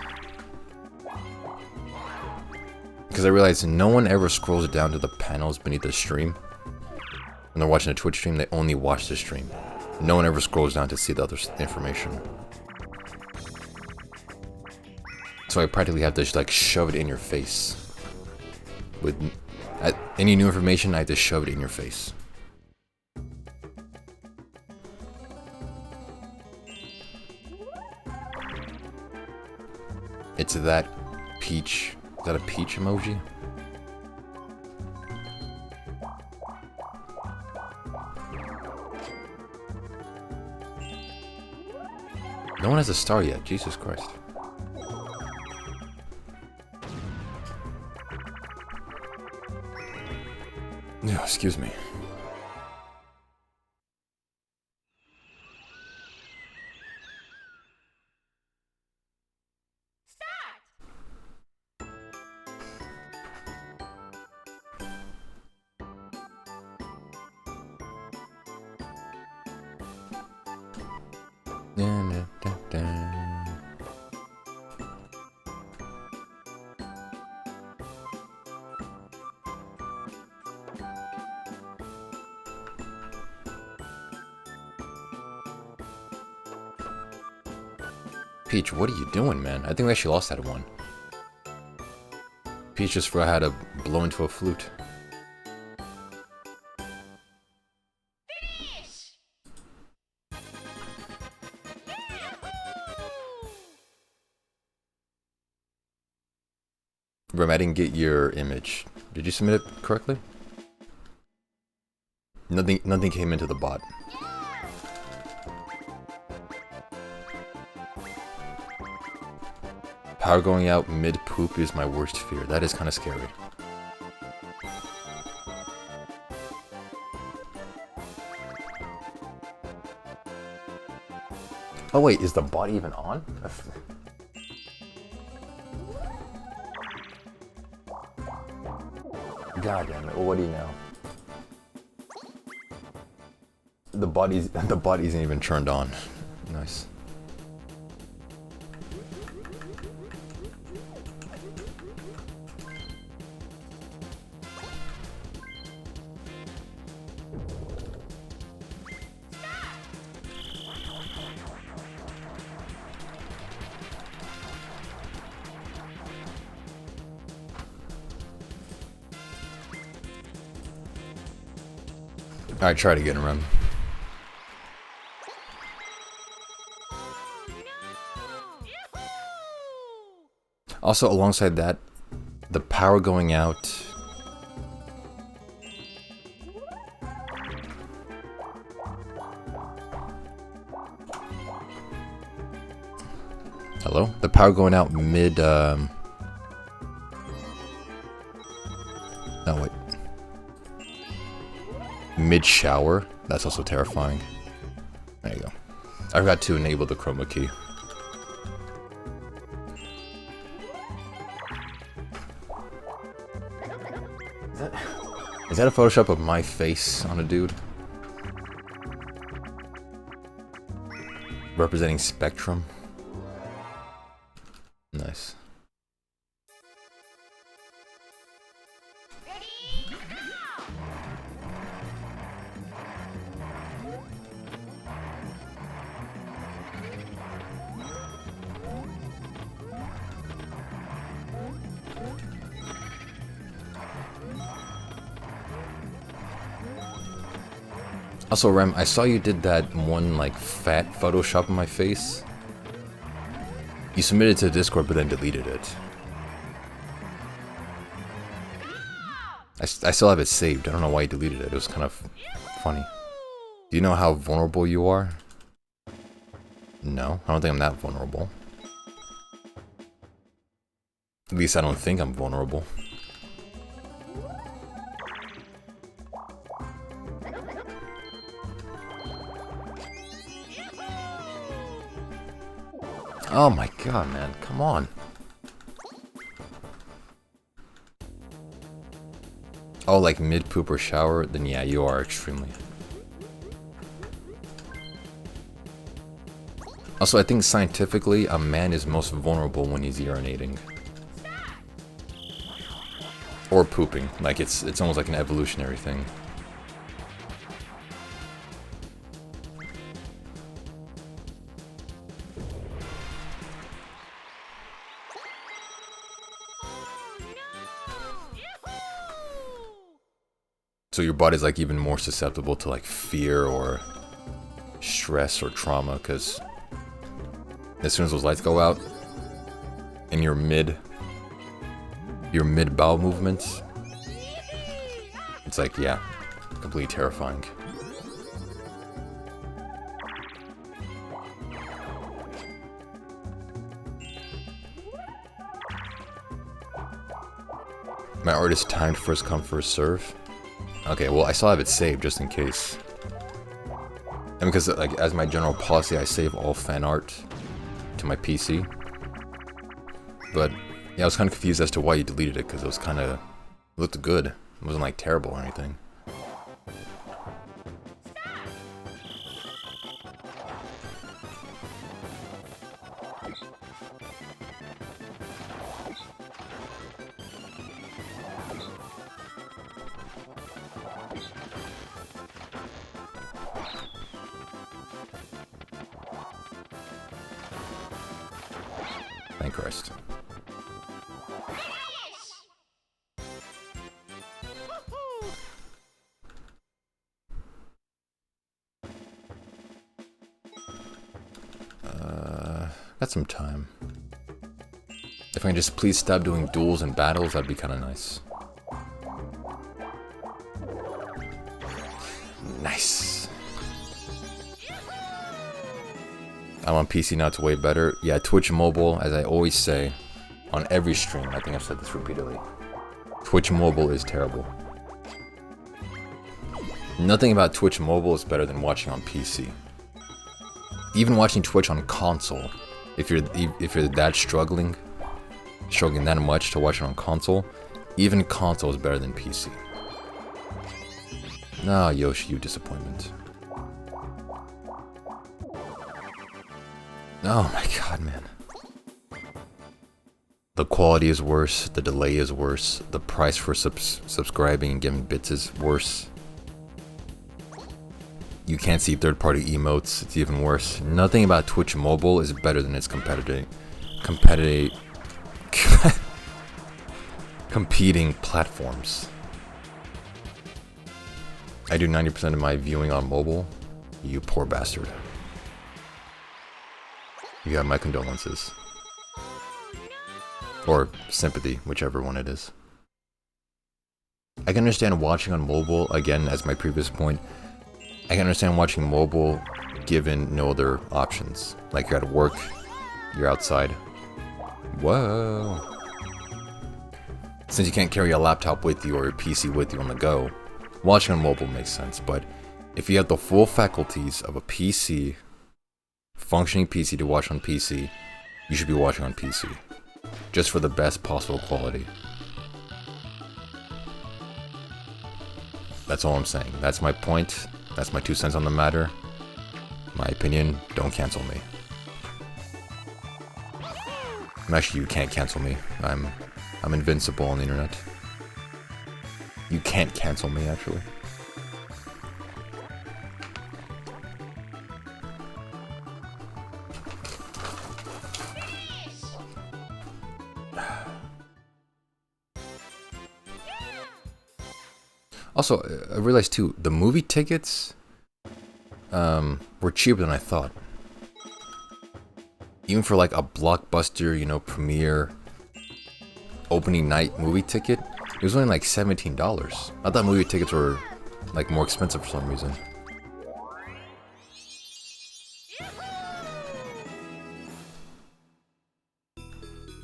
Because I realized no one ever scrolls down to the panels beneath the stream. When they're watching a Twitch stream, they only watch the stream. No one ever scrolls down to see the other information. So I practically have to just, like, shove it in your face. With any new information, I have to shove it in your face. It's that peach. Is that a peach emoji? No one has a star yet. Jesus Christ. Yeah, excuse me. Peach, what are you doing, man? I think we actually lost that one. Peach just forgot how to blow into a flute. Rem, I didn't get your image. Did you submit it correctly? Nothing came into the bot. Power going out mid-poop is my worst fear. That is kind of scary. Oh wait, is the bot even on? God damn it, well, what do you know? The bot isn't even turned on. Nice. Alright, try it again, Rem. Also, alongside that, the power going out. Hello? The power going out mid, oh, wait. Mid-shower. That's also terrifying. There you go. I forgot to enable the chroma key. Is that a Photoshop of my face on a dude? Representing Spectrum? Nice. Also, Rem, I saw you did that one, like, fat Photoshop of my face. You submitted it to Discord, but then deleted it. I still have it saved. I don't know why you deleted it. It was kind of funny. Do you know how vulnerable you are? No, I don't think I'm that vulnerable. At least I don't think I'm vulnerable. Oh my god, man, come on. Oh, like mid-poop or shower? Then yeah, you are extremely. Also, I think scientifically, a man is most vulnerable when he's urinating. Or pooping. Like, it's almost like an evolutionary thing. So your body's like even more susceptible to like fear or stress or trauma, because as soon as those lights go out and your mid bowel movements, it's like, yeah, completely terrifying. My art is timed first come first serve. Okay, well, I still have it saved just in case. And because, like, as my general policy, I save all fan art to my PC. But, yeah, I was kind of confused as to why you deleted it, because it was kind of... It looked good. It wasn't, like, terrible or anything. Thank Christ. Got some time. If I can just please stop doing duels and battles, that'd be kind of nice. Nice. I'm on PC now, it's way better. Yeah, Twitch Mobile, as I always say, on every stream, I think I've said this repeatedly. Twitch Mobile is terrible. Nothing about Twitch Mobile is better than watching on PC. Even watching Twitch on console, if you're that struggling that much to watch it on console, even console is better than PC. Nah, Yoshi, you disappointment. Oh my god, man. The quality is worse, the delay is worse, the price for subscribing and giving bits is worse. You can't see third-party emotes, it's even worse. Nothing about Twitch Mobile is better than its competing platforms. I do 90% of my viewing on mobile. You poor bastard. You have my condolences. Or sympathy, whichever one it is. I can understand watching on mobile, again, as my previous point. I can understand watching mobile given no other options. Like you're at work, you're outside. Whoa. Since you can't carry a laptop with you or your PC with you on the go, watching on mobile makes sense. But if you have the full faculties of a PC, functioning PC to watch on PC, you should be watching on PC. Just for the best possible quality. That's all I'm saying. That's my point. That's my 2 cents on the matter. My opinion, don't cancel me. Actually, you can't cancel me. I'm invincible on the internet. You can't cancel me, actually. Also, I realized too, the movie tickets were cheaper than I thought. Even for like a blockbuster, you know, premiere opening night movie ticket, it was only like $17. I thought movie tickets were like more expensive for some reason.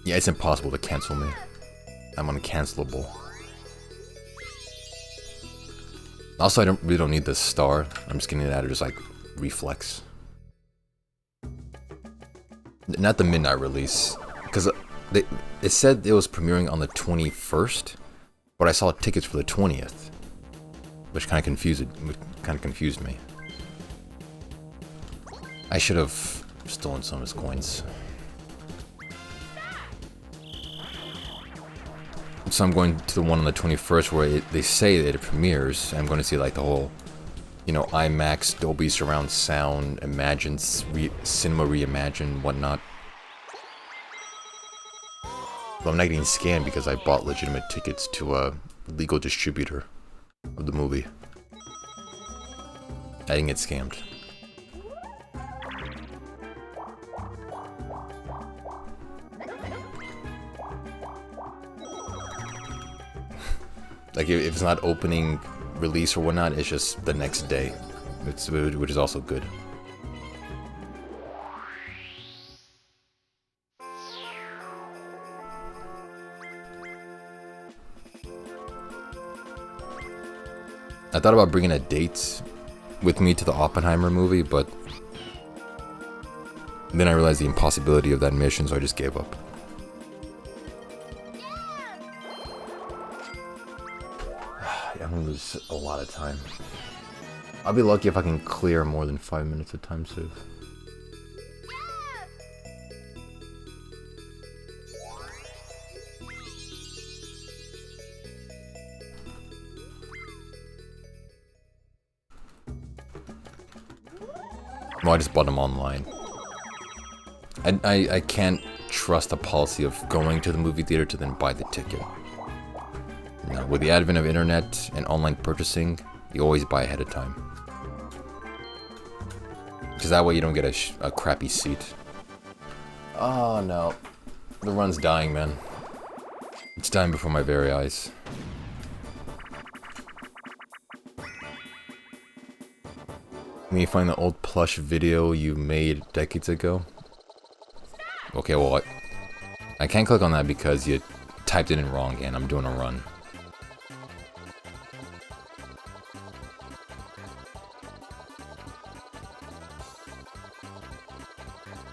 Yeah, it's impossible to cancel me. I'm uncancelable. Also, I really don't need this star. I'm just getting it out of just like reflex. Not the midnight release, because it said it was premiering on the 21st, but I saw tickets for the 20th, which kind of confused me. I should have stolen some of his coins. So I'm going to the one on the 21st where they say that it premieres. I'm going to see like the whole, you know, IMAX, Dolby Surround Sound, Cinema Reimagined, whatnot. But I'm not getting scammed because I bought legitimate tickets to a legal distributor of the movie. I didn't get scammed. Like, if it's not opening release or whatnot, it's just the next day, which is also good. I thought about bringing a date with me to the Oppenheimer movie, but then I realized the impossibility of that mission, so I just gave up. I'm gonna lose a lot of time. I'll be lucky if I can clear more than 5 minutes of time save. Well, I just bought them online. I can't trust the policy of going to the movie theater to then buy the ticket. No, with the advent of internet and online purchasing, you always buy ahead of time. Because that way you don't get a crappy seat. Oh no. The run's dying, man. It's dying before my very eyes. Can you find the old plush video you made decades ago? Okay, well, I can't click on that because you typed it in wrong and I'm doing a run.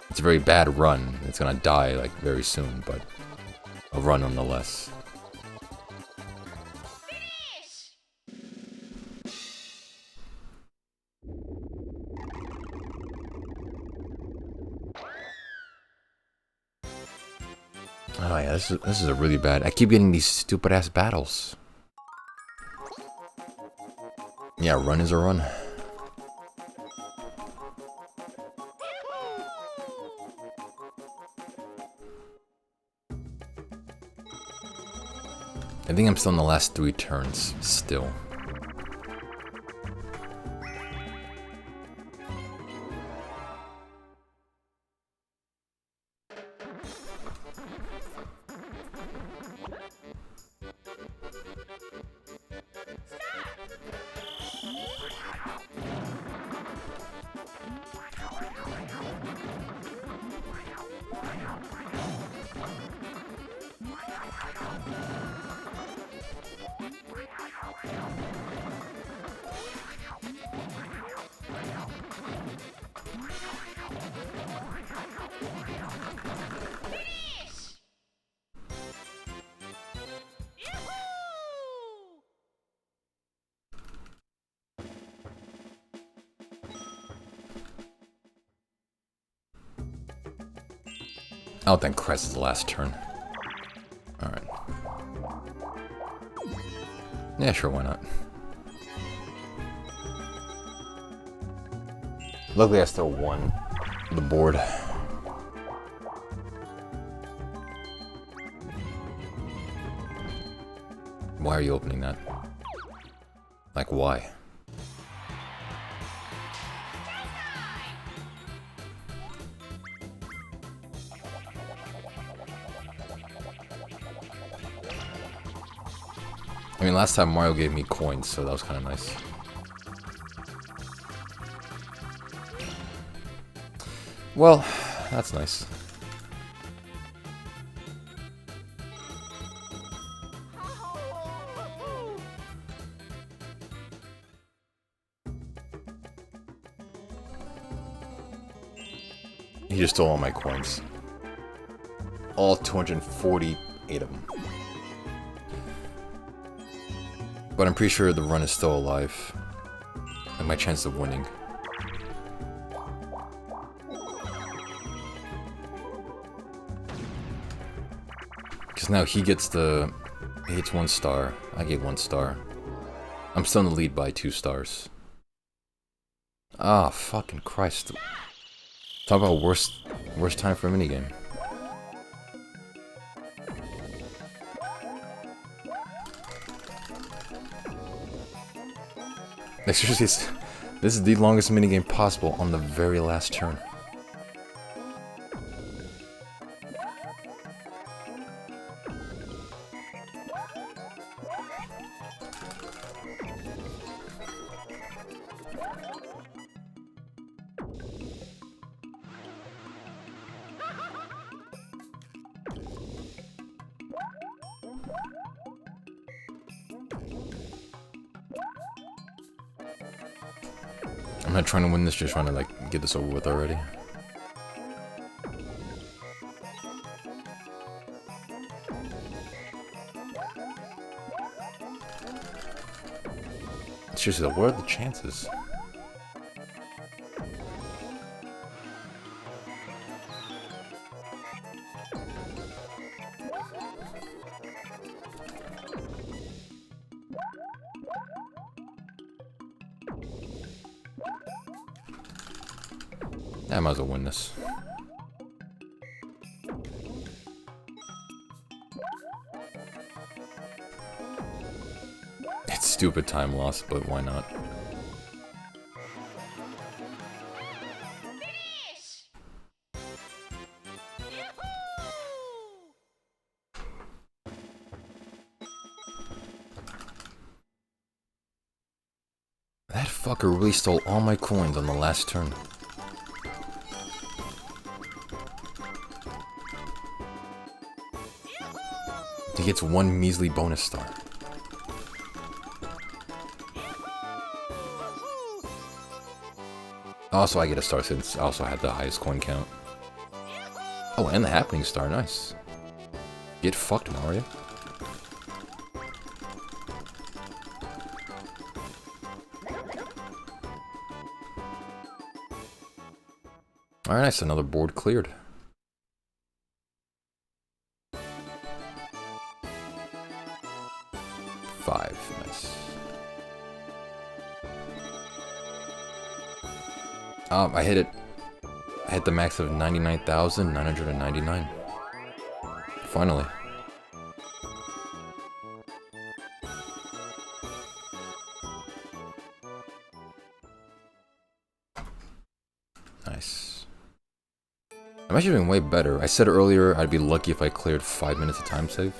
It's a very bad run. It's gonna die like very soon, but a run nonetheless. Oh yeah, this is a really bad. I keep getting these stupid ass battles. Yeah, run is a run. I think I'm still in the last 3 turns, still. Oh, thank Christ, it's the last turn. Alright. Yeah, sure, why not? Luckily, I still won the board. Why are you opening that? Like, why? I mean, last time Mario gave me coins, so that was kind of nice. Well, that's nice. He just stole all my coins. All 248 of them. But I'm pretty sure the run is still alive. And my chance of winning. Because now he gets the... He gets 1 star. I get 1 star. I'm still in the lead by 2 stars. Ah, fucking Christ. Talk about worst time for a minigame. Seriously, this is the longest minigame possible on the very last turn. I'm not trying to win this, just trying to, like, get this over with already. Seriously, what are the chances? I might as well win this. It's stupid time loss, but why not? That fucker really stole all my coins on the last turn. He gets 1 measly bonus star. Also, I get a star since I also had the highest coin count. Oh, and the happening star, nice. Get fucked, Mario. Alright, nice, another board cleared. Nice. I hit it. I hit the max of 99,999. Finally. Nice. I'm actually doing way better. I said earlier I'd be lucky if I cleared 5 minutes of time save.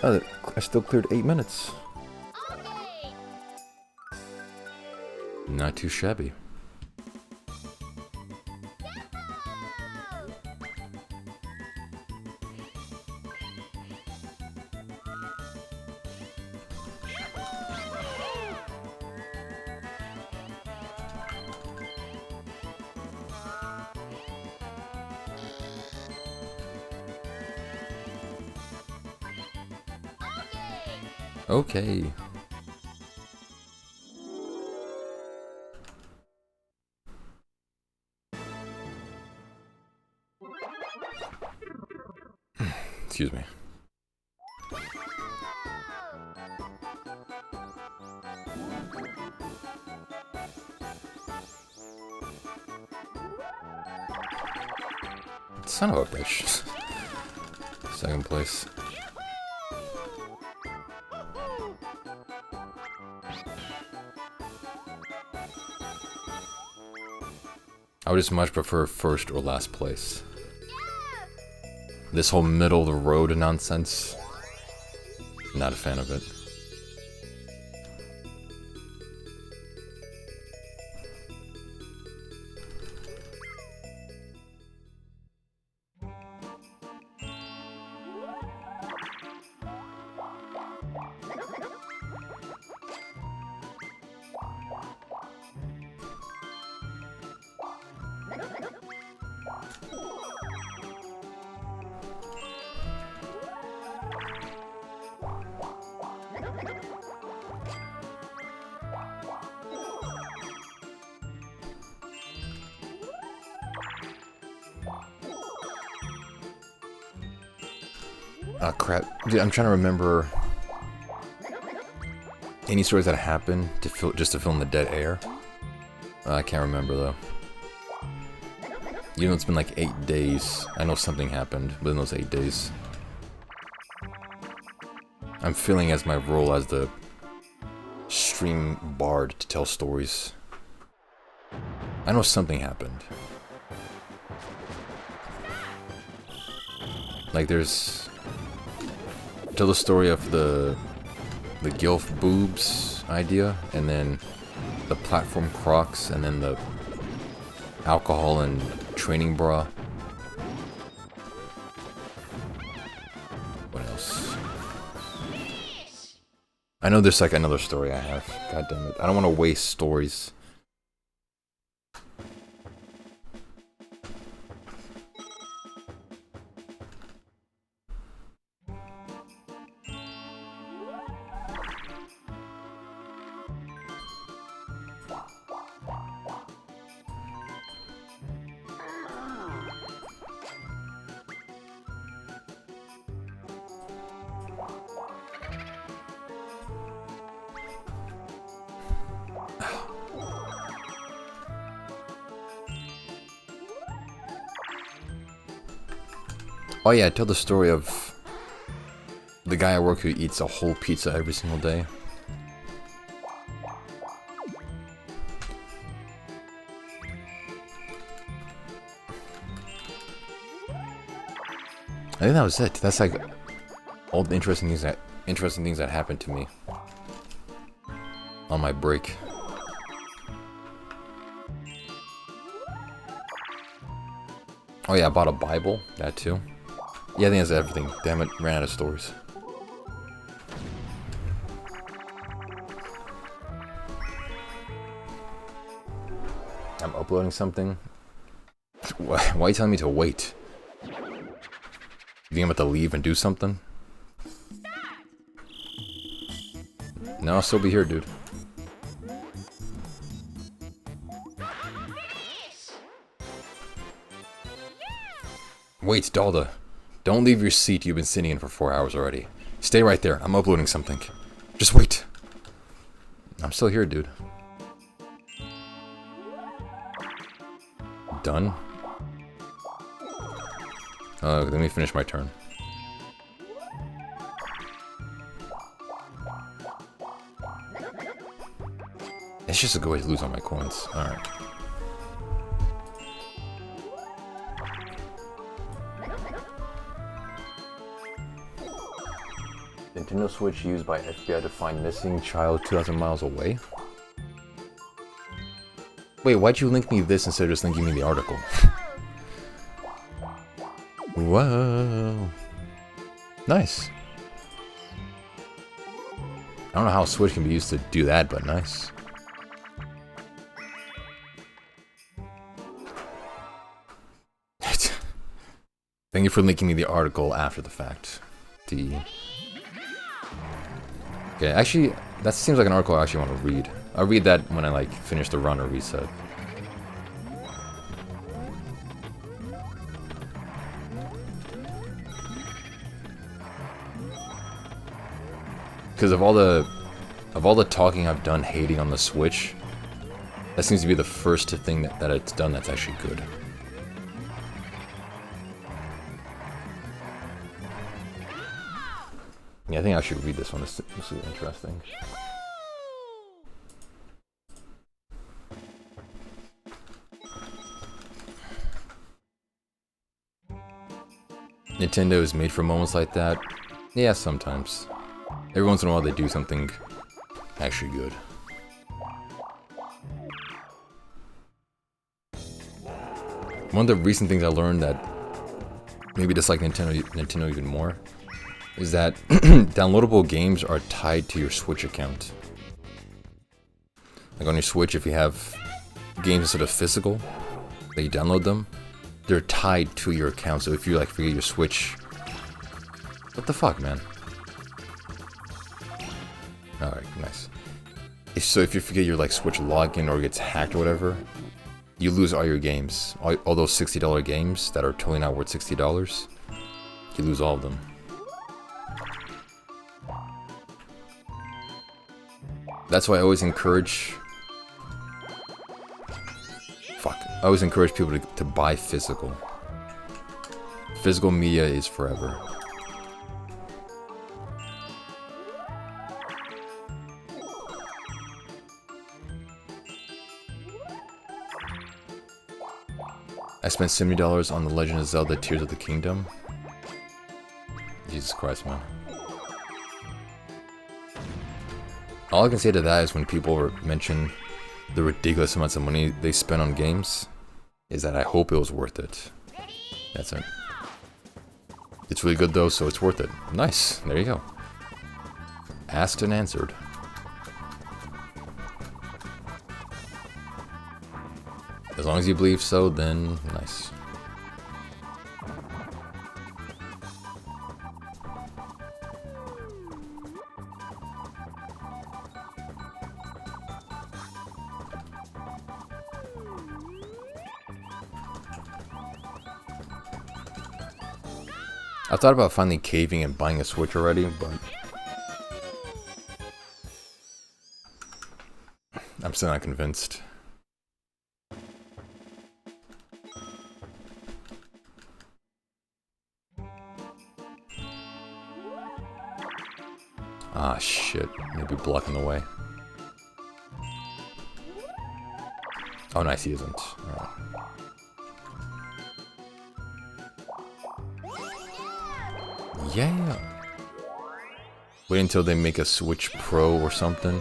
Oh, I still cleared 8 minutes. Not too shabby. Okay. Excuse me. Son of a bitch. Second place. I would just much prefer first or last place. This whole middle of the road nonsense, not a fan of it. Oh crap, dude, I'm trying to remember any stories that happened to just to fill in the dead air. I can't remember though. Even though it's been like 8 days, I know something happened within those 8 days. I'm feeling as my role as the stream bard to tell stories. I know something happened. Like there's... Tell the story of the Gilf boobs idea, and then the platform crocs, and then the alcohol and training bra. What else? I know there's like another story I have. God damn it. I don't want to waste stories. Oh yeah, tell the story of the guy at work who eats a whole pizza every single day. I think that was it. That's like all the interesting things that happened to me on my break. Oh yeah, I bought a Bible. That too. Yeah, I think that's everything. Damn it, ran out of stories. I'm uploading something. Why are you telling me to wait? You think I'm about to leave and do something? No, I'll still be here, dude. Wait, Dalda. Don't leave your seat you've been sitting in for 4 hours already. Stay right there. I'm uploading something. Just wait. I'm still here, dude. Done? Let me finish my turn. It's just a good way to lose all my coins. Alright. Nintendo Switch used by FBI to find missing child 2,000 miles away? Wait, why'd you link me this instead of just linking me the article? Whoa. Nice. I don't know how Switch can be used to do that, but nice. Thank you for linking me the article after the fact. Okay, actually, that seems like an article I actually want to read. I'll read that when I like finish the run or reset. Because of all the talking I've done hating on the Switch, that seems to be the first thing that it's done that's actually good. Yeah, I think I should read this one. This is interesting. Nintendo is made for moments like that. Yeah, sometimes. Every once in a while they do something actually good. One of the recent things I learned that maybe dislike Nintendo even more is that downloadable games are tied to your Switch account. Like on your Switch, if you have games instead of physical, that you download them, they're tied to your account. So if you like forget your Switch, what the fuck, man? All right, nice. So if you forget your like Switch login or gets hacked or whatever, you lose all your games. All those $60 games that are totally not worth $60, you lose all of them. That's why I always encourage... I always encourage people to buy physical. Physical media is forever. I spent $70 on The Legend of Zelda Tears of the Kingdom. Jesus Christ, man. All I can say to that is when people mention the ridiculous amounts of money they spend on games, is that I hope it was worth it. That's it. It's really good though, so it's worth it. Nice, there you go. Asked and answered. As long as you believe so, then nice. I thought about finally caving and buying a Switch already, but I'm still not convinced. Ah, shit. Maybe blocking the way. Oh, nice, he isn't. Alright. Yeah. Wait until they make a Switch Pro or something.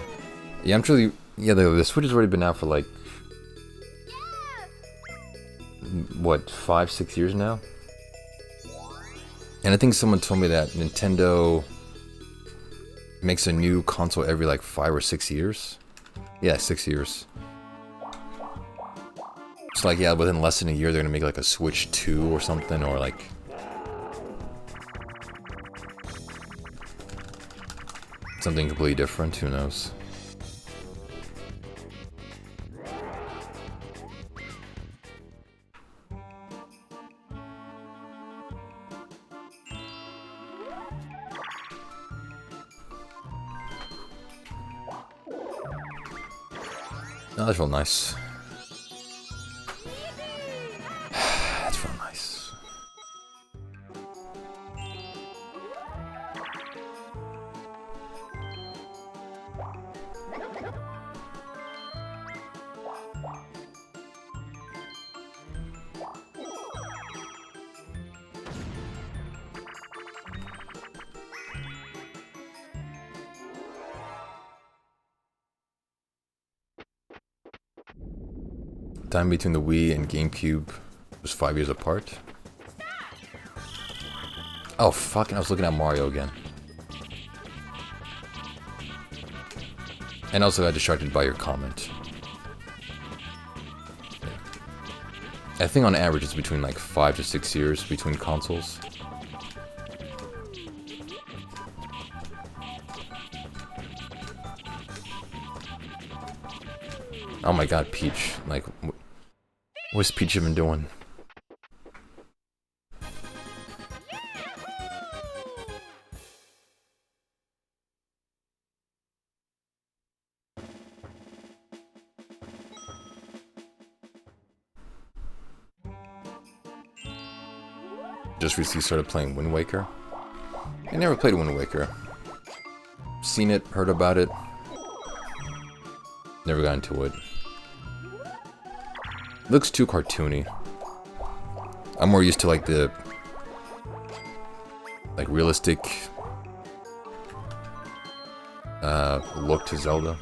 Yeah, I'm truly... Yeah, the Switch has already been out for like... What, 5-6 years now? And I think someone told me that Nintendo makes a new console every like 5 or 6 years. Yeah, 6 years. It's like, yeah, within less than a year they're gonna make like a Switch 2 or something, or like... something completely different, who knows? Oh, that's real nice. That's real nice. Time between the Wii and GameCube was 5 years apart. Oh fuck, I was looking at Mario again. And also got distracted by your comment. Yeah. I think on average it's between like 5 to 6 years between consoles. Oh my god, Peach. Like, what's Peach even doing? just recently started playing Wind Waker. I never played Wind Waker. Seen it, heard about it. Never got into it. Looks too cartoony. I'm more used to like the realistic look to Zelda.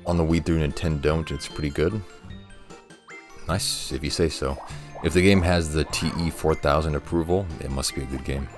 On the Wii through Nintendo, it's pretty good. Nice, if you say so. If the game has the TE 4000 approval, it must be a good game.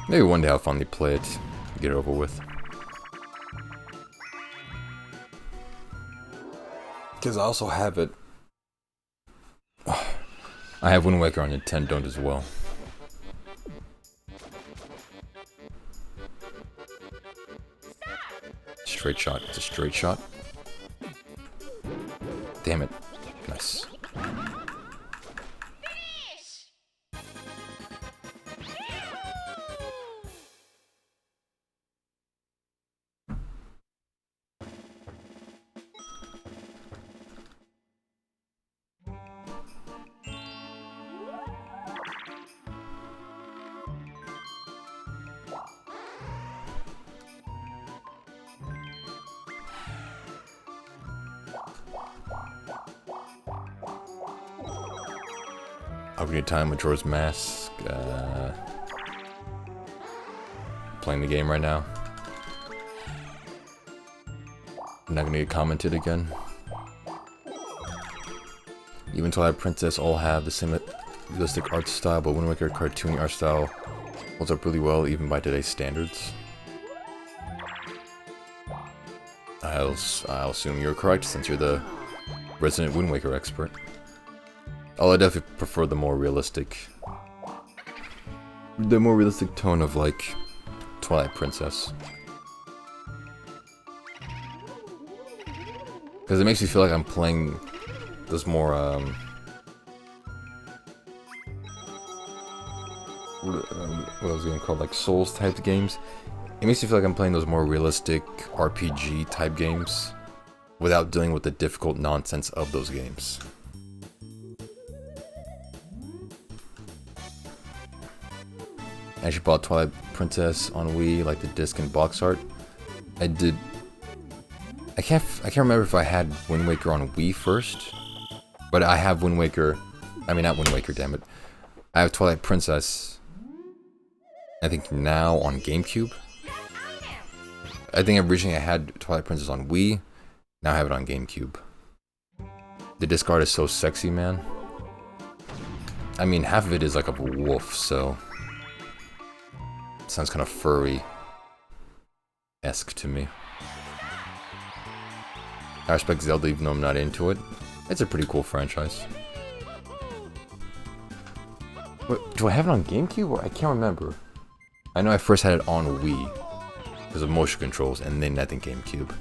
Maybe one day I'll finally play it, get it over with. Because I also have it. I have Wind Waker on Nintendo as well. Straight shot. It's a straight shot. Damn it. Nice. Ocarina of Time, Majora's Mask. Playing the game right now. I'm not gonna get commented again. Even Twilight Princess all have the same realistic art style, but Wind Waker cartoony art style holds up really well even by today's standards. I'll assume you're correct since you're the resident Wind Waker expert. Although I definitely prefer the more realistic tone of like Twilight Princess. Because it makes me feel like I'm playing those more what was it gonna call, like Souls type games. It makes me feel like I'm playing those more realistic RPG type games without dealing with the difficult nonsense of those games. I actually bought Twilight Princess on Wii, like the disc and box art. I can't remember if I had Wind Waker on Wii first, but I have Wind Waker. I mean, not Wind Waker, damn it. I have Twilight Princess, I think now on GameCube. I think originally I had Twilight Princess on Wii, now I have it on GameCube. The disc art is so sexy, man. I mean, half of it is like a wolf, so it sounds kind of furry-esque to me. I respect Zelda even though I'm not into it. It's a pretty cool franchise. Wait, do I have it on GameCube? Or I can't remember. I know I first had it on Wii because of motion controls, and then I think GameCube.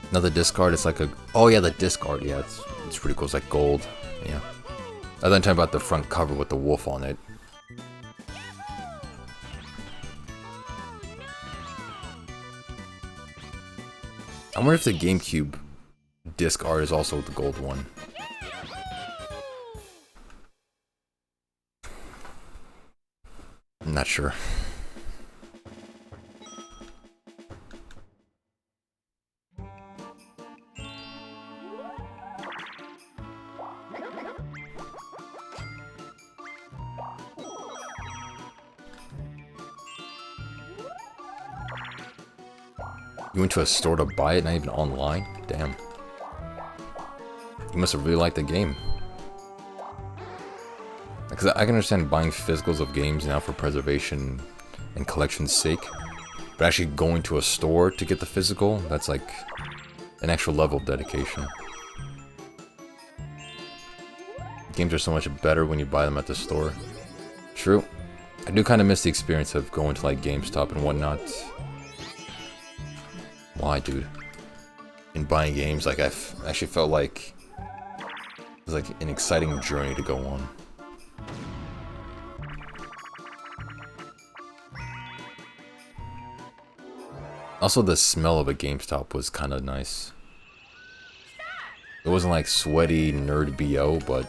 Another disc art, it's like a... Oh yeah, the disc art, yeah, it's pretty cool. It's like gold, yeah. I was talking about the front cover with the wolf on it. I wonder if the GameCube disc art is also the gold one. I'm not sure. You went to a store to buy it, not even online? Damn. You must have really liked the game. Because I can understand buying physicals of games now for preservation and collection's sake. But actually going to a store to get the physical, that's like an extra level of dedication. Games are so much better when you buy them at the store. True. I do kind of miss the experience of going to like GameStop and whatnot. Why, dude? In buying games, like I actually felt like it was like an exciting journey to go on. Also, the smell of a GameStop was kind of nice. It wasn't like sweaty nerd BO, but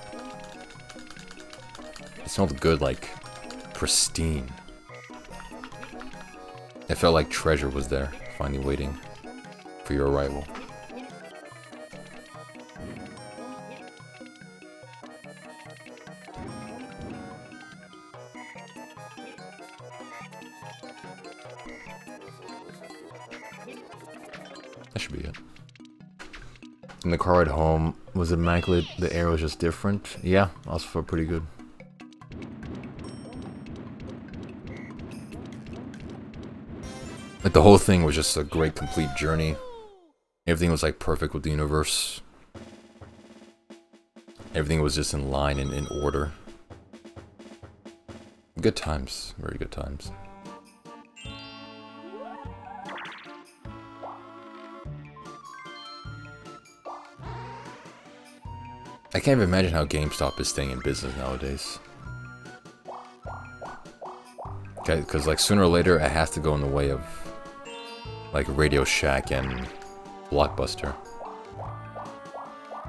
it smelled good, like pristine. It felt like treasure was there, finally waiting for your arrival. That should be it. And the car ride home was immaculate. The air was just different. Yeah, also felt pretty good. Like the whole thing was just a great complete journey. Everything was like perfect with the universe. Everything was just in line and in order. Good times. Very good times. I can't even imagine how GameStop is staying in business nowadays. Okay, because like sooner or later it has to go in the way of like Radio Shack and Blockbuster.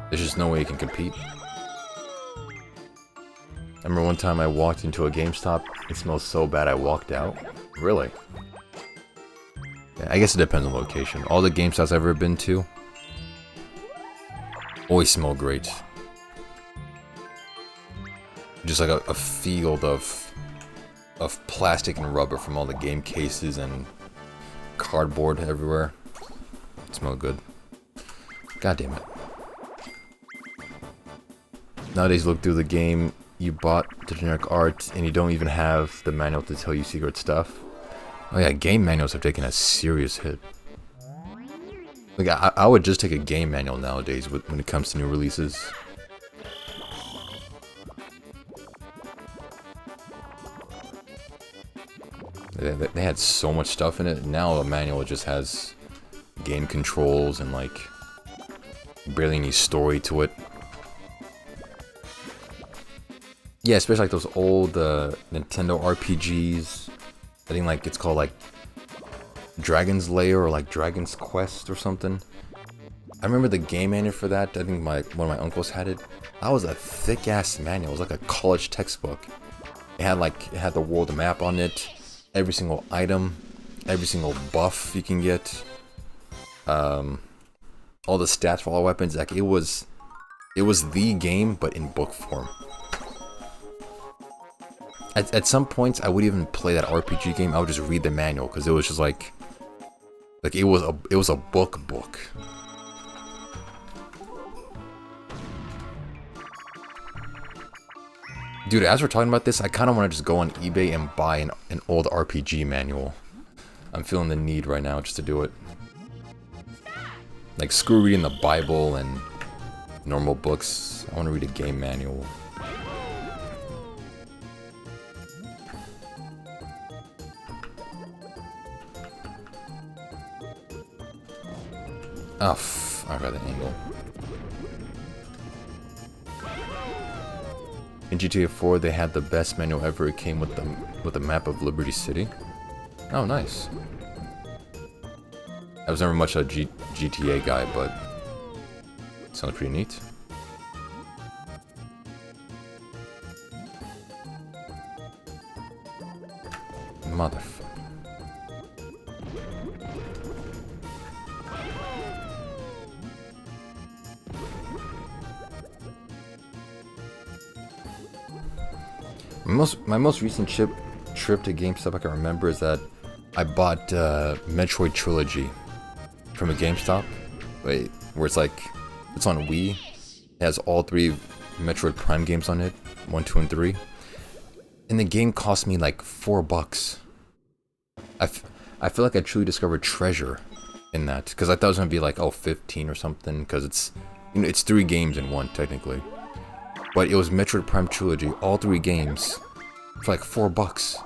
There's just no way you can compete. I remember one time I walked into a GameStop, it smelled so bad I walked out. Really? Yeah, I guess it depends on location. All the GameStops I've ever been to always smell great. Just like a field of plastic and rubber from all the game cases and cardboard everywhere. It smelled good. God damn it. Nowadays, look through the game, you bought the generic art, and you don't even have the manual to tell you secret stuff. Oh yeah, game manuals have taken a serious hit. Like, I would just take a game manual nowadays when it comes to new releases. They had so much stuff in it. Now a manual just has game controls and like barely any story to it. Yeah, especially like those old Nintendo RPGs. I think like it's called like Dragon's Lair or like Dragon's Quest or something. I remember the game manual for that. I think one of my uncles had it. That was a thick ass manual. It was like a college textbook. It had the world map on it. Every single item, every single buff you can get, all the stats for all weapons. Like it was the game, but in book form. At some points, I would even play that RPG game. I would just read the manual because it was just like it was a book. Dude, as we're talking about this, I kind of want to just go on eBay and buy an old RPG manual. I'm feeling the need right now just to do it. Like, screw reading the Bible and normal books. I want to read a game manual. Oh, I got the angle. In GTA 4, they had the best manual ever. It came with a map of Liberty City. Oh, nice. I was never much a GTA guy, but it sounded pretty neat. Motherfucker. My most recent trip to GameStop I can remember is that I bought Metroid Trilogy from a GameStop. Where it's like, it's on Wii. It has all 3 Metroid Prime games on it, 1, 2, and 3. And the game cost me like $4. I feel like I truly discovered treasure in that, because I thought it was gonna be like 15 or something, because it's 3 games in one technically. but it was Metroid Prime Trilogy, all 3 games, for like $4.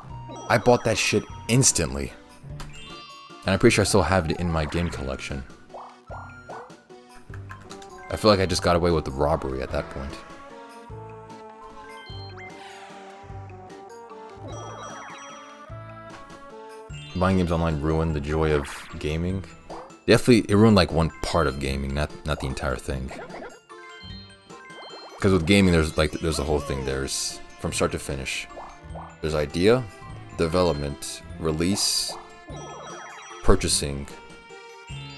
I bought that shit instantly. And I'm pretty sure I still have it in my game collection. I feel like I just got away with the robbery at that point. Buying games online ruined the joy of gaming. Definitely, it ruined like one part of gaming, not the entire thing. Because with gaming, there's the whole thing. There's from start to finish. There's idea, development, release, purchasing,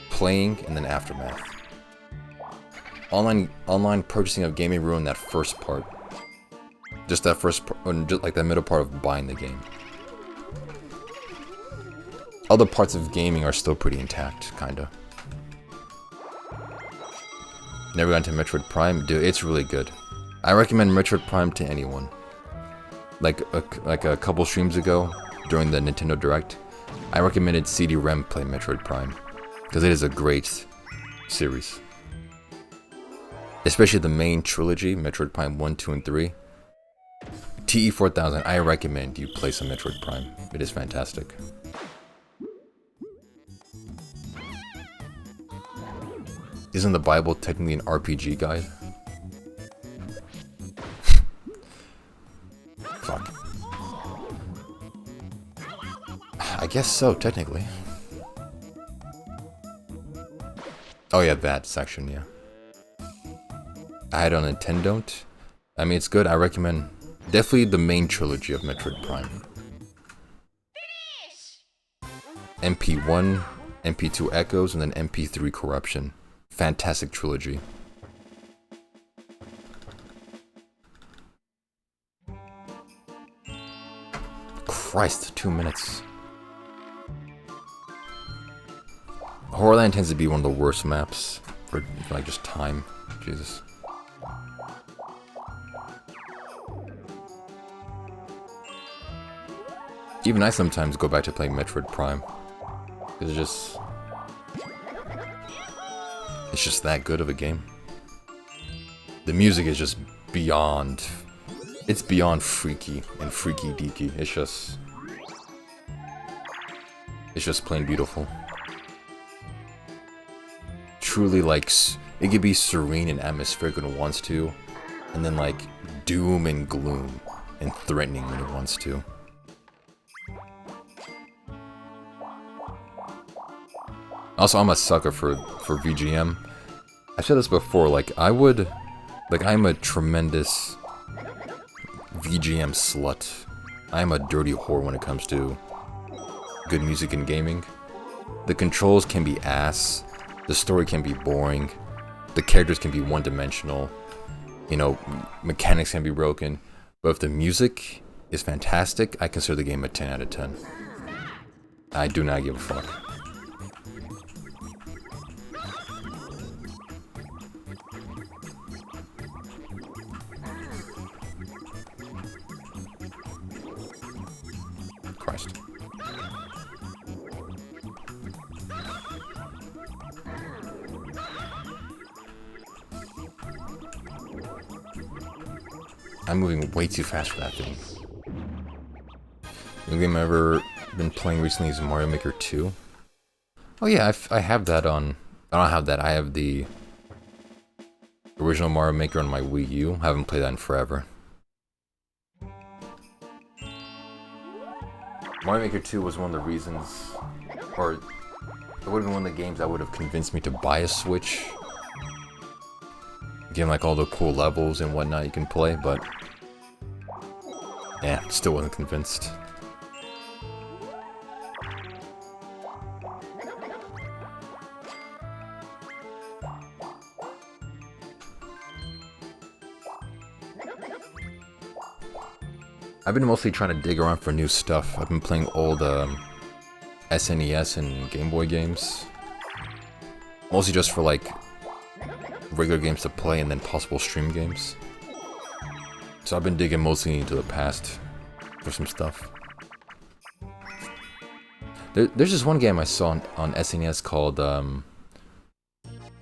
playing, and then aftermath. Online purchasing of gaming ruined that first part. Just that first part, just like that middle part of buying the game. Other parts of gaming are still pretty intact, kinda. Never got into Metroid Prime? Dude, it's really good. I recommend Metroid Prime to anyone. Like a couple streams ago, during the Nintendo Direct, I recommended CD-REM play Metroid Prime. Because it is a great series. Especially the main trilogy, Metroid Prime 1, 2, and 3. TE4000, I recommend you play some Metroid Prime. It is fantastic. Isn't the Bible technically an RPG guide? Fuck. I guess so, technically. Oh yeah, that section, yeah. I had on Nintendo. I mean, it's good. I recommend definitely the main trilogy of Metroid Prime. MP1, MP2 Echoes, and then MP3 Corruption. Fantastic trilogy. Christ, 2 minutes. Horrorland tends to be one of the worst maps for like just time. Jesus. Even I sometimes go back to playing Metroid Prime. It's just that good of a game. The music is just beyond... It's beyond freaky and freaky deaky. It's just plain beautiful. Truly, like, it could be serene and atmospheric when it wants to, and then like doom and gloom and threatening when it wants to. Also, I'm a sucker for VGM. I've said this before, like, I'm a tremendous VGM slut. I'm a dirty whore when it comes to good music and gaming. The controls can be ass, the story can be boring, the characters can be one-dimensional, you know, mechanics can be broken, but if the music is fantastic, I consider the game a 10 out of 10. I do not give a fuck. Christ. I'm moving way too fast for that thing. The game I've ever been playing recently is Mario Maker 2. Oh yeah, I have that on... I don't have that, I have the original Mario Maker on my Wii U. I haven't played that in forever. Mario Maker 2 was one of the reasons, or it would have been one of the games that would have convinced me to buy a Switch. Getting like all the cool levels and whatnot you can play, but yeah, still wasn't convinced. I've been mostly trying to dig around for new stuff. I've been playing old SNES and Game Boy games. Mostly just for like regular games to play and then possible stream games. So I've been digging mostly into the past for some stuff. There's this one game I saw on SNES called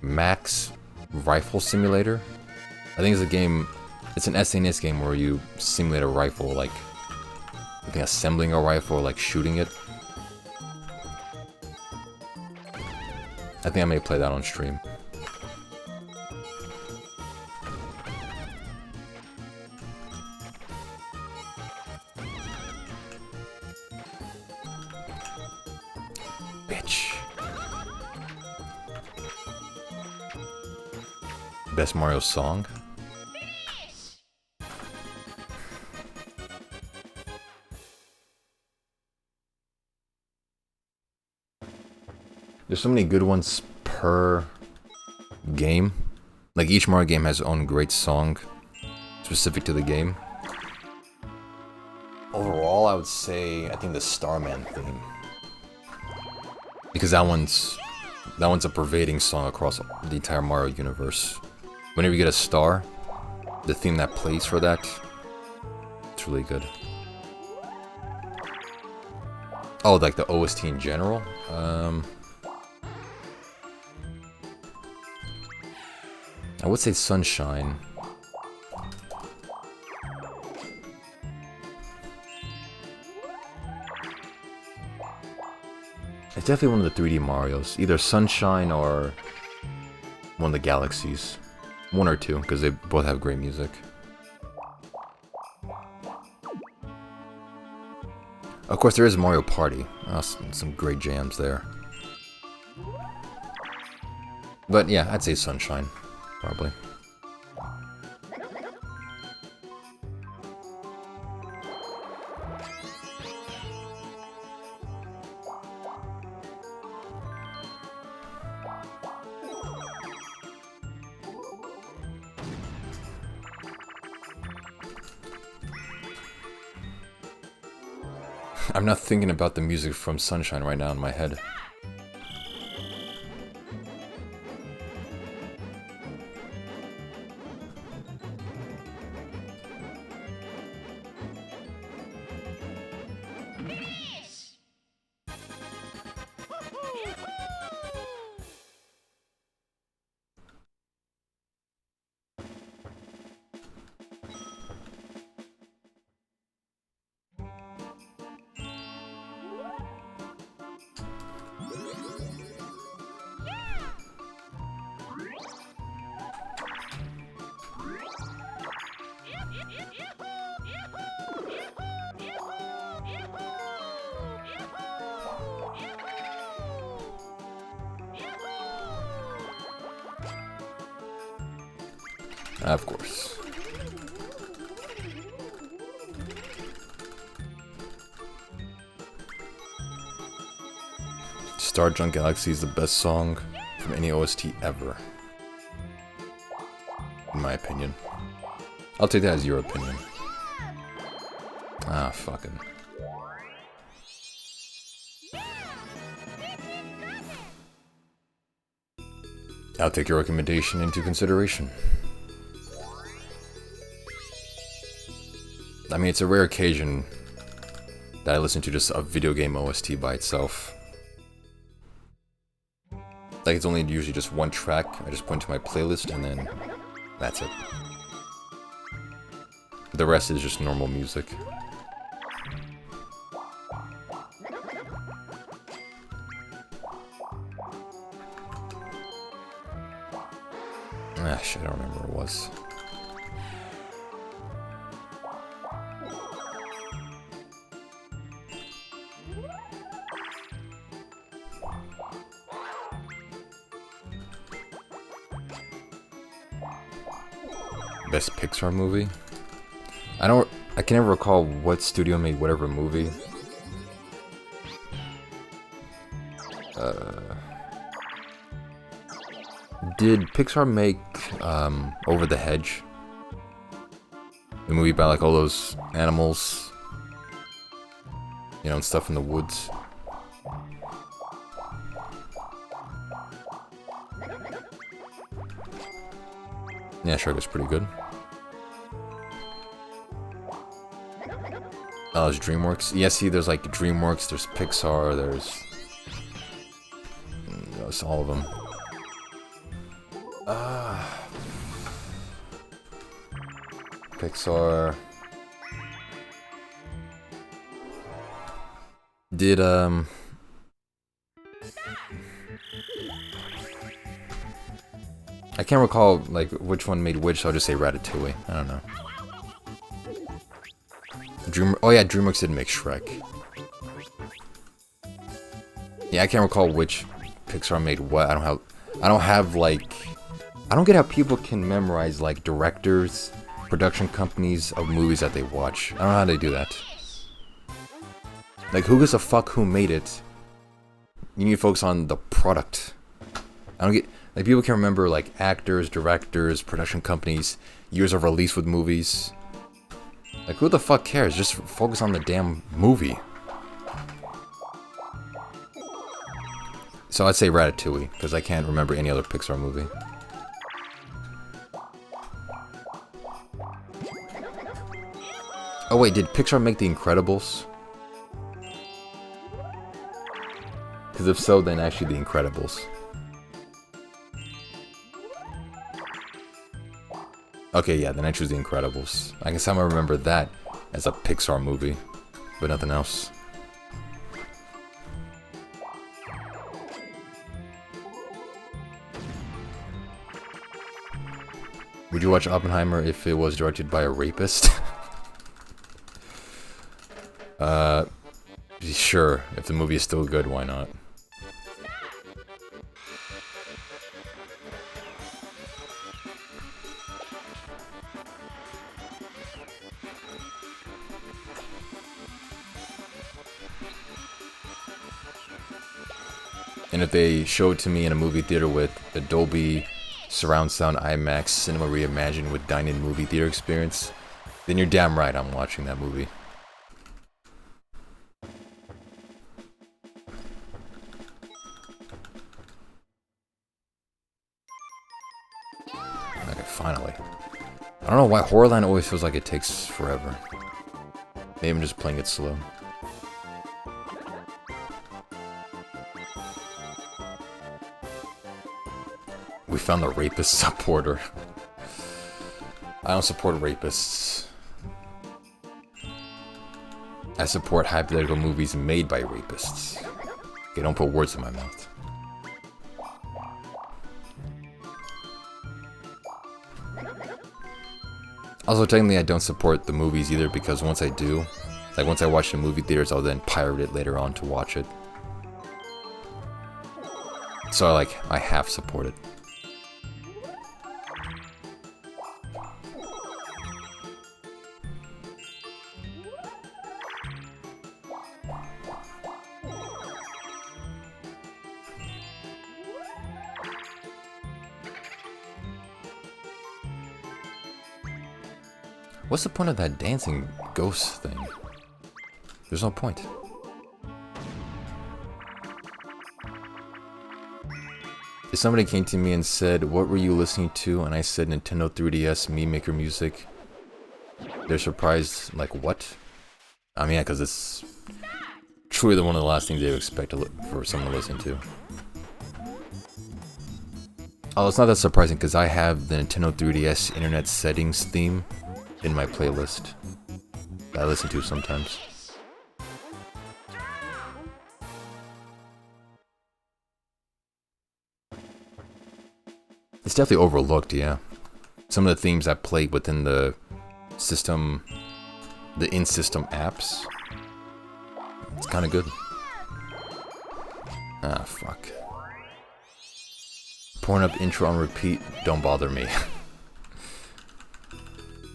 Max Rifle Simulator. I think it's a game It's an SNES game where you simulate a rifle, like I think assembling a rifle or like shooting it. I think I may play that on stream. Bitch. Best Mario song? There's so many good ones per game. Like each Mario game has its own great song specific to the game. Overall, I would say I think the Starman theme, because that one's a pervading song across the entire Mario universe. Whenever you get a star, the theme that plays for that, it's really good. Oh, like the OST in general? I would say Sunshine. It's definitely one of the 3D Marios. Either Sunshine or one of the Galaxies. One or two, because they both have great music. Of course, there is Mario Party. Oh, some great jams there. But yeah, I'd say Sunshine, probably. I'm not thinking about the music from Sunshine right now in my head. Of course. Star Junk Galaxy is the best song from any OST ever, in my opinion. I'll take that as your opinion. Ah, fucking. I'll take your recommendation into consideration. I mean, it's a rare occasion that I listen to just a video game OST by itself. Like, it's only usually just one track. I just put into my playlist and then that's it. The rest is just normal music. Ah, shit, I don't remember what it was. Best Pixar movie? I can never recall what studio made whatever movie. Did Pixar make Over the Hedge? The movie about like all those animals, you know, and stuff in the woods. Yeah, Shrek was pretty good. Oh, there's DreamWorks. Yeah, see, there's like DreamWorks, there's Pixar, there's all of them. Pixar did I can't recall like which one made which, so I'll just say Ratatouille. I don't know. Oh yeah, DreamWorks did make Shrek. Yeah, I can't recall which Pixar made what. I don't have like, I don't get how people can memorize like directors, production companies of movies that they watch. I don't know how they do that. Like, who gives a fuck who made it? You need to focus on the product. I don't get, like, people can remember like actors, directors, production companies, years of release with movies. Like, who the fuck cares? Just focus on the damn movie. So I'd say Ratatouille, because I can't remember any other Pixar movie. Oh wait, did Pixar make The Incredibles? Because if so, then actually The Incredibles. Okay, yeah, then I choose The Incredibles. I guess I'm gonna remember that as a Pixar movie, but nothing else. Would you watch Oppenheimer if it was directed by a rapist? Sure. If the movie is still good, why not? And if they show it to me in a movie theater with a Dolby Surround Sound IMAX Cinema Reimagined with dine-in movie theater experience, then you're damn right I'm watching that movie. Okay, finally. I don't know why Horrorland always feels like it takes forever. Maybe I'm just playing it slow. We found the rapist supporter. I don't support rapists. I support hypothetical movies made by rapists. Okay, don't put words in my mouth. Also, technically, I don't support the movies either, because once I do, like once I watch the movie theaters, I'll then pirate it later on to watch it. So, like, I half support it. What's the point of that dancing ghost thing? There's no point. If somebody came to me and said, "What were you listening to?" and I said, "Nintendo 3DS, Me Maker Music," they're surprised, like, what? I mean, yeah, because it's truly one of the last things they would expect for someone to listen to. Oh, it's not that surprising, because I have the Nintendo 3DS Internet Settings theme in my playlist that I listen to sometimes. It's definitely overlooked, yeah. Some of the themes that play within the system, the in-system apps, it's kind of good. Ah, fuck. Pornhub intro on repeat, don't bother me.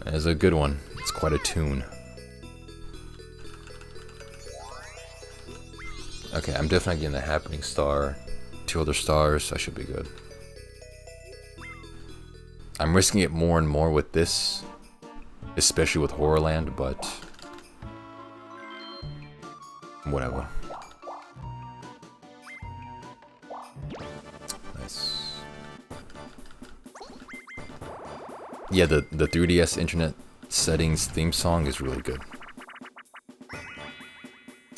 It's a good one. It's quite a tune. Okay, I'm definitely getting the Happening Star. 2 other stars, I should be good. I'm risking it more and more with this, especially with Horrorland, but whatever. Nice. Yeah, the 3DS Internet Settings theme song is really good.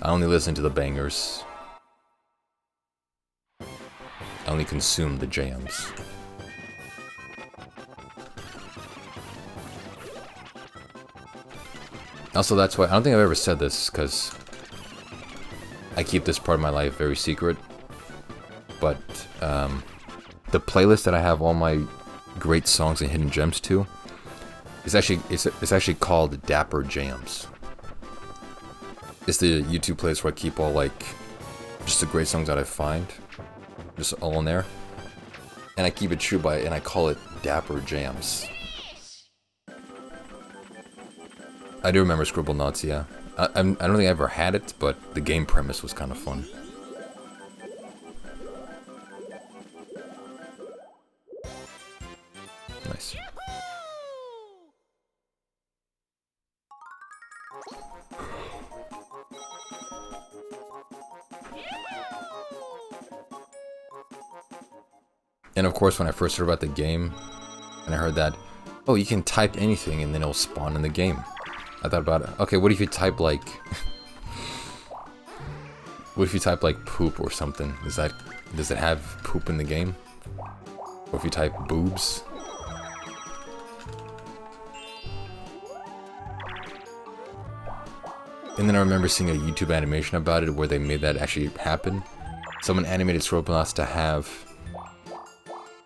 I only listen to the bangers. I only consume the jams. Also, that's why I don't think I've ever said this, because I keep this part of my life very secret. But the playlist that I have all my great songs and hidden gems to is actually called Dapper Jams. It's the YouTube playlist where I keep all like just the great songs that I find, just all in there, and I keep it true by it, and I call it Dapper Jams. I do remember Scribble Knots, yeah. I don't think I ever had it, but the game premise was kind of fun. Nice. And of course, when I first heard about the game, and I heard that, oh, you can type anything and then it'll spawn in the game. I thought about it. Okay, what if you type like... what if you type like poop or something? Does it have poop in the game? Or if you type boobs? And then I remember seeing a YouTube animation about it where they made that actually happen. Someone animated Scribblenauts to have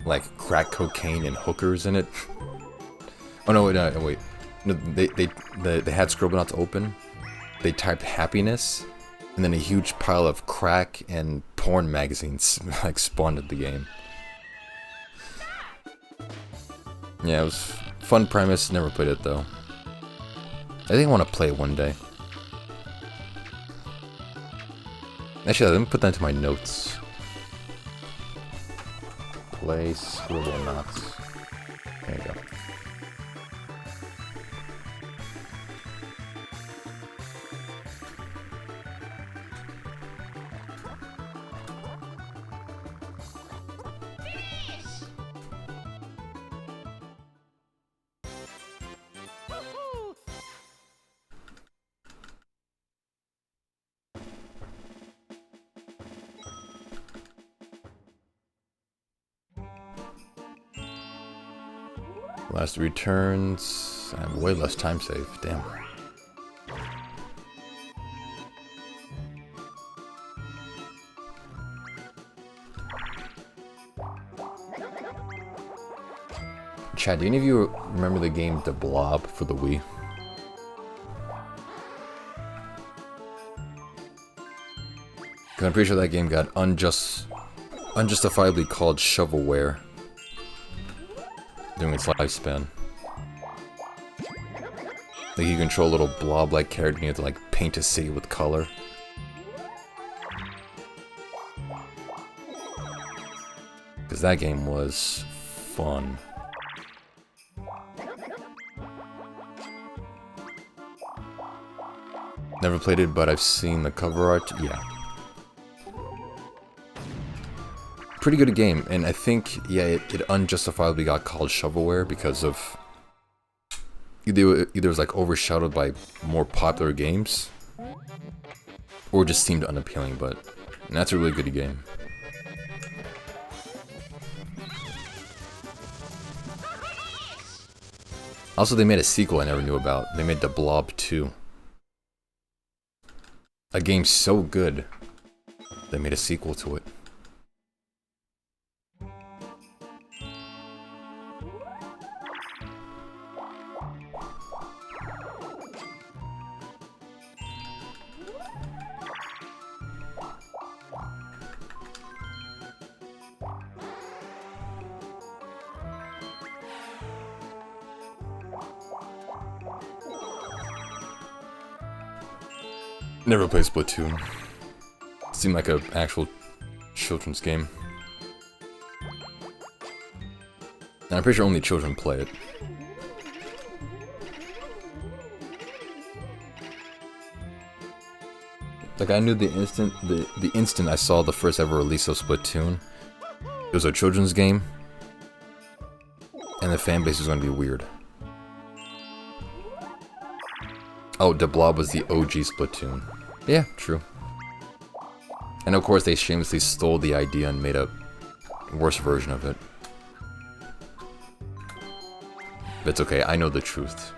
like crack cocaine and hookers in it. Oh no, wait. No, they had Scribblenauts open. They typed happiness, and then a huge pile of crack and porn magazines like spawned at the game. Yeah, it was fun premise. Never played it though. I think I want to play it one day. Actually, let me put that into my notes. Play Scribblenauts. There you go. Last returns. I have way less time saved. Damn. Chad, do any of you remember the game The Blob for the Wii? Because I'm pretty sure that game got unjustifiably called shovelware during its lifespan. Like you control a little blob-like character and you have to like paint a city with color. Because that game was fun. Never played it, but I've seen the cover art. Yeah. Pretty good game, and I think, yeah, it unjustifiably got called shovelware because of either it was like overshadowed by more popular games, or just seemed unappealing. But that's a really good game. Also, they made a sequel I never knew about. They made The Blob 2. A game so good, they made a sequel to it. Never played Splatoon. Seemed like an actual children's game. And I'm pretty sure only children play it. Like I knew the instant I saw the first ever release of Splatoon, it was a children's game, and the fan base was going to be weird. Oh, The Blob was the OG Splatoon. Yeah, true. And of course they shamelessly stole the idea and made a worse version of it. But it's okay, I know the truth.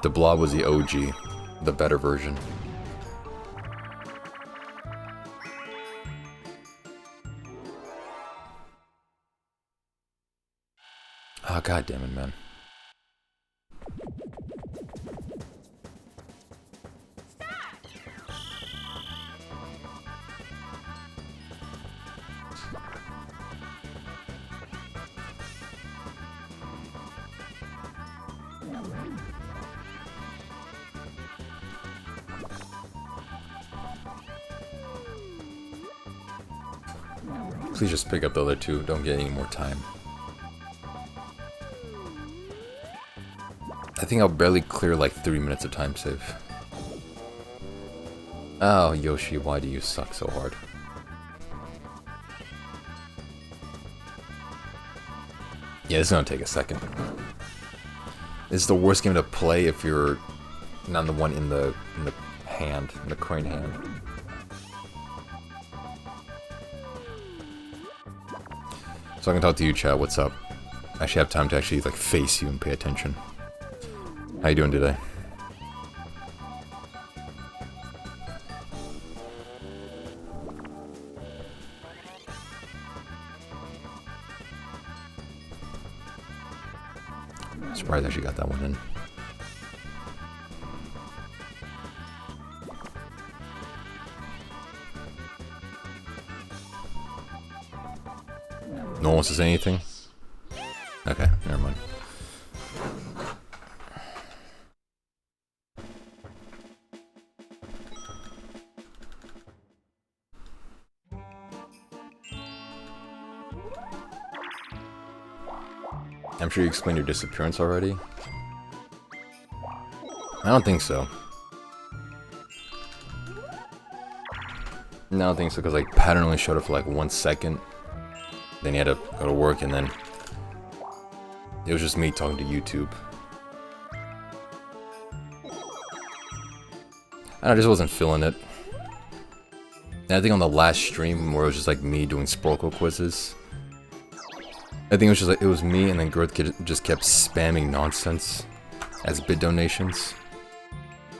The Blob was the OG. the better version. Oh, god damn it, man. Please just pick up the other two. Don't get any more time. I think I'll barely clear like 3 minutes of time save. Oh, Yoshi, why do you suck so hard? Yeah, this is gonna take a second. This is the worst game to play if you're not the one in the hand, in the crane hand. So I can talk to you, chat. What's up? I actually have time to actually like face you and pay attention. How you doing today? Surprised I actually got that one in. No one wants to say anything? Okay, never mind. I'm sure you explained your disappearance already. I don't think so. No, I don't think so, because like Pattern only showed up for like 1 second. Then he had to go to work, and then it was just me talking to YouTube. I just wasn't feeling it. And I think on the last stream where it was just like me doing Sporkle quizzes, I think it was just like it was me, and then Girth just kept spamming nonsense as bid donations,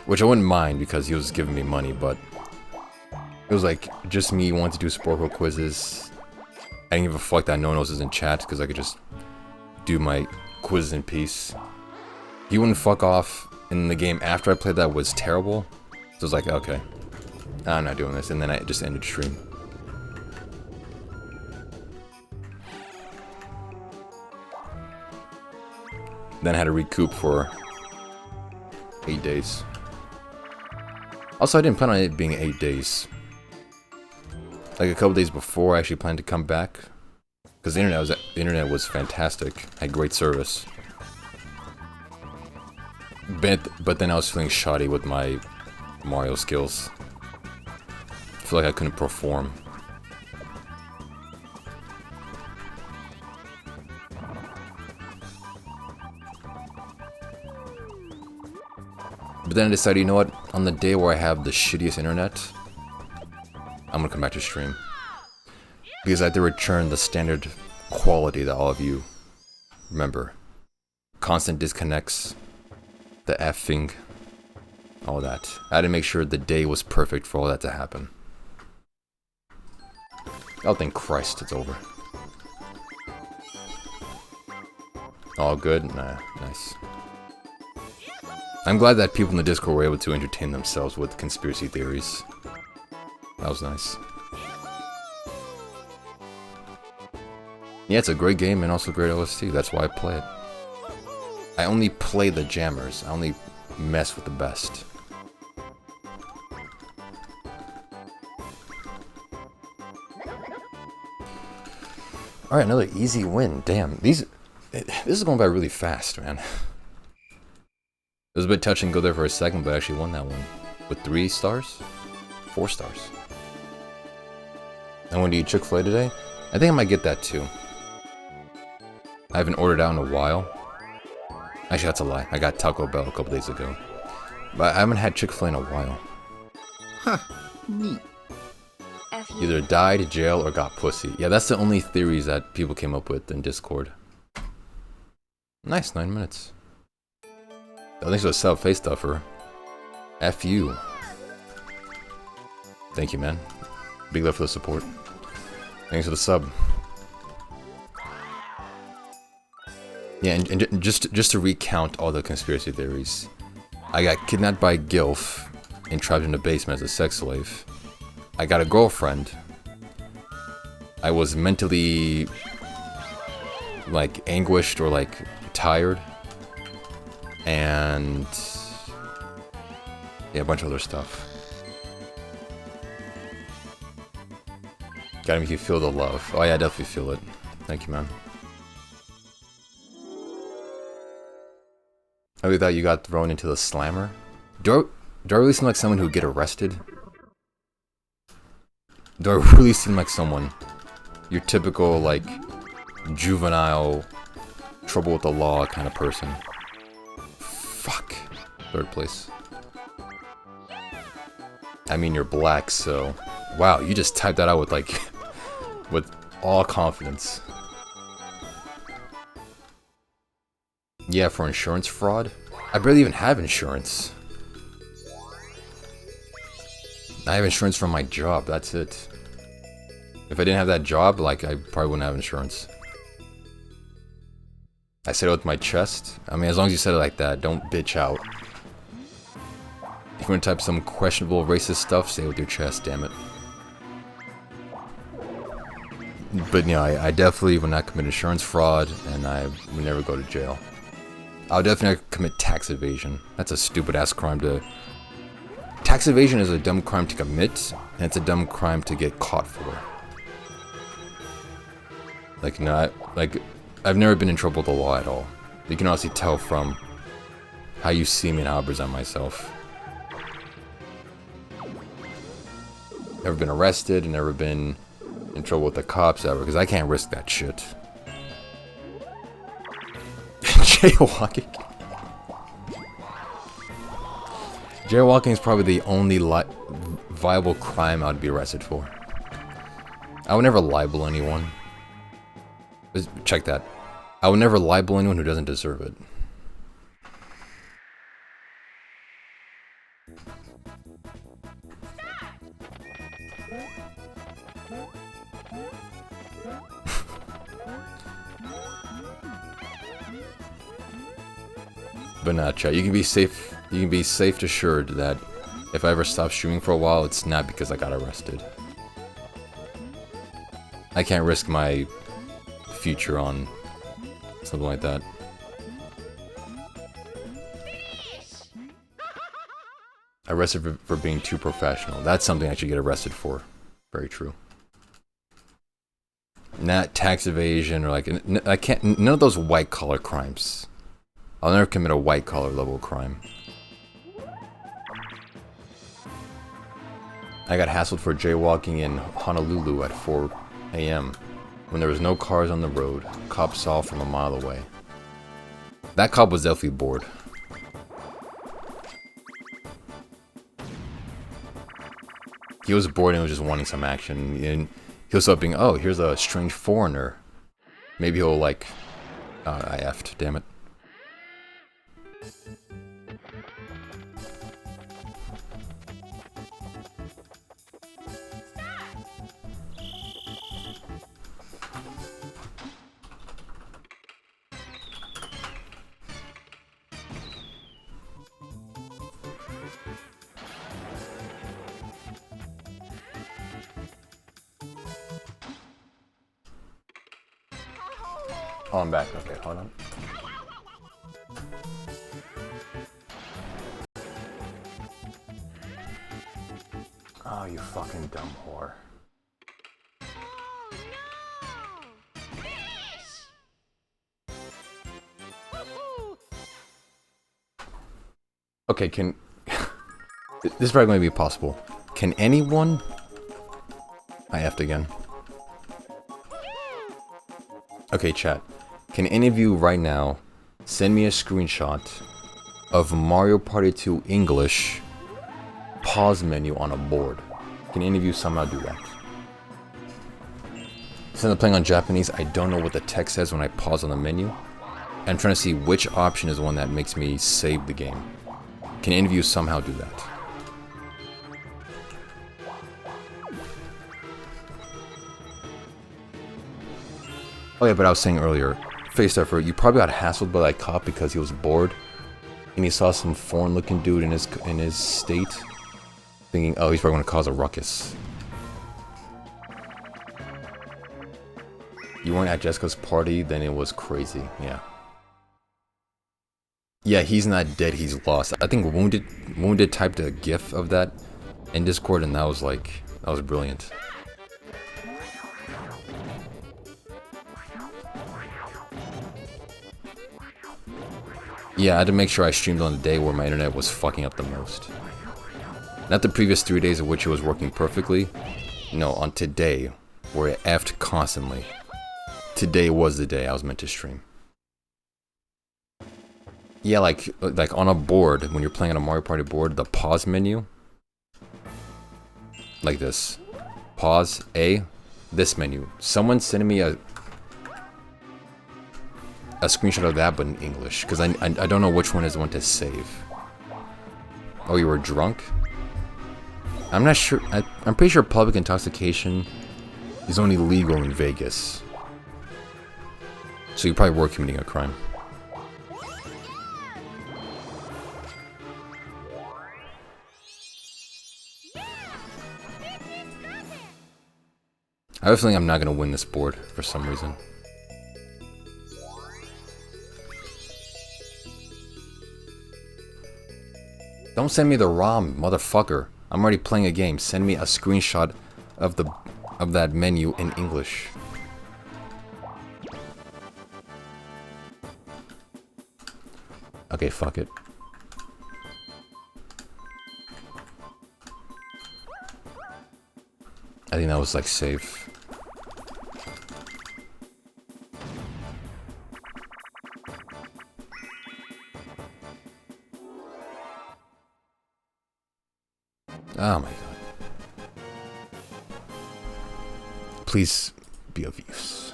which I wouldn't mind because he was giving me money, but it was like just me wanting to do Sporkle quizzes. I didn't give a fuck that no one else is in chat because I could just do my quiz in peace. He wouldn't fuck off, and the game after I played that was terrible. So I was like, okay, I'm not doing this, and then I just ended stream. Then I had to recoup for 8 days. Also, I didn't plan on it being 8 days. Like a couple days before, I actually planned to come back because the internet was fantastic, had great service. But then I was feeling shoddy with my Mario skills. I feel like I couldn't perform. But then I decided, you know what? On the day where I have the shittiest internet, I'm gonna come back to stream. Because I had to return the standard quality that all of you remember. Constant disconnects, the effing, all that. I had to make sure the day was perfect for all that to happen. Oh, thank Christ, it's over. All good? Nah, nice. I'm glad that people in the Discord were able to entertain themselves with conspiracy theories. That was nice. Yeah, it's a great game and also great OST. That's why I play it. I only play the jammers. I only mess with the best. Alright, another easy win. Damn, this is going by really fast, man. It was a bit touch and go there for a second, but I actually won that one. With 3 stars? 4 stars. I want to eat Chick-fil-A today. I think I might get that too. I haven't ordered out in a while. Actually, that's a lie. I got Taco Bell a couple days ago. But I haven't had Chick-fil-A in a while. Huh. Neat. Either died, jail, or got pussy. Yeah, that's the only theories that people came up with in Discord. Nice, 9 minutes. Oh, thanks for the sub, Face Stuffer. F you. Thank you, man. Big love for the support. Thanks for the sub. Yeah, and just to recount all the conspiracy theories. I got kidnapped by Gilf and trapped in a basement as a sex slave. I got a girlfriend. I was mentally, like, anguished or, like, tired. And yeah, a bunch of other stuff. Gotta make you feel the love. Oh yeah, I definitely feel it. Thank you, man. I really thought you got thrown into the slammer. Do I really seem like someone who would get arrested? Do I really seem like someone? Your typical, like, juvenile, trouble with the law kind of person. Fuck. Third place. I mean, you're black, so... Wow, you just typed that out with, like... with all confidence. Yeah, for insurance fraud? I barely even have insurance. I have insurance from my job, that's it. If I didn't have that job, like, I probably wouldn't have insurance. I said it with my chest. I mean, as long as you said it like that, don't bitch out. If you want to type some questionable racist stuff, say it with your chest, damn it. But, you know, I definitely would not commit insurance fraud, and I would never go to jail. I'll definitely not commit tax evasion. That's a stupid-ass crime to... Tax evasion is a dumb crime to commit, and it's a dumb crime to get caught for. Like, I've never been in trouble with the law at all. You can honestly tell from how you see me and how I present myself. Never been arrested, never been in trouble with the cops ever, because I can't risk that shit. Jaywalking. Jaywalking is probably the only viable crime I'd be arrested for. I would never libel anyone. Check that. I would never libel anyone who doesn't deserve it. But nah, chat. You can be safe. You can be safe assured that if I ever stop streaming for a while, it's not because I got arrested. I can't risk my future on something like that. Arrested for being too professional. That's something I should get arrested for. Very true. Not tax evasion or like I can't. None of those white collar crimes. I'll never commit a white collar level crime. I got hassled for jaywalking in Honolulu at 4 a.m. when there was no cars on the road. Cop saw from a mile away. That cop was definitely bored. He was bored and was just wanting some action. And he was hoping, oh, here's a strange foreigner. Maybe he'll like... I effed, damn it. Oh, I'm back. Okay, hold on. Oh, you fucking dumb whore. Okay, can... This is probably going to be possible. Can anyone... I effed again. Okay, chat. Can any of you right now send me a screenshot of Mario Party 2 English pause menu on a board? Can any of you somehow do that? Since I'm playing on Japanese, I don't know what the text says when I pause on the menu. I'm trying to see which option is the one that makes me save the game. Can any of you somehow do that? Oh yeah, but I was saying earlier, face effort, you probably got hassled by that cop because he was bored. And he saw some foreign-looking dude in his state. Thinking, oh, he's probably going to cause a ruckus. You weren't at Jessica's party, then it was crazy, yeah. Yeah, he's not dead, he's lost. I think Wounded typed a gif of that in Discord, and that was brilliant. Yeah, I had to make sure I streamed on the day where my internet was fucking up the most. Not the previous 3 days of which it was working perfectly. No, on today, where it effed constantly. Today was the day I was meant to stream. Yeah, like on a board, when you're playing on a Mario Party board, the pause menu, like this, pause, A, this menu. Someone sent me a screenshot of that, but in English, because I don't know which one is the one to save. Oh, you were drunk? I'm not sure. I'm pretty sure public intoxication is only legal in Vegas. So you probably were committing a crime. I have a feeling I'm not going to win this board for some reason. Don't send me the ROM, motherfucker. I'm already playing a game. Send me a screenshot of that menu in English. Okay, fuck it. I think that was like safe. Oh my god. Please be of use.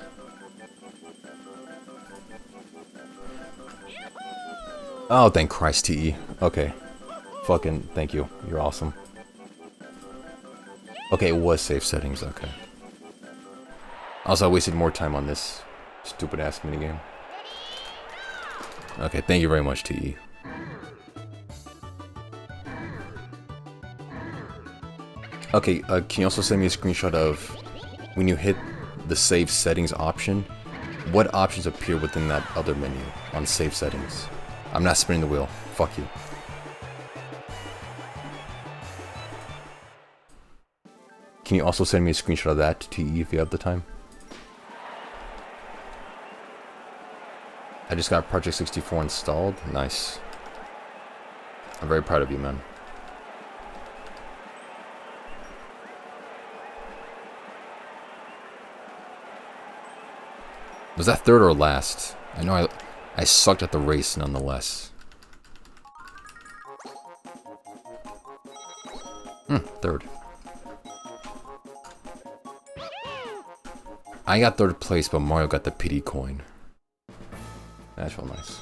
Oh, thank Christ, TE. Okay. Fucking thank you. You're awesome. Okay, it was safe settings, okay. Also, I wasted more time on this stupid ass minigame. Okay, thank you very much, TE. Okay, can you also send me a screenshot of when you hit the save settings option, what options appear within that other menu on save settings? I'm not spinning the wheel. Fuck you. Can you also send me a screenshot of that to TE if you have the time? I just got Project 64 installed. Nice. I'm very proud of you, man. Was that third or last? I know I sucked at the race nonetheless. Third. I got third place, but Mario got the pity coin. That felt nice.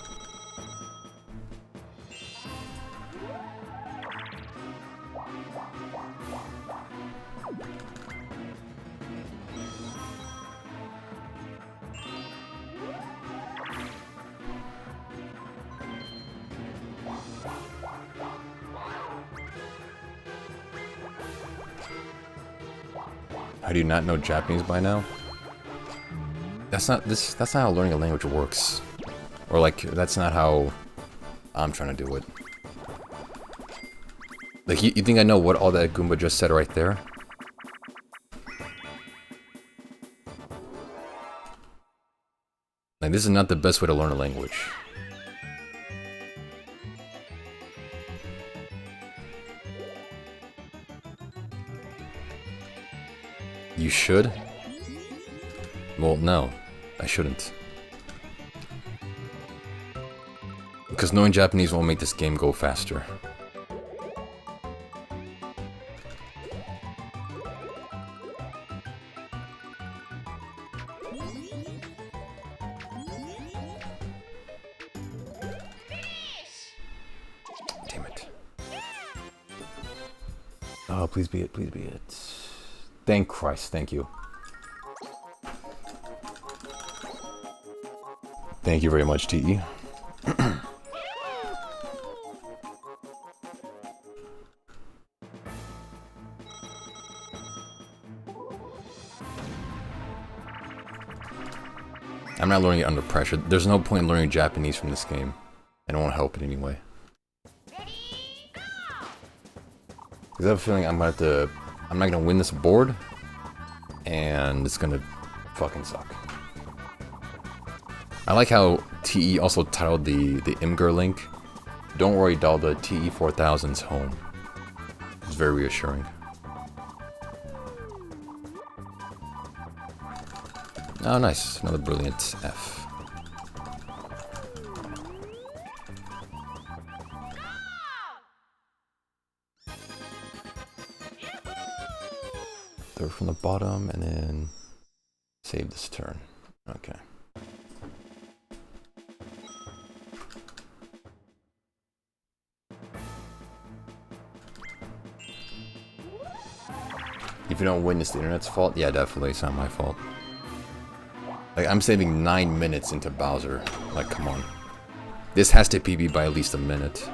How do you not know Japanese by now? That's not how learning a language works. Or like, that's not how I'm trying to do it. Like, you think I know what all that Goomba just said right there? Like, this is not the best way to learn a language. You should? Well, no, I shouldn't. Because knowing Japanese won't make this game go faster. Damn it. Oh, please be it, please be it. Thank Christ, thank you. Thank you very much, TE. I'm not learning it under pressure. There's no point in learning Japanese from this game. And it won't help in any way. Because I have a feeling I'm not gonna win this board. And it's gonna fucking suck. I like how TE also titled the Imgur link. Don't worry, Dalda, TE 4000's home. It's very reassuring. Oh, nice. Another brilliant F. Throw from the bottom and then save this turn. Okay. If you don't win, it's the internet's fault? Yeah, definitely. It's not my fault. Like, I'm saving 9 minutes into Bowser. Like, come on. This has to PB by at least a minute.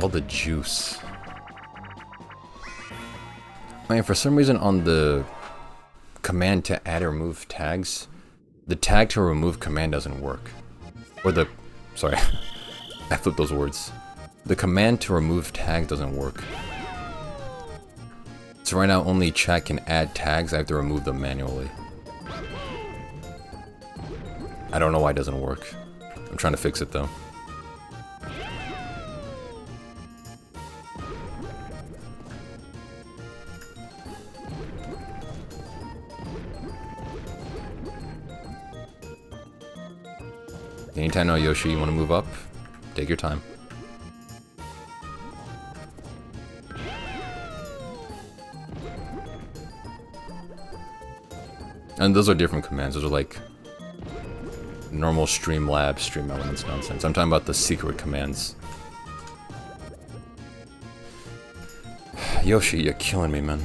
All the juice. Man, for some reason on the command to add or remove tags, the tag to remove command doesn't work. Or the... sorry. I flipped those words. The command to remove tags doesn't work. So right now only chat can add tags, I have to remove them manually. I don't know why it doesn't work. I'm trying to fix it though. Anytime now, Yoshi, you want to move up? Take your time. And those are different commands. Those are like normal Streamlabs, Stream Elements nonsense. I'm talking about the secret commands. Yoshi, you're killing me, man.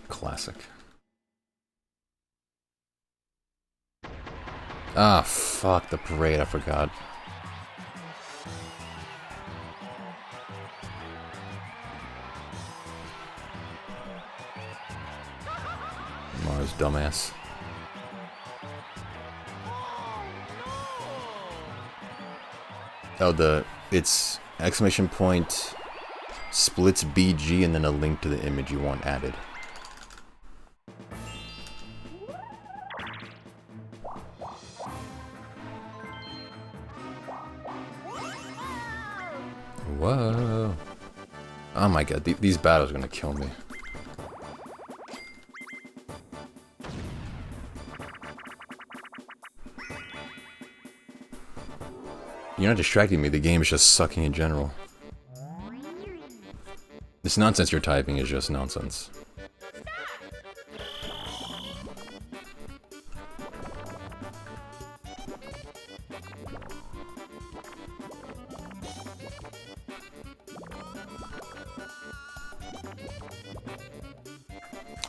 Classic. Ah, fuck the parade, I forgot. Mars dumbass. Oh, it's exclamation point splits BG and then a link to the image you want added. Whoa. Oh my god, these battles are gonna kill me. You're not distracting me, the game is just sucking in general. This nonsense you're typing is just nonsense.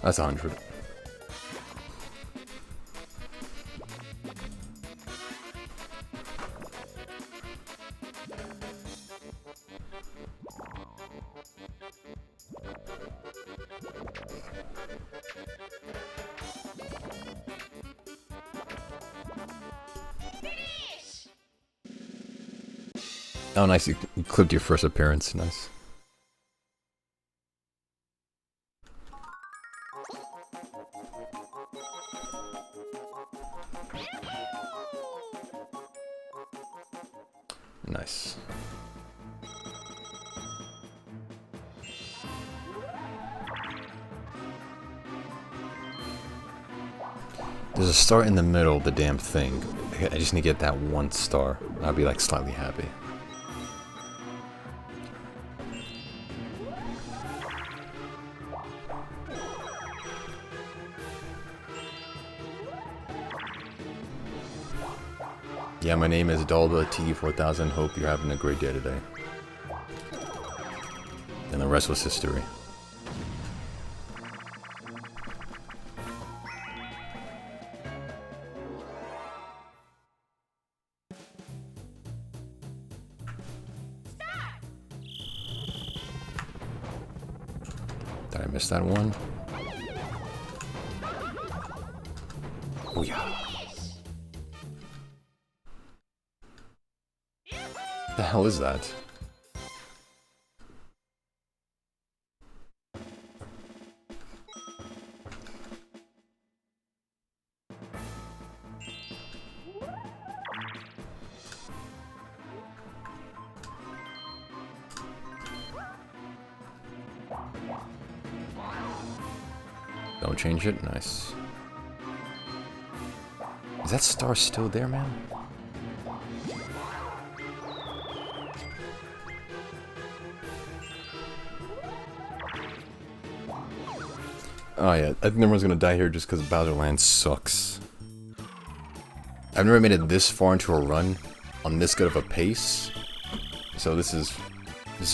That's 100. Oh, nice. You clipped your first appearance. Nice. Nice. There's a star in the middle of the damn thing. I just need to get that one star. I'll be like slightly happy. Yeah, my name is Daldameht. Hope you're having a great day today. And the rest was history. Did I miss that one? Oh yeah. The hell is that? Don't change it. Nice. Is that star still there, man? Oh yeah, I think everyone's gonna die here just because Bowser Land sucks. I've never made it this far into a run on this good of a pace, so this is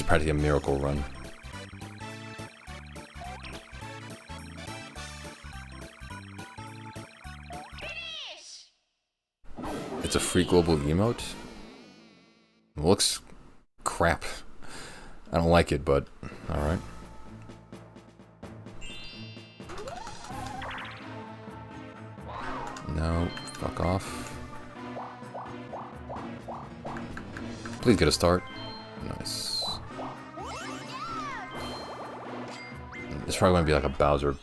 practically a miracle run. It's a free global emote. It looks crap. I don't like it, but alright. No, fuck off. Please get a start. Nice. It's probably gonna be like a Bowser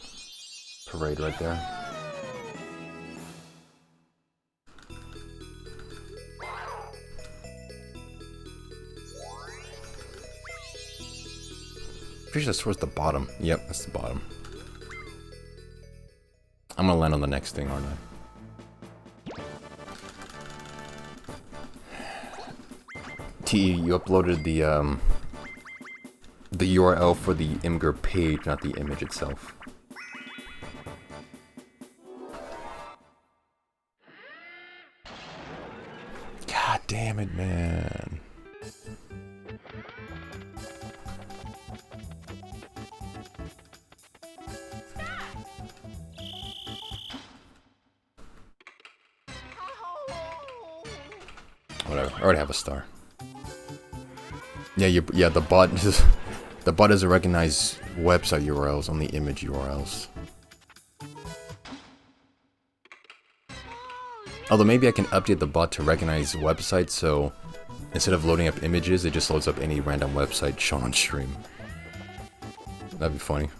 parade right there. Pretty sure that's towards the bottom. Yep, that's the bottom. I'm gonna land on the next thing, aren't I? T, you uploaded the URL for the Imgur page, not the image itself. God damn it, man. Whatever. I already have a star. Yeah, the bot doesn't recognize website URLs, only image URLs. Although maybe I can update the bot to recognize websites, so instead of loading up images, it just loads up any random website shown on stream. That'd be funny.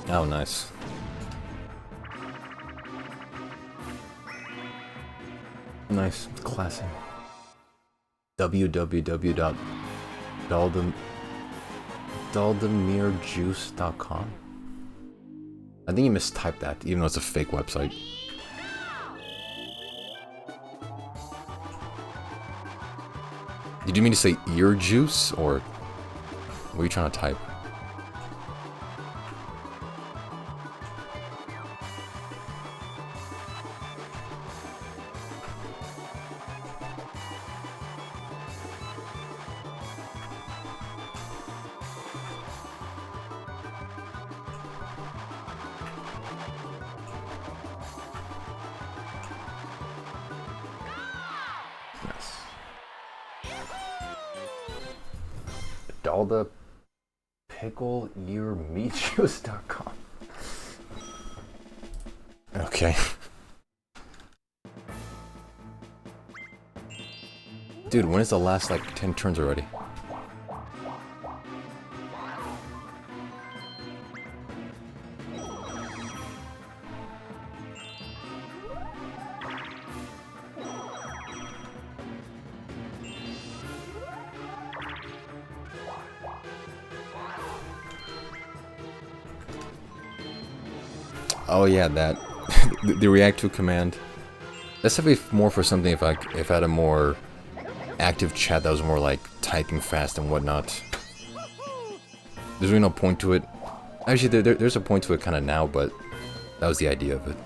Oh, nice. Nice. Classic. www.daldamehtjuice.com. I think you mistyped that, even though it's a fake website. Did you mean to say ear juice, or what are you trying to type? Daldapickleearmeatjuice.com. Okay. Dude, when is the last, like, 10 turns already? Oh yeah, that the react to command. That's definitely more for something if I had a more active chat that was more like typing fast and whatnot. There's really no point to it. Actually, there's a point to it kind of now, but that was the idea of it.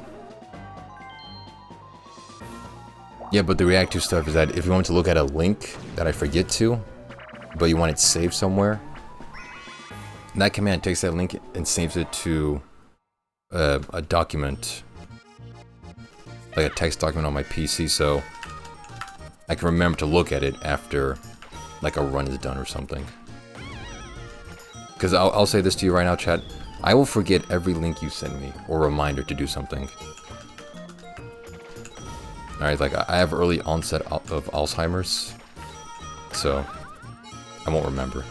Yeah, but the react to stuff is that if you want to look at a link that I forget to, but you want it saved somewhere, that command takes that link and saves it to a document, like a text document on my PC, so I can remember to look at it after like a run is done or something. Because I'll say this to you right now, chat, I will forget every link you send me or reminder to do something. Alright, like I have early onset of Alzheimer's, so I won't remember.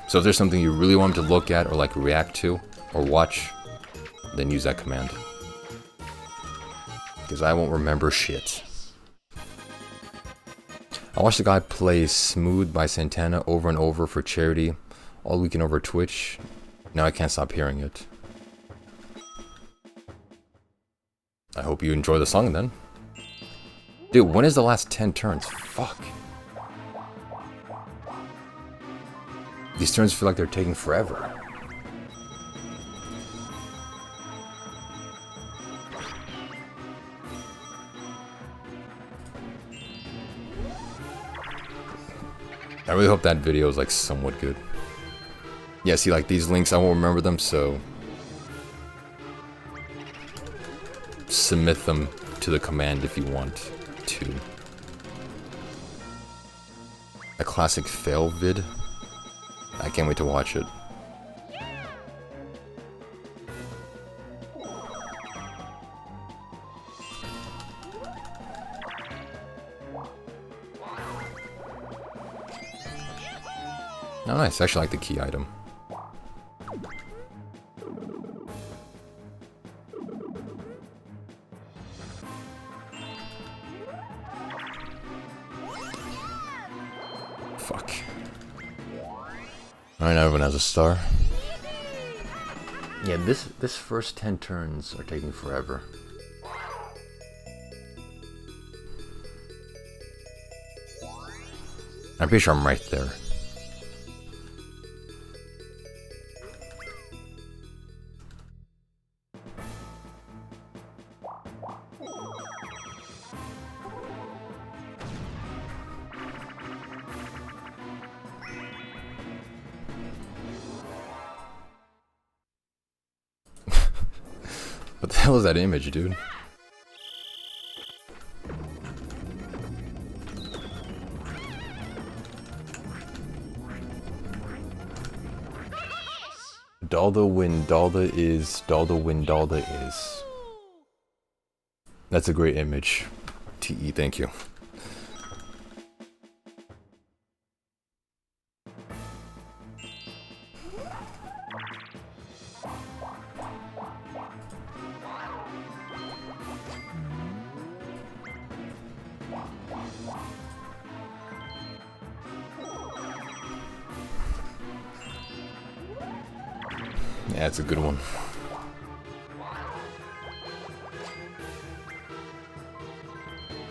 So if there's something you really want me to look at or like react to or watch, then use that command. Because I won't remember shit. I watched the guy play Smooth by Santana over and over for charity all weekend over Twitch. Now I can't stop hearing it. I hope you enjoy the song then. Dude, when is the last 10 turns? Fuck. These turns feel like they're taking forever. I really hope that video is like somewhat good. Yeah, see, like these links, I won't remember them, so submit them to the command if you want to. A classic fail vid. I can't wait to watch it. Oh, nice. I actually like the key item. Fuck. Alright, now everyone has a star. Yeah, this first 10 turns are taking forever. I'm pretty sure I'm right there. What the hell is that image, dude? Dalda win Dalda is, Dalda win Dalda is. That's a great image. TE, thank you. Yeah, it's a good one.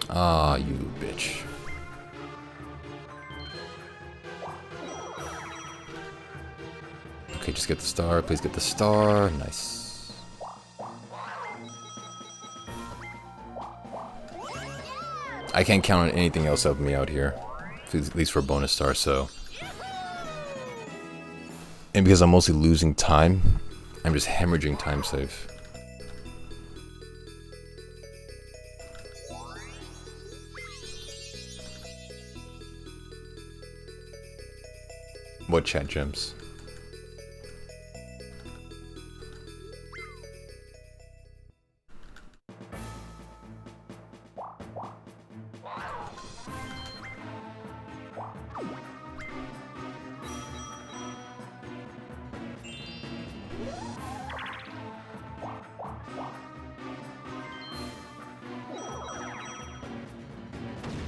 Ah, you bitch. Okay, just get the star. Please get the star. Nice. I can't count on anything else helping me out here. At least for a bonus star, so. And because I'm mostly losing time, I'm just hemorrhaging time save. What chat gems?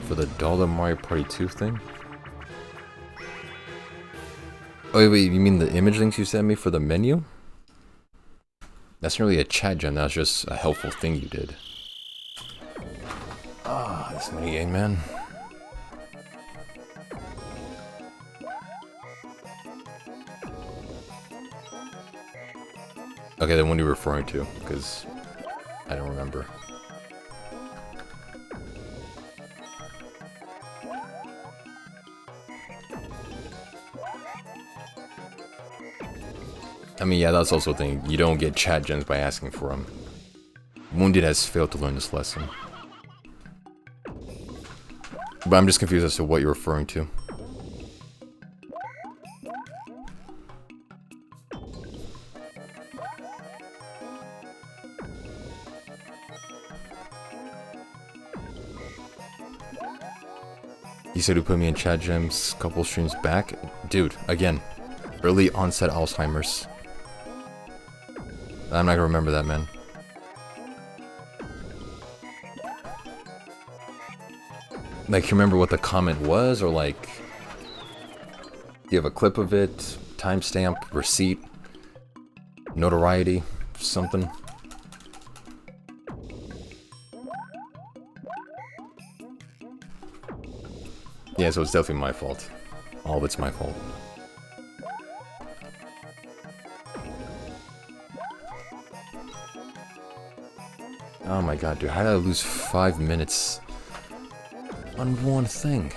For the Daldameht Mario Party 2 thing? Oh wait, you mean the image links you sent me for the menu? That's not really a chat gem, that's just a helpful thing you did. Ah, this minigame, man. Okay, then what are you referring to? Because I don't remember. I mean, yeah, that's also a thing. You don't get chat gems by asking for them. Wounded has failed to learn this lesson. But I'm just confused as to what you're referring to. You said you put me in chat gems a couple streams back? Dude, again, early onset Alzheimer's. I'm not gonna remember that, man. Like, you remember what the comment was, or like, do you have a clip of it, timestamp, receipt, notoriety, something? Yeah, so it's definitely my fault. All of it's my fault. Oh my god, dude, how did I lose 5 minutes on one thing?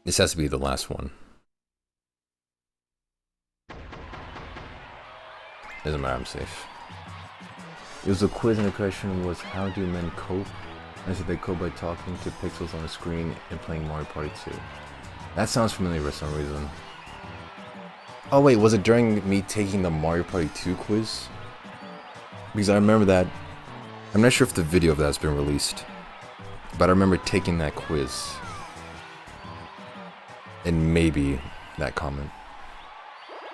This has to be the last one. Doesn't matter, I'm safe. It was a quiz and the question was, how do men cope? I said they cope by talking to pixels on the screen and playing Mario Party 2. That sounds familiar for some reason. Oh wait, was it during me taking the Mario Party 2 quiz? Because I remember that. I'm not sure if the video of that has been released. But I remember taking that quiz. And maybe that comment.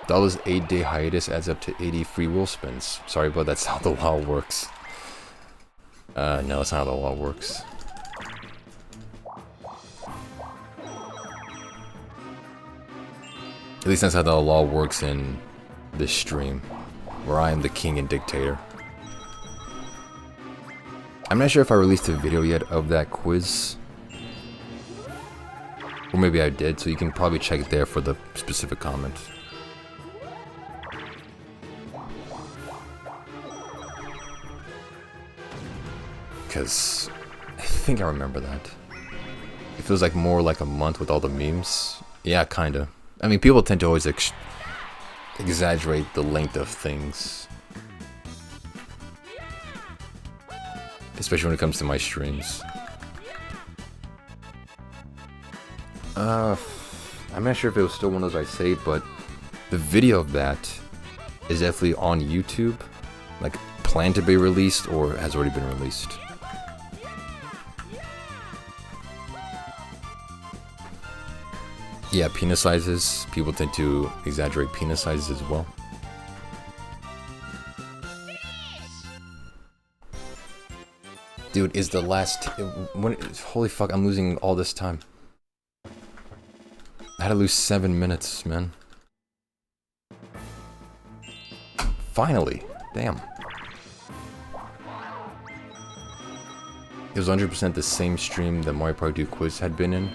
Dalda's 8-day hiatus adds up to 80 free will spins. Sorry, but that's how the law works. No, that's not how the law works. At least that's how the law works in this stream, where I am the king and dictator. I'm not sure if I released a video yet of that quiz. Or maybe I did, so you can probably check it there for the specific comment. Because I think I remember that. It feels like more like a month with all the memes. Yeah, kinda. I mean, people tend to always exaggerate the length of things. Especially when it comes to my streams. I'm not sure if it was still one of those I saved, but the video of that is definitely on YouTube. Like, planned to be released or has already been released. Yeah, penis sizes. People tend to exaggerate penis sizes as well. Dude, is the last... holy fuck, I'm losing all this time. I had to lose 7 minutes, man. Finally. Damn. It was 100% the same stream that Mario Party 2 quiz had been in.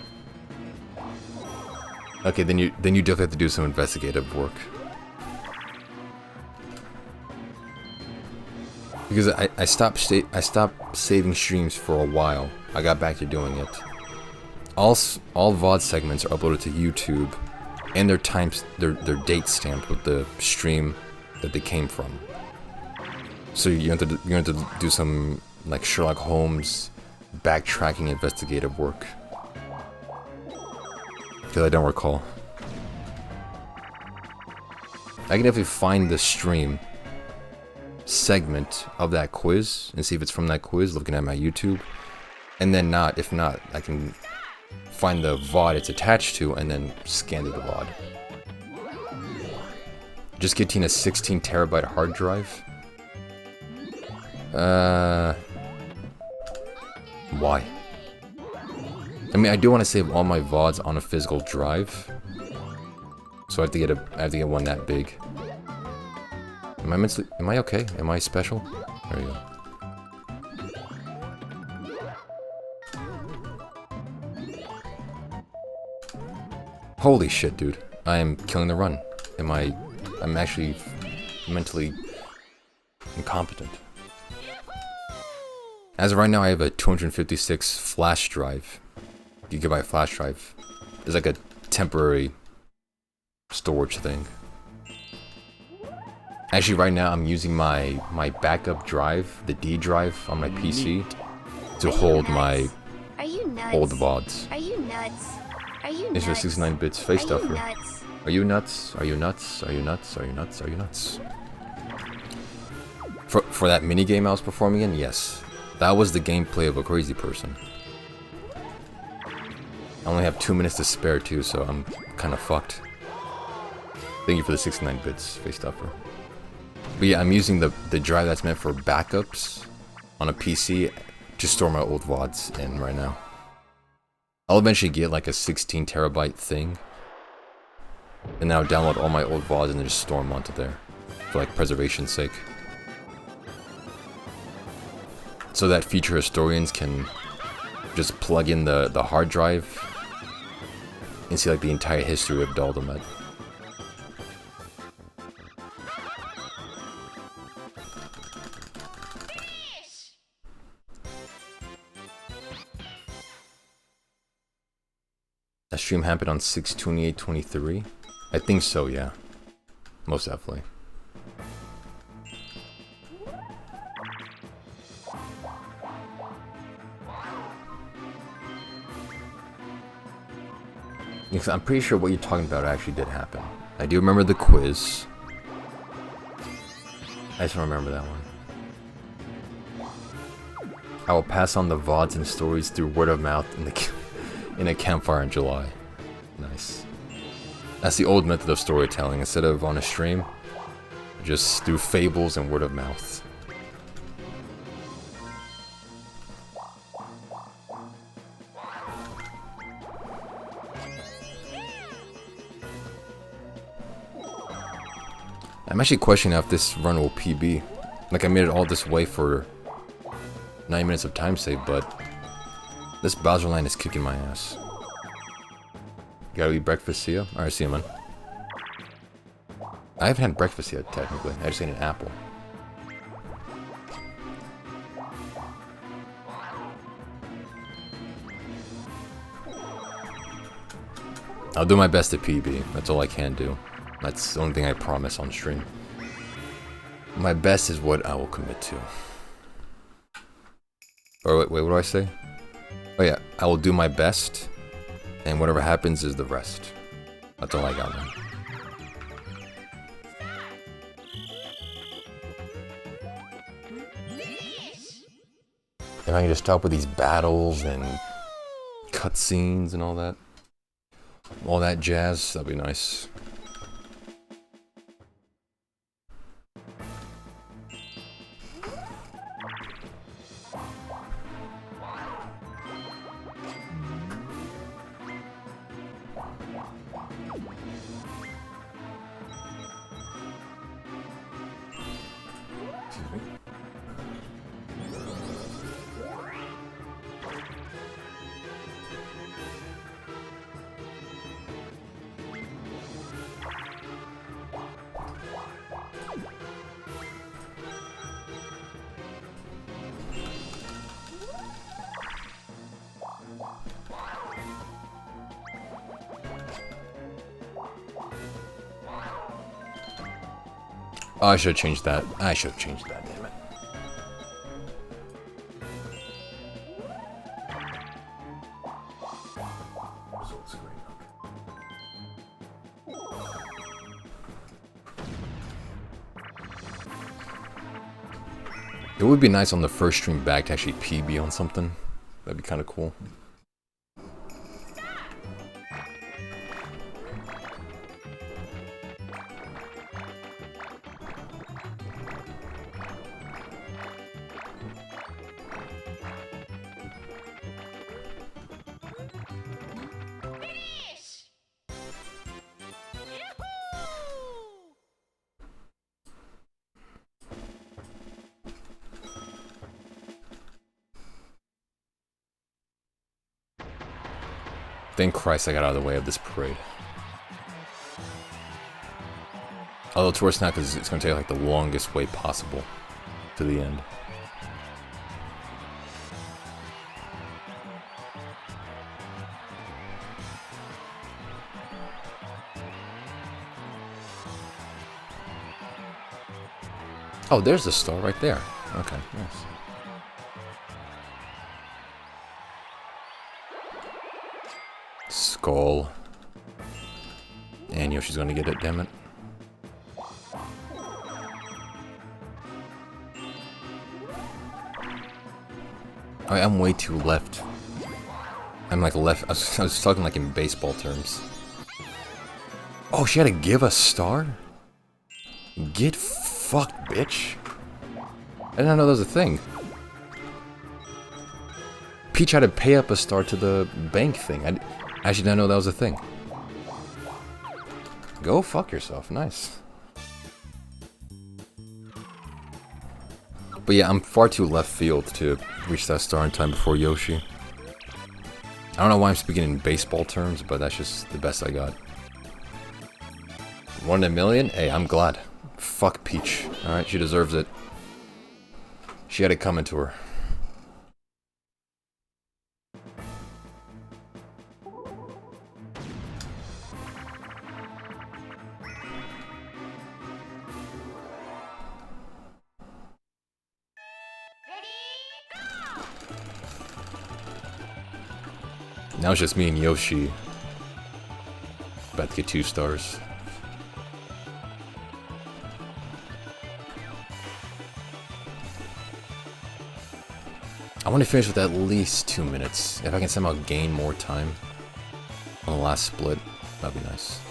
Okay, then you definitely have to do some investigative work. Because I stopped saving streams for a while. I got back to doing it. All VOD segments are uploaded to YouTube, and their date stamped with the stream that they came from. So you're going to do some like Sherlock Holmes backtracking investigative work. Because I don't recall. I can definitely find the stream segment of that quiz and see if it's from that quiz looking at my YouTube. And then if not, I can find the VOD it's attached to and then scan to the VOD. Just getting a 16 terabyte hard drive? Why? I mean, I do want to save all my VODs on a physical drive. So I have to get one that big. Am I okay? Am I special? There you go. Holy shit, dude. I am killing the run. I'm actually mentally incompetent. As of right now, I have a 256 flash drive. Gigabyte flash drive. It's like a temporary storage thing. Actually, right now, I'm using my backup drive, the D drive on my PC, to hold my old VODs. Are you nuts? Are you It's nuts? for 69 bits face Are you stuffer. nuts? Are you nuts? Are you nuts? Are you nuts? Are you nuts? Are you nuts? For that mini game I was performing in, yes. That was the gameplay of a crazy person. I only have 2 minutes to spare too, so I'm kind of fucked. Thank you for the 69 bits, face stuffer. But yeah, I'm using the drive that's meant for backups on a PC to store my old VODs in right now. I'll eventually get like a 16 terabyte thing. And then I'll download all my old VODs and then just store them onto there. For like preservation's sake. So that future historians can just plug in the hard drive and see like the entire history of Daldameht. That stream happened on 6/28/23. I think so, yeah. Most definitely. Because I'm pretty sure what you're talking about actually did happen. I do remember the quiz. I just don't remember that one. I will pass on the VODs and stories through word of mouth in a campfire in July. Nice. That's the old method of storytelling. Instead of on a stream, just through fables and word of mouth. I'm actually questioning if this run will PB. Like, I made it all this way for 9 minutes of time save, but this Bowser line is kicking my ass. Gotta eat breakfast, see ya? Alright, see ya, man. I haven't had breakfast yet, technically. I just ate an apple. I'll do my best to PB. That's all I can do. That's the only thing I promise on stream. My best is what I will commit to. Or wait, what do I say? Oh yeah, I will do my best, and whatever happens is the rest. That's all I got, man. If I can just stop with these battles and cutscenes and all that jazz, that'd be nice. Oh, I should have changed that. I should have changed that, damn it. It would be nice on the first stream back to actually PB on something. That'd be kind of cool. Thank Christ I got out of the way of this parade. Although it's worse now because it's going to take like the longest way possible to the end. Oh, there's the star right there. Okay, nice. Skull. And Yoshi's gonna get it, damn it. I'm way too left. I'm like left. I was talking like in baseball terms. Oh, she had to give a star? Get fucked, bitch. I didn't know that was a thing. Peach had to pay up a star to the bank thing. I actually didn't know that was a thing. Go fuck yourself. Nice. But yeah, I'm far too left field to reach that star in time before Yoshi. I don't know why I'm speaking in baseball terms, but that's just the best I got. 1 in a million? Hey, I'm glad. Fuck Peach. Alright, she deserves it. She had it coming to her. Now it's just me and Yoshi. About to get 2 stars. I want to finish with at least 2 minutes. If I can somehow gain more time on the last split, that'd be nice.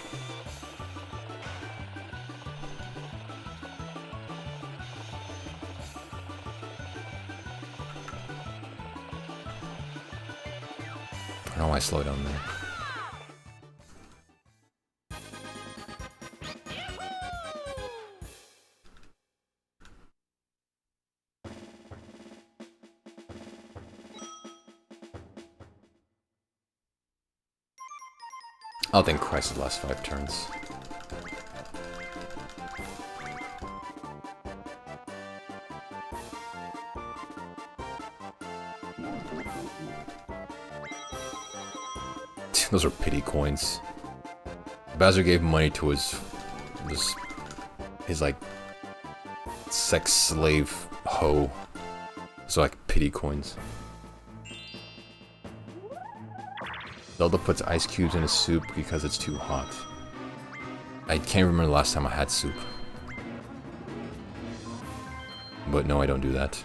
I don't know why I slowed down there. I'll think Christ's last 5 turns. Those are pity coins. Bowser gave money to his like sex slave hoe. So like pity coins. Zelda puts ice cubes in his soup because it's too hot. I can't remember the last time I had soup. But no, I don't do that.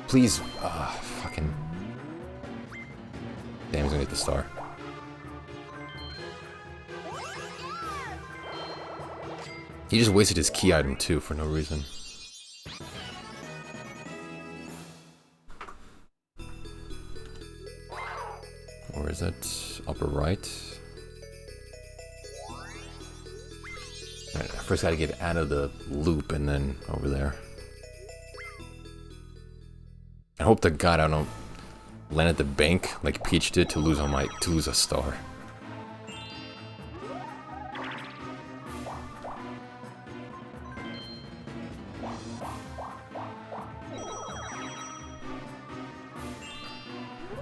Please, fucking... Damn, he's gonna get the star. He just wasted his key item too for no reason. Where is it? Upper right? Alright, I first gotta get out of the loop and then over there. I hope to God I don't land at the bank like Peach did to lose a star.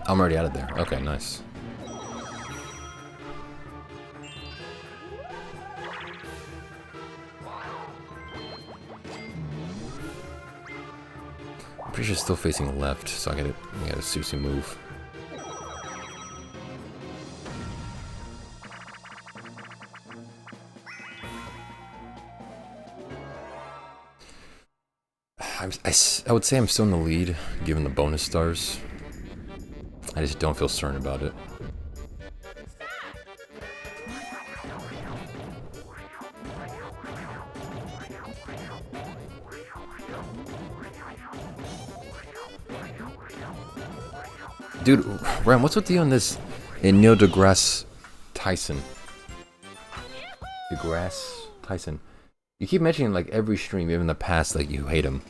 I'm already out of there. Okay, nice. I'm pretty sure it's still facing left, so I gotta seriously move. I would say I'm still in the lead, given the bonus stars. I just don't feel certain about it. Dude, Ram, what's with you on this in Neil deGrasse Tyson? deGrasse Tyson. You keep mentioning like every stream, even in the past, like you hate him.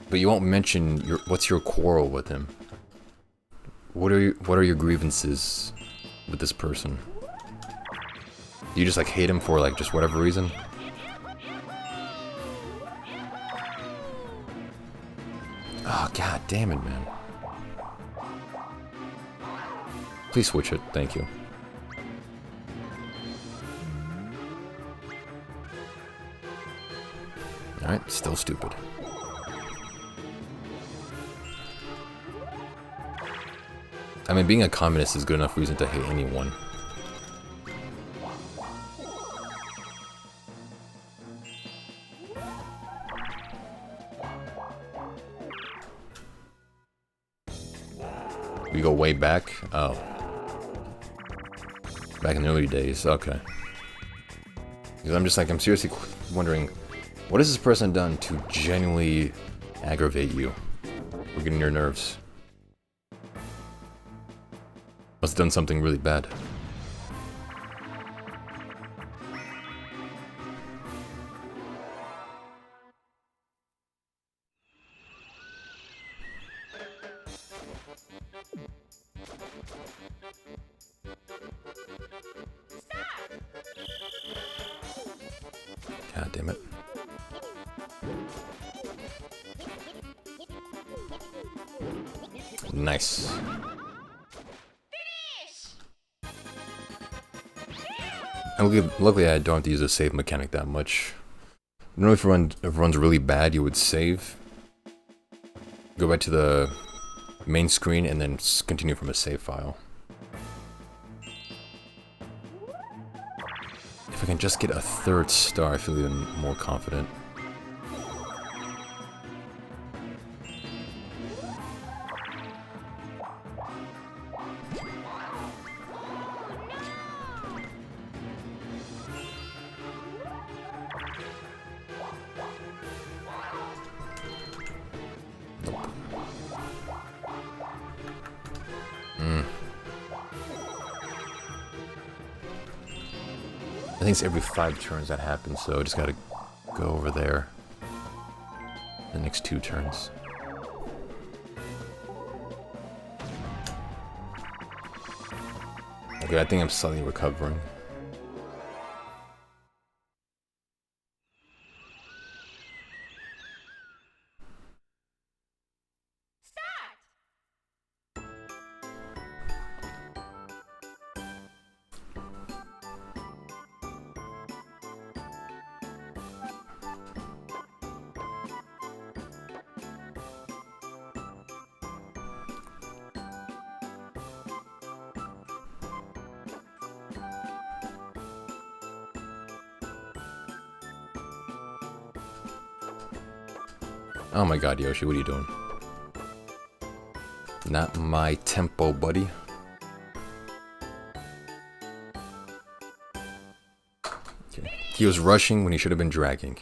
But you won't mention what's your quarrel with him. What are your grievances with this person? Do you just like hate him for like just whatever reason? Oh, god damn it, man. Please switch it, thank you. Alright, still stupid. I mean, being a communist is good enough reason to hate anyone. We go way back? Oh. Back in the early days, okay. Because I'm just like, I'm seriously wondering, what has this person done to genuinely aggravate you? Or get in your nerves? Must have done something really bad. God damn it. Nice. And luckily I don't have to use a save mechanic that much. Normally if it runs really bad, you would save, go back to the main screen, and then continue from a save file. If I can just get a third star, I feel even more confident. I think it's every 5 turns that happens, so I just gotta go over there the next 2 turns. Okay, I think I'm slightly recovering. Oh my god, Yoshi, what are you doing? Not my tempo, buddy. Okay. He was rushing when he should have been dragging.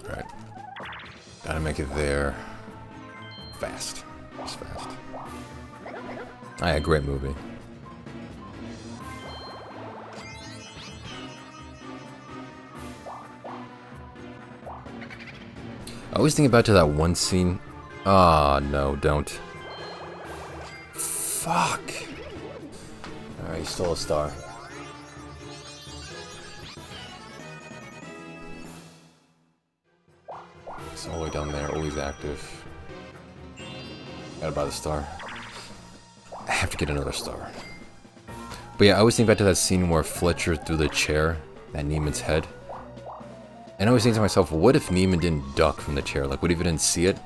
Alright. Gotta make it there. Fast. Just fast. Ah, yeah, great movie. I always think about to that one scene. Ah, no, don't. Fuck. Alright, he stole a star. It's all the way down there, always active. Gotta buy the star. I have to get another star. But yeah, I always think back to that scene where Fletcher threw the chair at Neiman's head. And I was thinking to myself, what if Neiman didn't duck from the chair? Like, what if he didn't see it?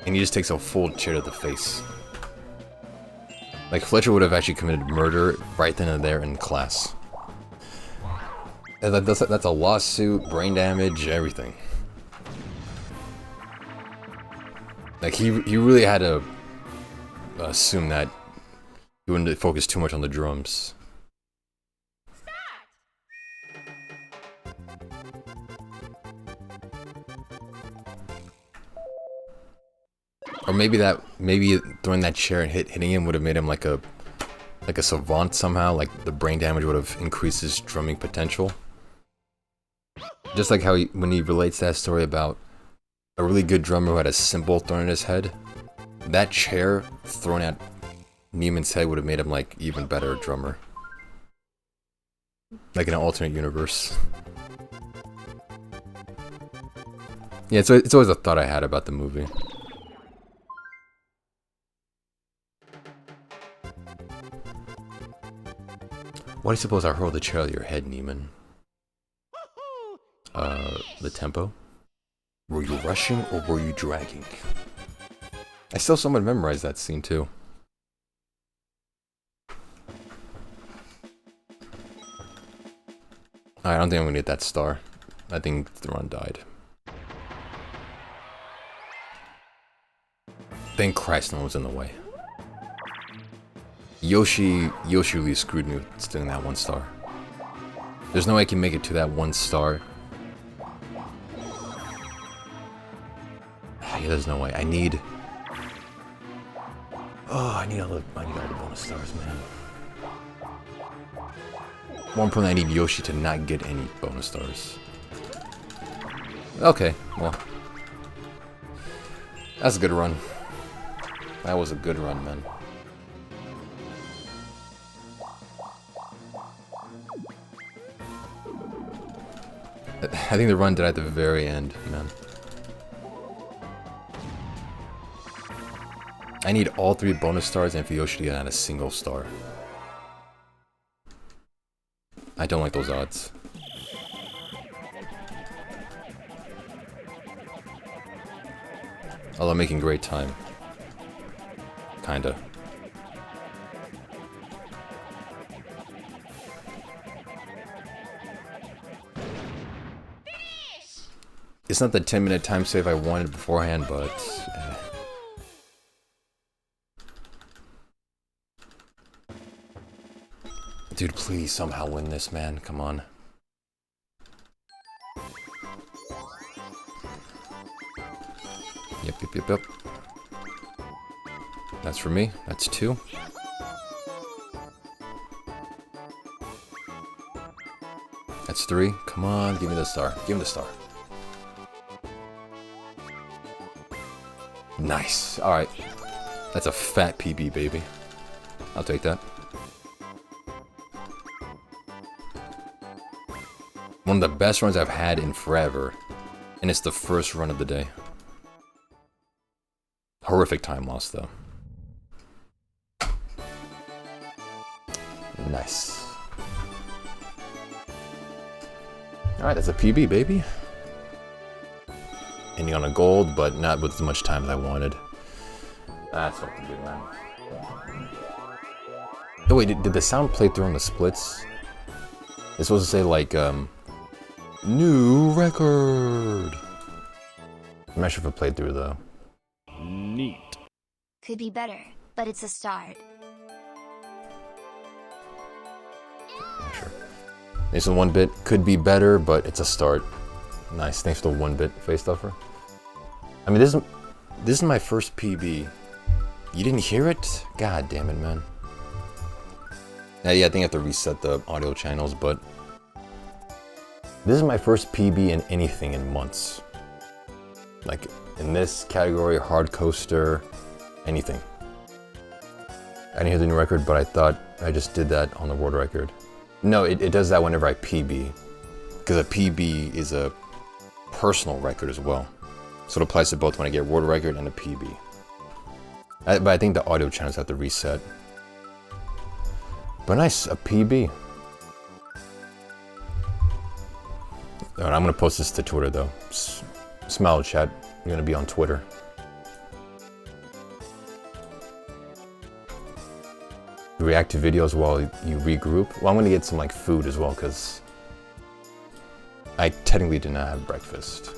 And he just takes a full chair to the face. Like, Fletcher would have actually committed murder right then and there in class. And that's a lawsuit, brain damage, everything. Like, he really had to assume that he wouldn't focus too much on the drums. Or maybe throwing that chair and hitting him would have made him like a savant somehow. Like the brain damage would have increased his drumming potential. Just like how when he relates that story about a really good drummer who had a cymbal thrown in his head, that chair thrown at Neiman's head would have made him like even better drummer. Like in an alternate universe. Yeah, it's always a thought I had about the movie. Why do you suppose I hurled the chair at your head, Neiman? The tempo? Were you rushing or were you dragging? I still somewhat memorized that scene too. I don't think I'm gonna get that star. I think the run died. Thank Christ no one was in the way. Yoshi really screwed me with stealing that 1 star. There's no way I can make it to that 1 star. Yeah, there's no way. I need all the bonus stars, man. More importantly, I need Yoshi to not get any bonus stars. Okay, well. That's a good run. That was a good run, man. I think the run did at the very end, man. I need all 3 bonus stars and for Yoshi to get out a single star. I don't like those odds. Although making great time. Kinda. It's not the 10-minute time save I wanted beforehand, but... Dude, please somehow win this, man. Come on. Yep. That's for me. That's 2. That's 3. Come on, give me the star. Give me the star. Nice. Alright. That's a fat PB, baby. I'll take that. One of the best runs I've had in forever. And it's the first run of the day. Horrific time loss, though. Nice. Alright, that's a PB, baby. Ending on a gold, but not with as much time as I wanted. That's fucking good, man. Oh wait, did the sound play through on the splits? It's supposed to say like, new record! I'm not sure if it played through though. Neat. Could be better, but it's a start. Yeah, sure. Thanks for the 1-bit. Could be better, but it's a start. Nice. Thanks for the 1-bit face stuffer. I mean, this is my first PB. You didn't hear it? God damn it, man. Yeah, I think I have to reset the audio channels, but this is my first PB in anything in months. Like in this category, hard coaster, anything. I didn't hear the new record, but I thought I just did that on the world record. No, it does that whenever I PB, because a PB is a personal record as well. So it applies to both when I get world record and a PB. But I think the audio channels have to reset. But nice, a PB. Alright, I'm gonna post this to Twitter though. Smile chat. You're gonna be on Twitter. You react to videos while you regroup. Well, I'm gonna get some like food as well because I technically did not have breakfast.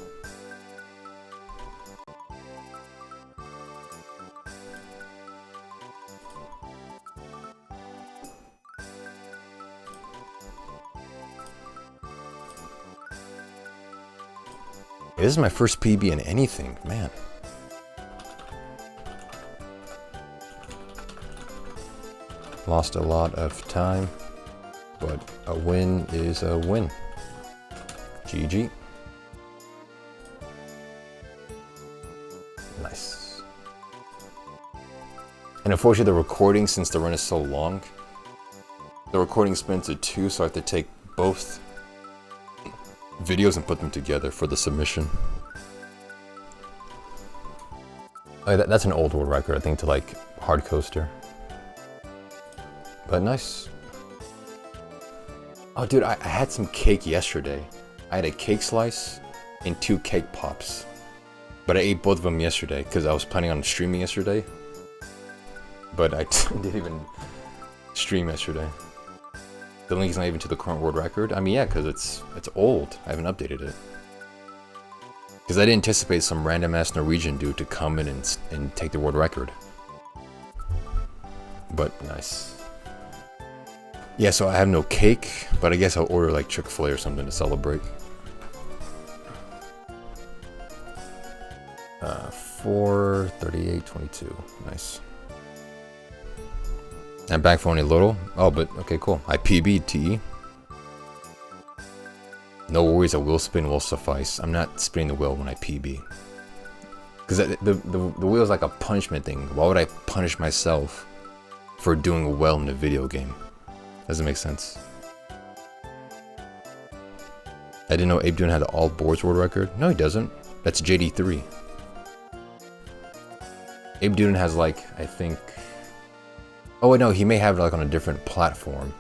This is my first PB in anything, man. Lost a lot of time, but a win is a win. GG. Nice. And unfortunately the recording, since the run is so long, the recording split into 2, so I have to take both videos and put them together for the submission. Oh, that's an old world record, I think, to like hard coaster. But nice. Oh dude, I had some cake yesterday. I had a cake slice and 2 cake pops. But I ate both of them yesterday because I was planning on streaming yesterday. But I didn't even stream yesterday. The link is not even to the current world record. I mean, yeah, because it's old. I haven't updated it. Because I didn't anticipate some random ass Norwegian dude to come in and take the world record. But nice. Yeah, so I have no cake, but I guess I'll order like Chick-fil-A or something to celebrate. 4:38:22. Nice. I'm back for only a little. Oh, but okay, cool. I PB'd TE. No worries, a wheel spin will suffice. I'm not spinning the wheel when I PB. Because the wheel is like a punishment thing. Why would I punish myself for doing well in a video game? Doesn't make sense. I didn't know Abe Dune had the all boards world record. No, he doesn't. That's JD3. Abe Dune has like, I think... Oh wait, no, he may have it like on a different platform.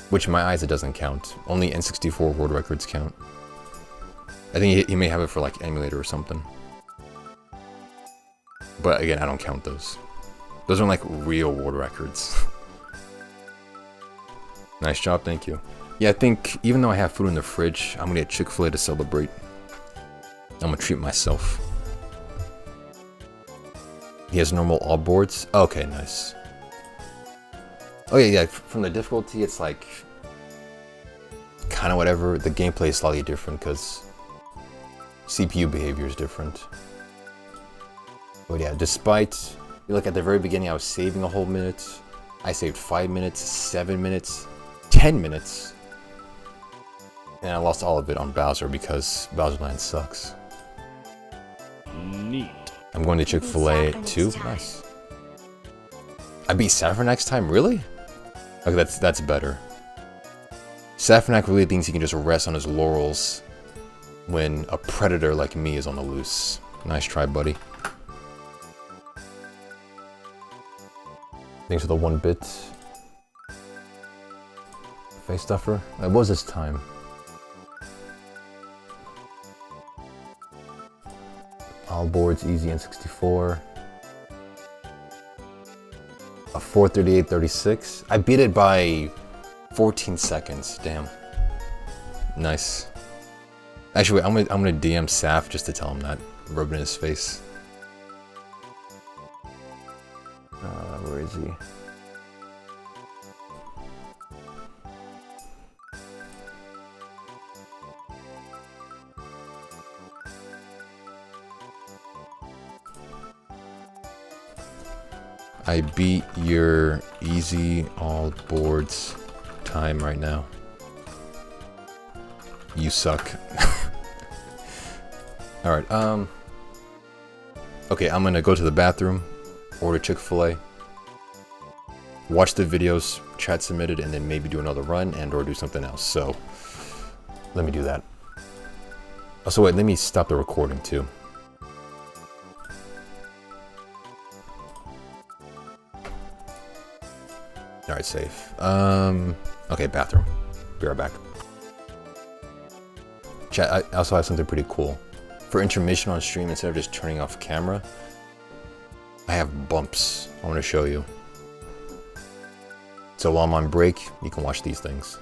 Which in my eyes, it doesn't count. Only N64 world records count. I think he may have it for like emulator or something. But again, I don't count those. Those are like real world records. Nice job, thank you. Yeah, I think even though I have food in the fridge, I'm gonna get Chick-fil-A to celebrate. I'm gonna treat myself. He has normal all boards? Okay, nice. Oh yeah, from the difficulty, it's like kind of whatever. The gameplay is slightly different because CPU behavior is different. But yeah, despite, you look at the very beginning, I was saving a whole minute. I saved 5 minutes, 7 minutes, 10 minutes. And I lost all of it on Bowser because Bowser Land sucks. Neat. I'm going to Chick-fil-A too. Nice. I beat Saffronak's time, really? Okay, that's better. Saffronak really thinks he can just rest on his laurels when a predator like me is on the loose. Nice try, buddy. Thanks for the 1-bit. Face stuffer. What was this time? All boards, easy N64. A 4:38:36. I beat it by 14 seconds. Damn. Nice. Actually, wait, I'm gonna DM Saf just to tell him that. Rub it in his face. Where is he? I beat your easy all boards time right now. You suck. Alright, okay, I'm gonna go to the bathroom, order Chick-fil-A, watch the videos, chat submitted, and then maybe do another run and or do something else. So, let me do that. Also, wait, let me stop the recording too. Alright, safe. Okay, bathroom. Be right back. Chat, I also have something pretty cool. For intermission on stream, instead of just turning off camera, I have bumps I want to show you. So while I'm on break, you can watch these things.